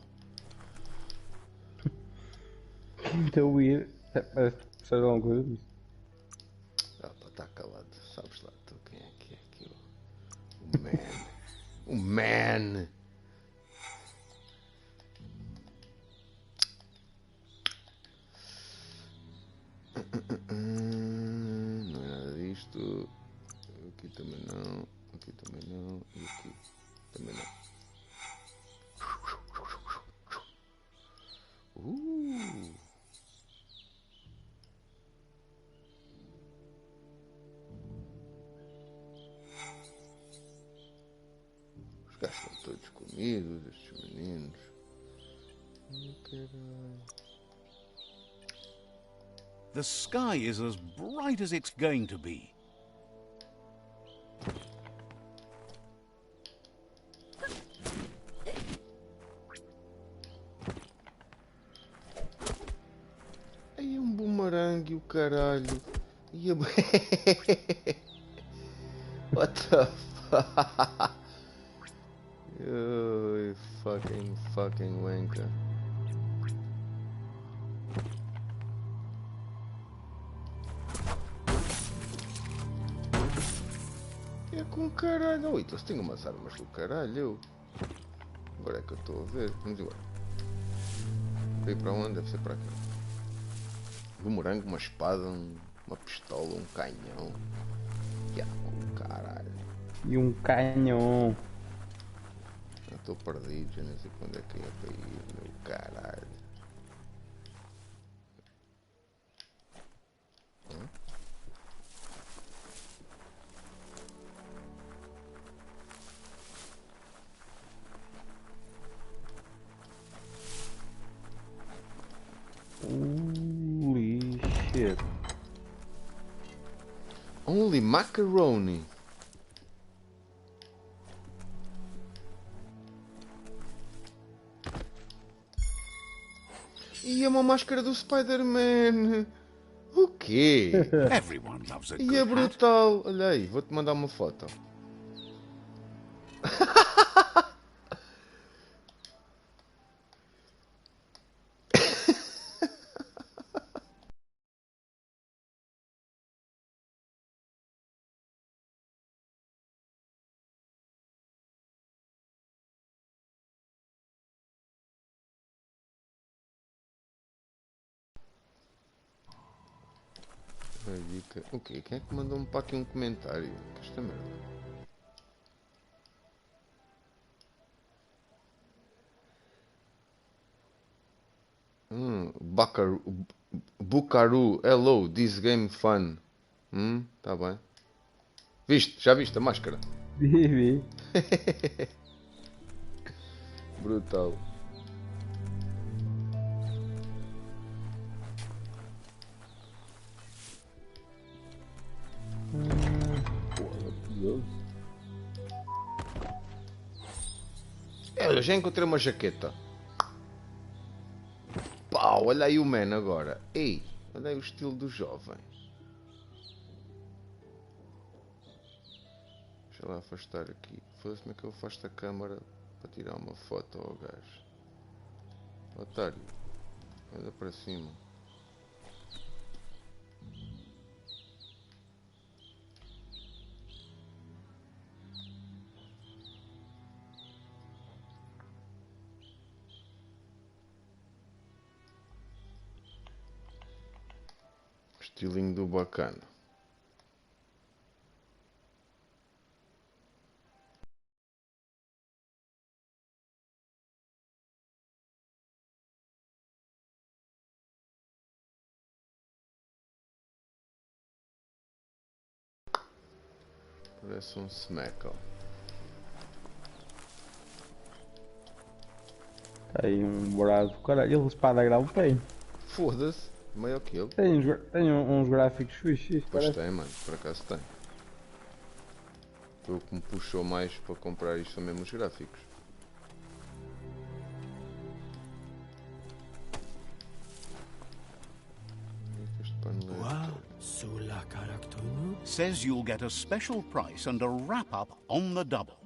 Então ir... Parece que seja alguma coisa disso. Ah, pá, tá calado. Sabes lá tu quem é que é aqui? O man. O man. Não é nada disto. Aqui também não. Aqui também não. E aqui também não. Os gajos estão todos comidos, estes meninos. Caralho. The sky is as bright as it's going to be. Aí é um bumerangue, o caralho. E a... What the fuck? Oh, fucking wanker. É com caralho. Oh, então se tem umas armas do caralho. Agora é que eu estou a ver. Vamos embora. Veio para onde? Deve ser para cá. Bumerangue, uma espada, uma pistola, um canhão. Com caralho. E um canhão. Eu estou perdido, já nem sei quando é que é para ir, meu caralho. Holy shit. Only macaroni. E é uma máscara do Spider-Man. O quê? Everyone loves a E good é hat. brutal. Olha aí, vou-te mandar uma foto. A dica. O quê? Quem é que mandou-me para aqui um comentário? Que esta merda. Bukaru, hello, this game fun. Tá bem. Viste? Já viste a máscara? Vi. Brutal. Eu já encontrei uma jaqueta. Pau, olha aí o man agora. Ei, olha aí o estilo do jovem. Deixa lá afastar aqui. Foda-se, como é que eu afasto a câmara para tirar uma foto ao gajo? Otário, anda para cima. Estilinho do bacana. Parece um smackle. Tem um bravo. Caralho, ele espada grau tem. Foda-se, maior que ele. Tem uns gráficos fixes, Pois parece. tem, mano, por acaso tem. Foi o que me puxou mais para comprar isto, são mesmo os gráficos. Este paneleiro. Says you'll get a special price and a wrap-up on the double.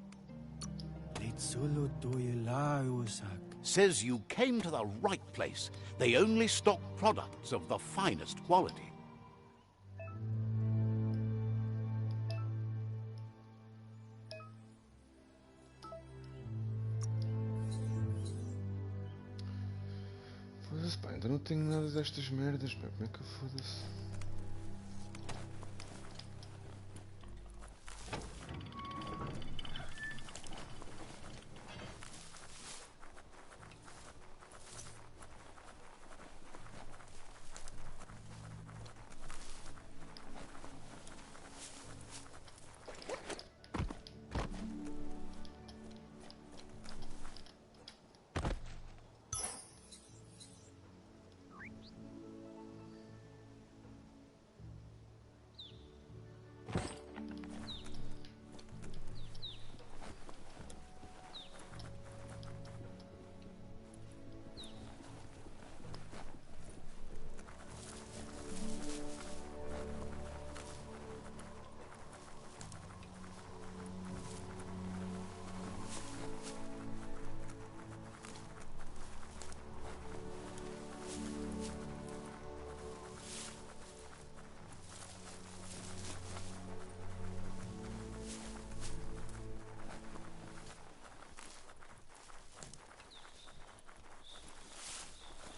Says you came to the right place. They only stock products of the finest quality. Foda-se, pá, ainda não tenho nada destas merdas, pá, como é que eu foda-se?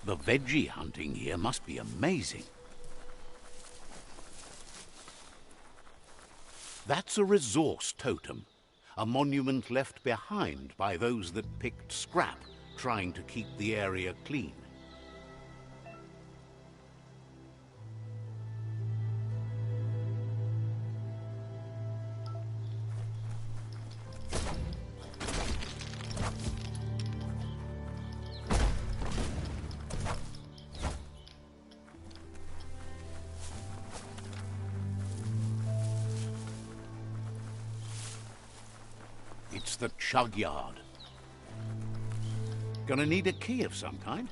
The veggie hunting here must be amazing. That's a resource totem, a monument left behind by those that picked scrap, trying to keep the area clean. It's the chug yard. Gonna need a key of some kind.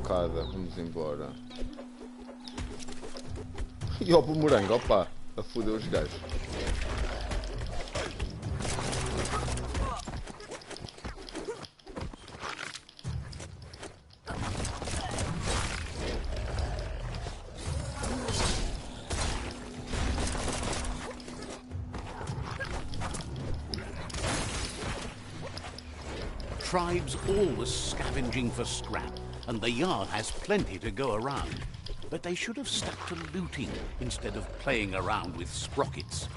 facada. Vamos embora. E o bumerangue, opa, a foder os gajos. Tribes always scavenging for scrap, and the yard has plenty to go around. But they should have stuck to looting instead of playing around with sprockets.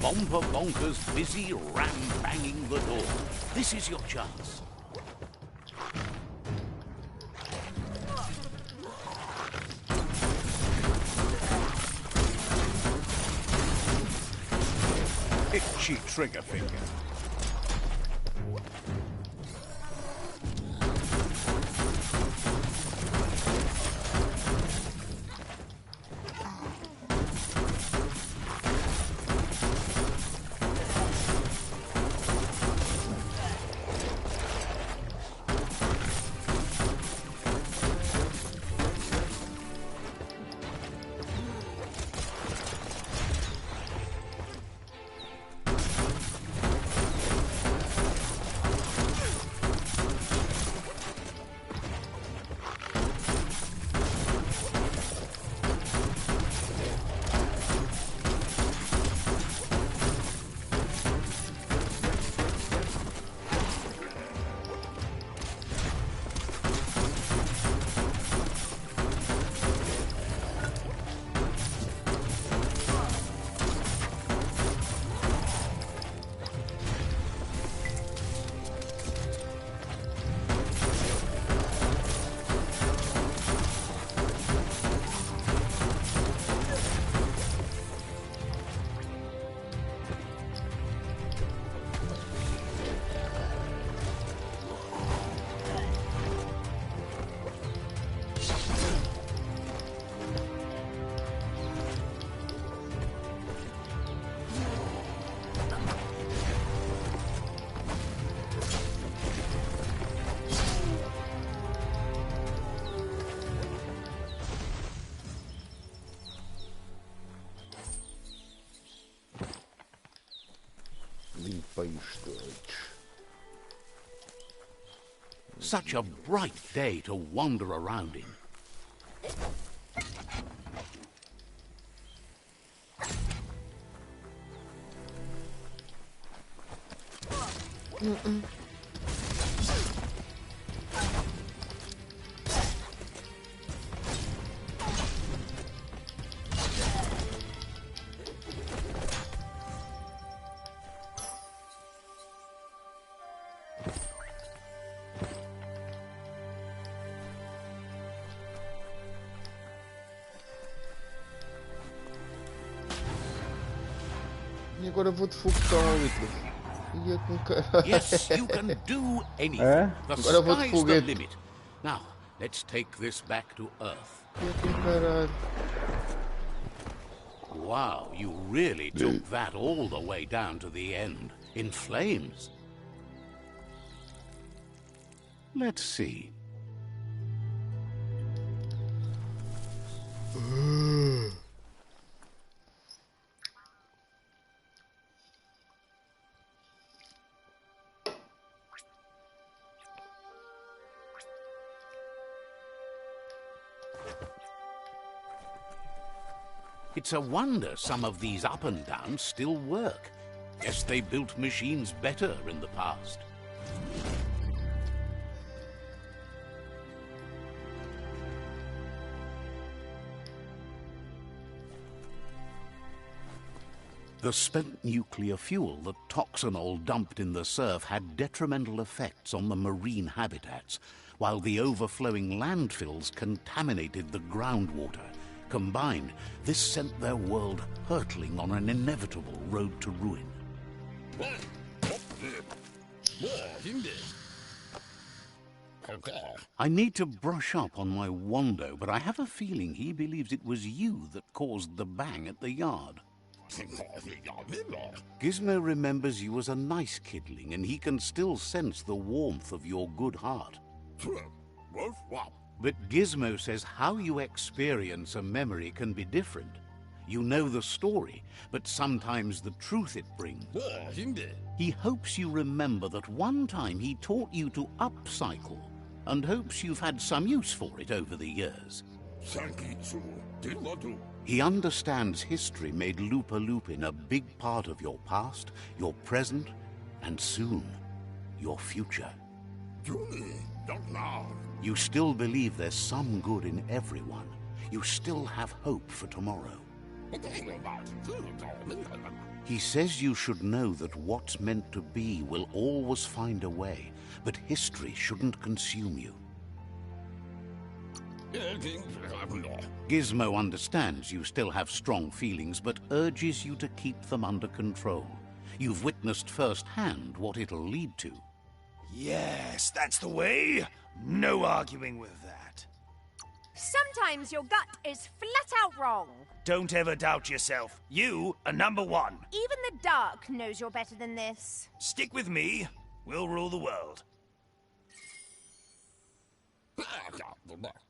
Bomper Bonker's busy ram-banging the door. This is your chance. Itchy trigger finger. Such a bright day to wander around in. E agora vou de foguetão, ia com caralho. Yes, you can do anything. The Agora vou de sky's the foguete. limit. Now, let's take this back to Earth. Ia com caralho. Wow, you really took that all the way down to the end, in flames. Let's see. It's a wonder some of these up and downs still work. Guess they built machines better in the past. The spent nuclear fuel that Toxanol dumped in the surf had detrimental effects on the marine habitats, while the overflowing landfills contaminated the groundwater. Combined, this sent their world hurtling on an inevitable road to ruin. I need to brush up on my Wando, but I have a feeling he believes it was you that caused the bang at the yard. Gizmo remembers you as a nice kidling, and he can still sense the warmth of your good heart. But Gizmo says how you experience a memory can be different. You know the story, but sometimes the truth it brings. He hopes you remember that one time he taught you to upcycle, and hopes you've had some use for it over the years. He understands history made Lupa Lupin a big part of your past, your present, and soon, your future. You still believe there's some good in everyone. You still have hope for tomorrow. He says you should know that what's meant to be will always find a way, but history shouldn't consume you. Gizmo understands you still have strong feelings, but urges you to keep them under control. You've witnessed firsthand what it'll lead to. Yes, that's the way. No arguing with that. Sometimes your gut is flat out wrong. Don't ever doubt yourself. You are number one. Even the dark knows you're better than this. Stick with me. We'll rule the world.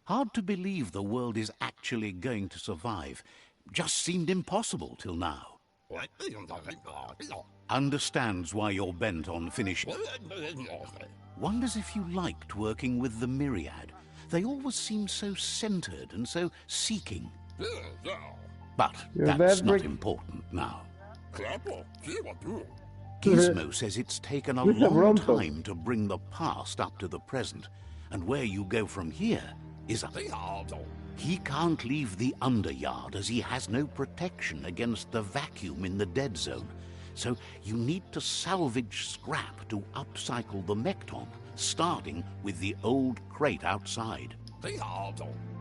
Hard to believe the world is actually going to survive. Just seemed impossible till now. Understands why you're bent on finishing. Wonders if you liked working with the Myriad. They always seem so centered and so seeking. But that's not important now. Gizmo says it's taken a long time to bring the past up to the present, and where you go from here is up. He can't leave the Underyard as he has no protection against the vacuum in the dead zone. So you need to salvage scrap to upcycle the Mekton, starting with the old crate outside.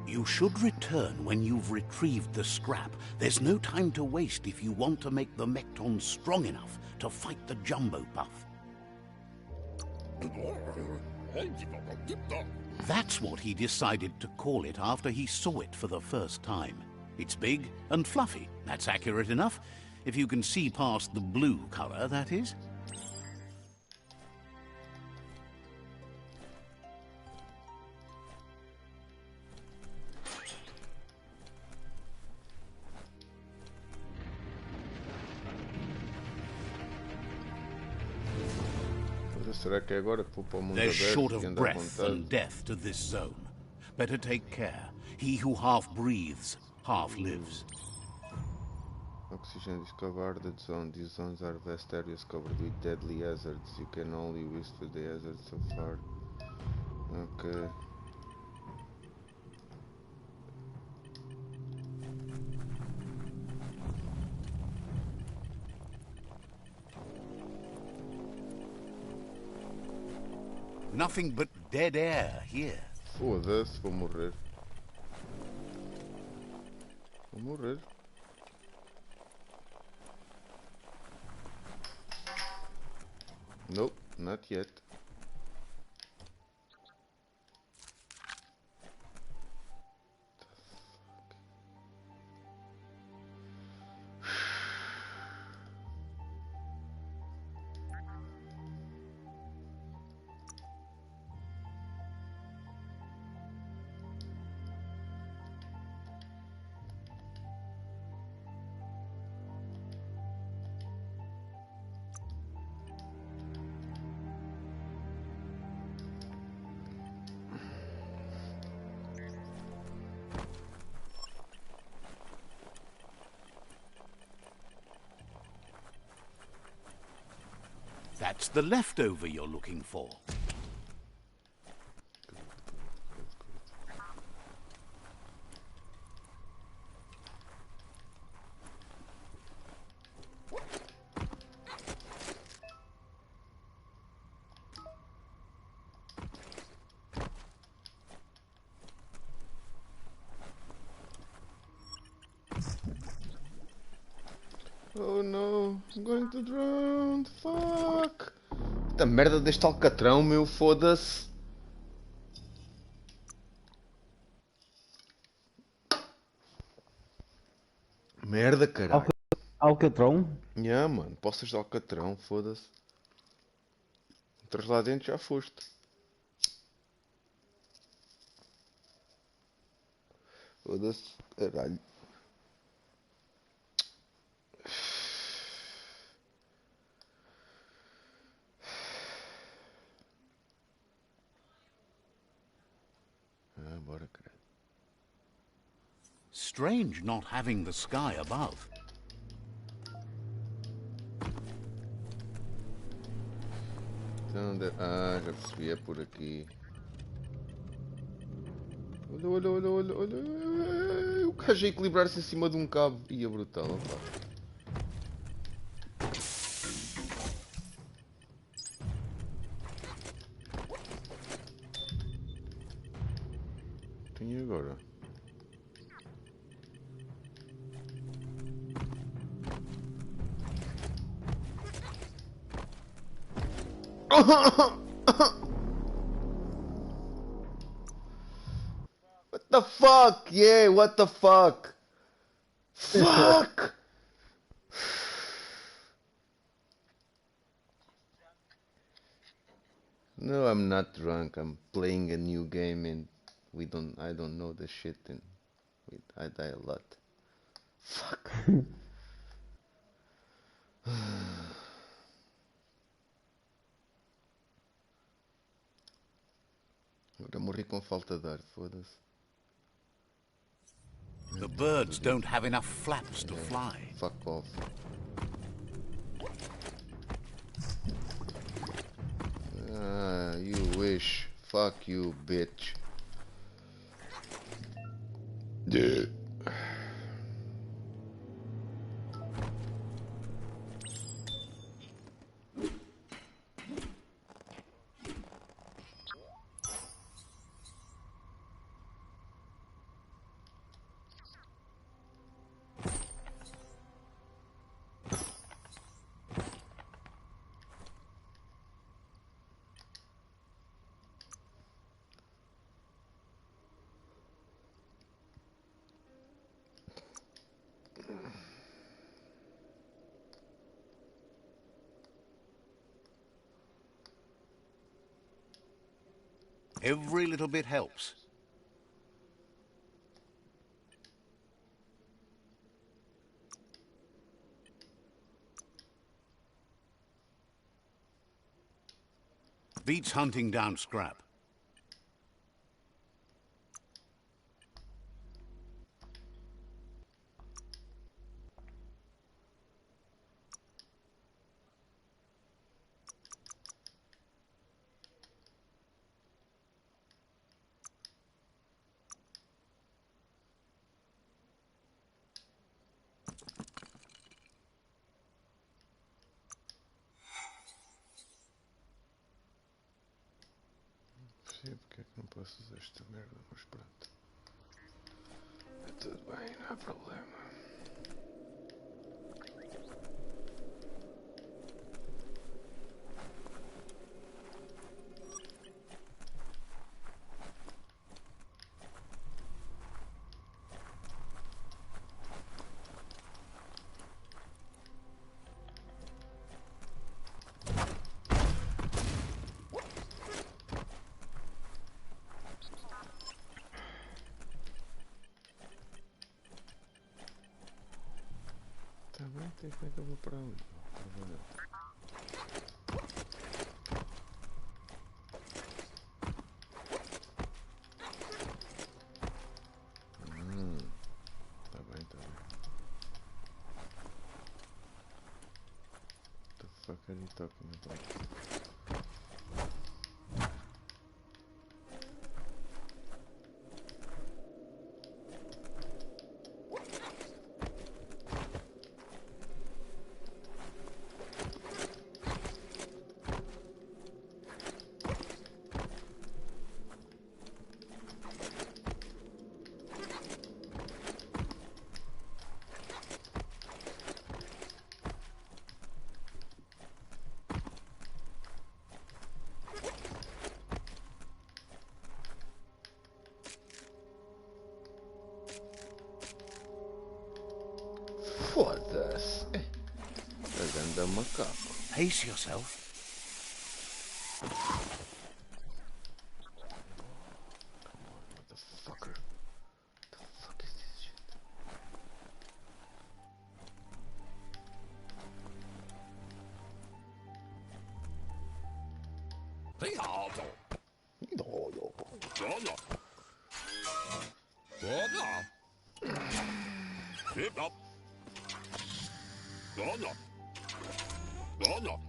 You should return when you've retrieved the scrap. There's no time to waste if you want to make the Mekton strong enough to fight the Jumbo Puff. That's what he decided to call it after he saw it for the first time. It's big and fluffy. That's accurate enough. If you can see past the blue color, that is. Será que agora que vou para o mundo There's aberto short e of ando à breath vontade? and death to this zone. Better take care. He who half breathes, half lives. Oxygen discovered the zone. These zones are vast areas covered with deadly hazards. You can only whisper the hazards so far. Okay. Nothing but dead air here. Foda-se, vou morrer. Vou morrer. Nope, not yet. That's the leftover you're looking for. Oh no, I'm going to drown. Fuck! Da merda deste alcatrão, meu, foda-se. merda, caralho. Alcatrão? Yeah, mano, poças de alcatrão, foda-se. Entras lá dentro, já foste. Foda-se, caralho. Ah, bora, caralho. Strange not having the sky above. Então, ah, já percebi, é por aqui. Olha, olha, olha, olha, olha. O gajo a equilibrar-se em cima de um cabo. Ia brutal, opa. E agora? What the fuck? Yeah, what the fuck? Fuck! No, I'm not drunk. I'm playing a new game and I don't know the shit and I die a lot. Fuck. Agora morri com falta de ar, foda-se. The birds don't have enough flaps to fly. Fuck off. Ah, you wish. Fuck you, bitch. Yeah. Every little bit helps. Beats hunting down scrap. Sei porque é que não posso usar esta merda, mas pronto. É tudo bem, não há problema. Tá bem, tem como é que eu vou para ali? Trabalhar. Tá bem, tá bem. What the fuck are you talking about? Ganda macaco. Pace yourself. Motherfucker. The fuck is this shit?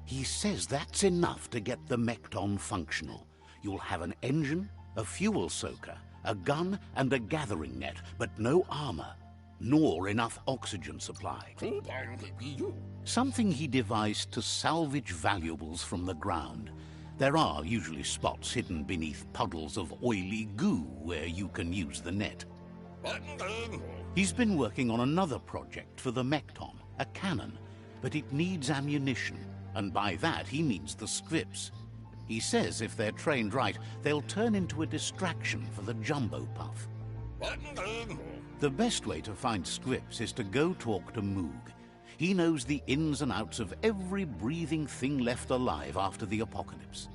He says that's enough to get the Mekton functional. You'll have an engine, a fuel soaker, a gun, and a gathering net, but no armor, nor enough oxygen supply. Something he devised to salvage valuables from the ground. There are usually spots hidden beneath puddles of oily goo where you can use the net. He's been working on another project for the Mekton, a cannon, but it needs ammunition, and by that he means the scripts. He says if they're trained right, they'll turn into a distraction for the jumbo puff. The best way to find scripts is to go talk to Moog. He knows the ins and outs of every breathing thing left alive after the apocalypse.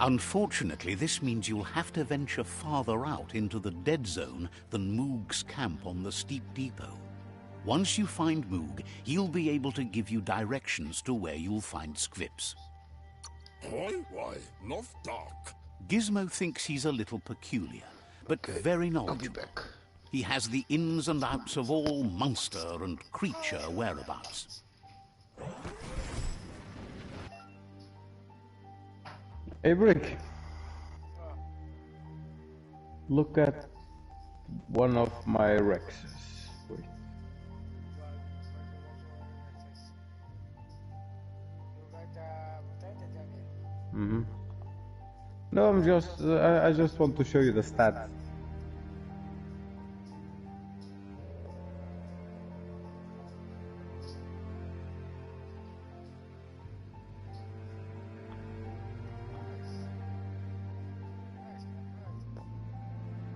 Unfortunately, this means you'll have to venture farther out into the dead zone than Moog's camp on the steep depot. Once you find Moog, he'll be able to give you directions to where you'll find scripts. Gizmo thinks he's a little peculiar, but very knowledgeable. I'll be back. He has the ins and outs of all monster and creature whereabouts. Hey, Brick. Look at one of my Rexes. Wait. Mm-hmm. No, I'm just. I just want to show you the stats.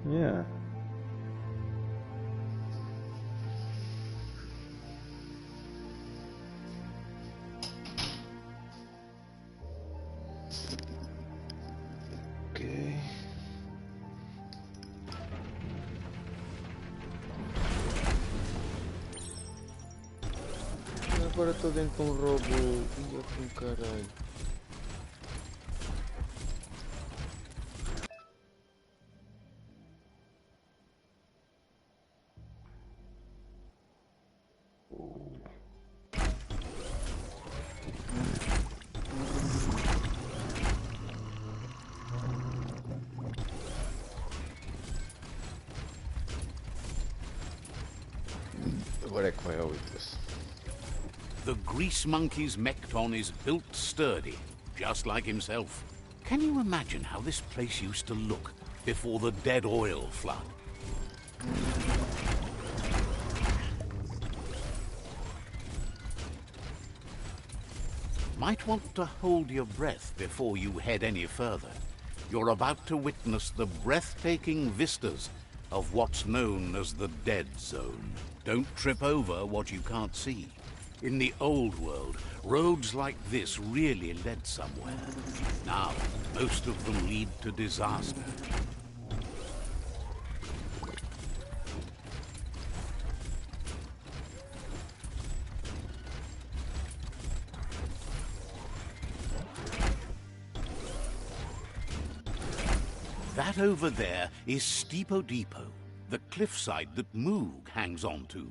Yeah. Okay. Agora estou dentro com um robô. Ia com caralho. Agora é que vai ao Atlas. The Grease Monkey's Mekton is built sturdy, just like himself. Can you imagine how this place used to look before the dead oil flood? Might want to hold your breath before you head any further. You're about to witness the breathtaking vistas of what's known as the Dead Zone. Don't trip over what you can't see. In the old world, roads like this really led somewhere. Now, most of them lead to disaster. That over there is Steepo Depot, the cliffside that Moog hangs on to.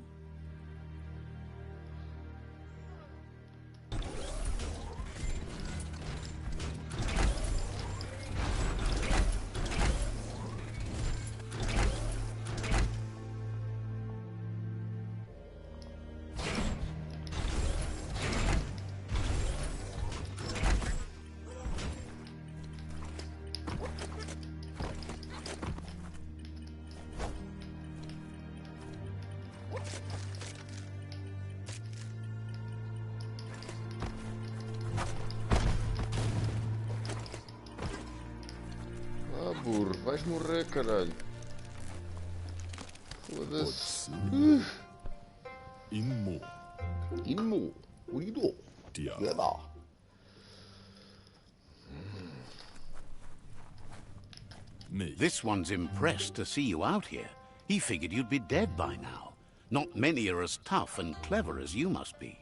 Burro, vais morrer, caralho. Foda-se. Inmo. Inmo. What are you doing? Dia. Me. This one's impressed to see you out here. He figured you'd be dead by now. Not many are as tough and clever as you must be.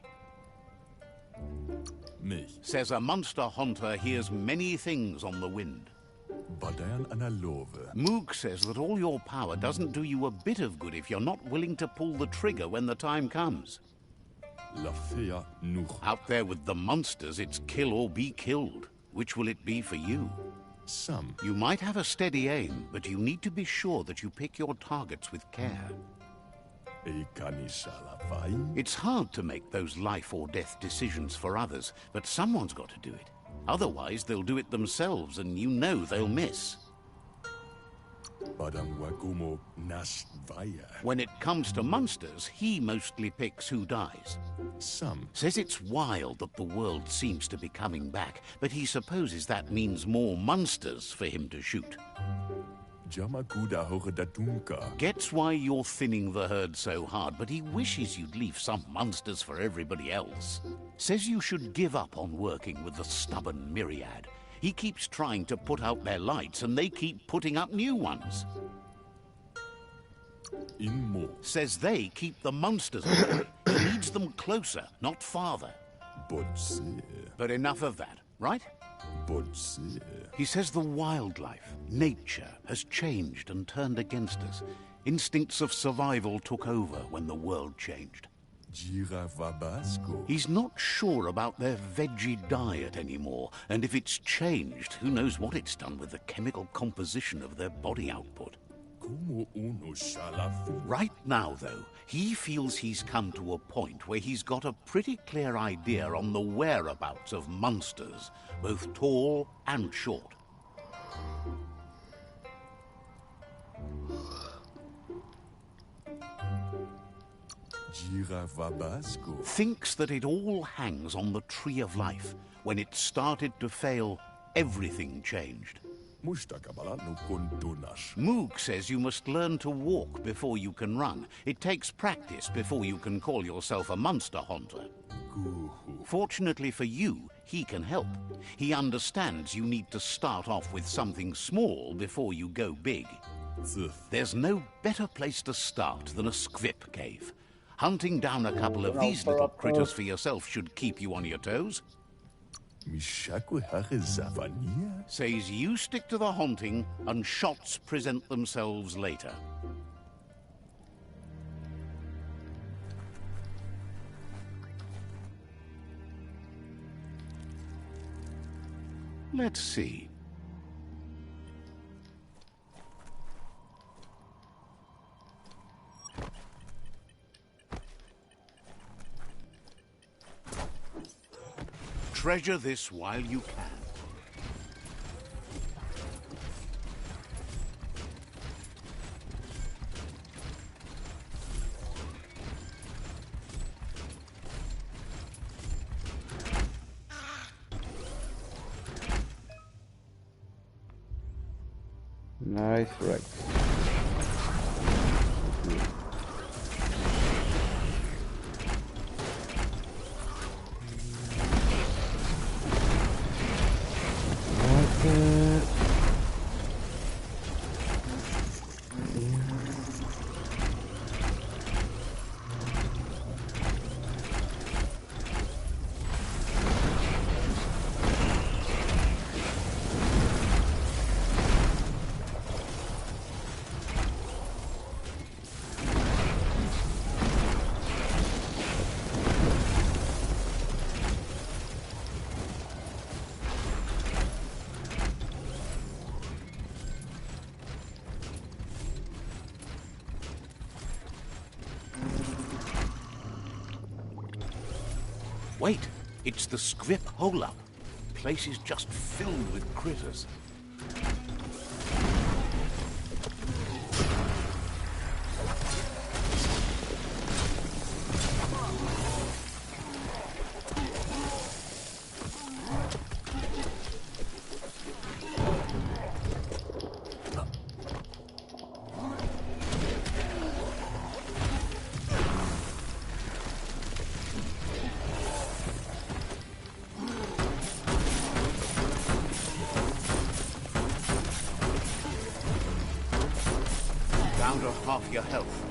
Me. Says a monster hunter hears many things on the wind. Badayan analove. Moog says that all your power doesn't do you a bit of good if you're not willing to pull the trigger when the time comes. La fea nuch. Out there with the monsters, it's kill or be killed. Which will it be for you? Some. You might have a steady aim, but you need to be sure that you pick your targets with care. E canisala fai. It's hard to make those life or death decisions for others, but someone's got to do it. Otherwise, they'll do it themselves, and you know they'll miss. Badam wagumo nas vaya. When it comes to monsters, he mostly picks who dies. Some. Says it's wild that the world seems to be coming back, but he supposes that means more monsters for him to shoot. Jamaguda horedadunka. Gets why you're thinning the herd so hard, but he wishes you'd leave some monsters for everybody else. Says you should give up on working with the stubborn myriad. He keeps trying to put out their lights, and they keep putting up new ones. In mo. Says they keep the monsters away. He needs them closer, not farther. Bodse. But enough of that, right? Bodse. He says the wildlife, nature, has changed and turned against us. Instincts of survival took over when the world changed. Giravabasco. He's not sure about their veggie diet anymore, and if it's changed, who knows what it's done with the chemical composition of their body output. Como uno shalafu. Right now, though, he feels he's come to a point where he's got a pretty clear idea on the whereabouts of monsters, both tall and short. Giravabasco. Thinks that it all hangs on the tree of life. When it started to fail, everything changed. Mustakabala no kondonash. Moog says you must learn to walk before you can run. It takes practice before you can call yourself a monster hunter. Guhu. Fortunately for you, he can help. He understands you need to start off with something small before you go big. Zith. There's no better place to start than a squip cave. Hunting down a couple of these little critters for yourself should keep you on your toes. Mishaku hare zavania. Says you stick to the hunting and shots present themselves later. Let's see. Treasure this while you can. Nice, right. Wait, it's the scrip hole-up. Place is just filled with critters. Down to half your health.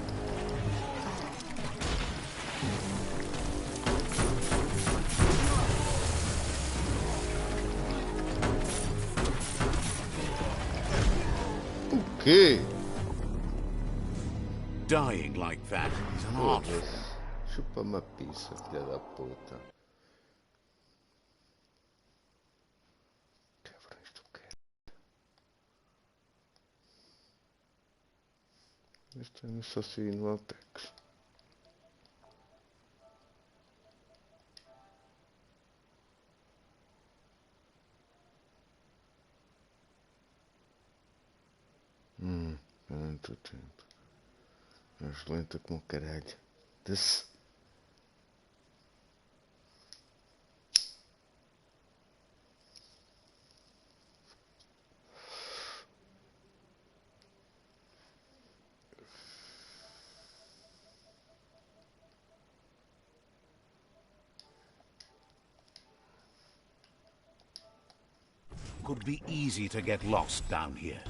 Que? Dying like that is an art form. Foda-se. Chupa uma pizza, filha da puta. Cabrões do quê? Este ano só saí no Apex. Quanto tempo. És lenta como caralho. Desce. Could be easy to get lost down here.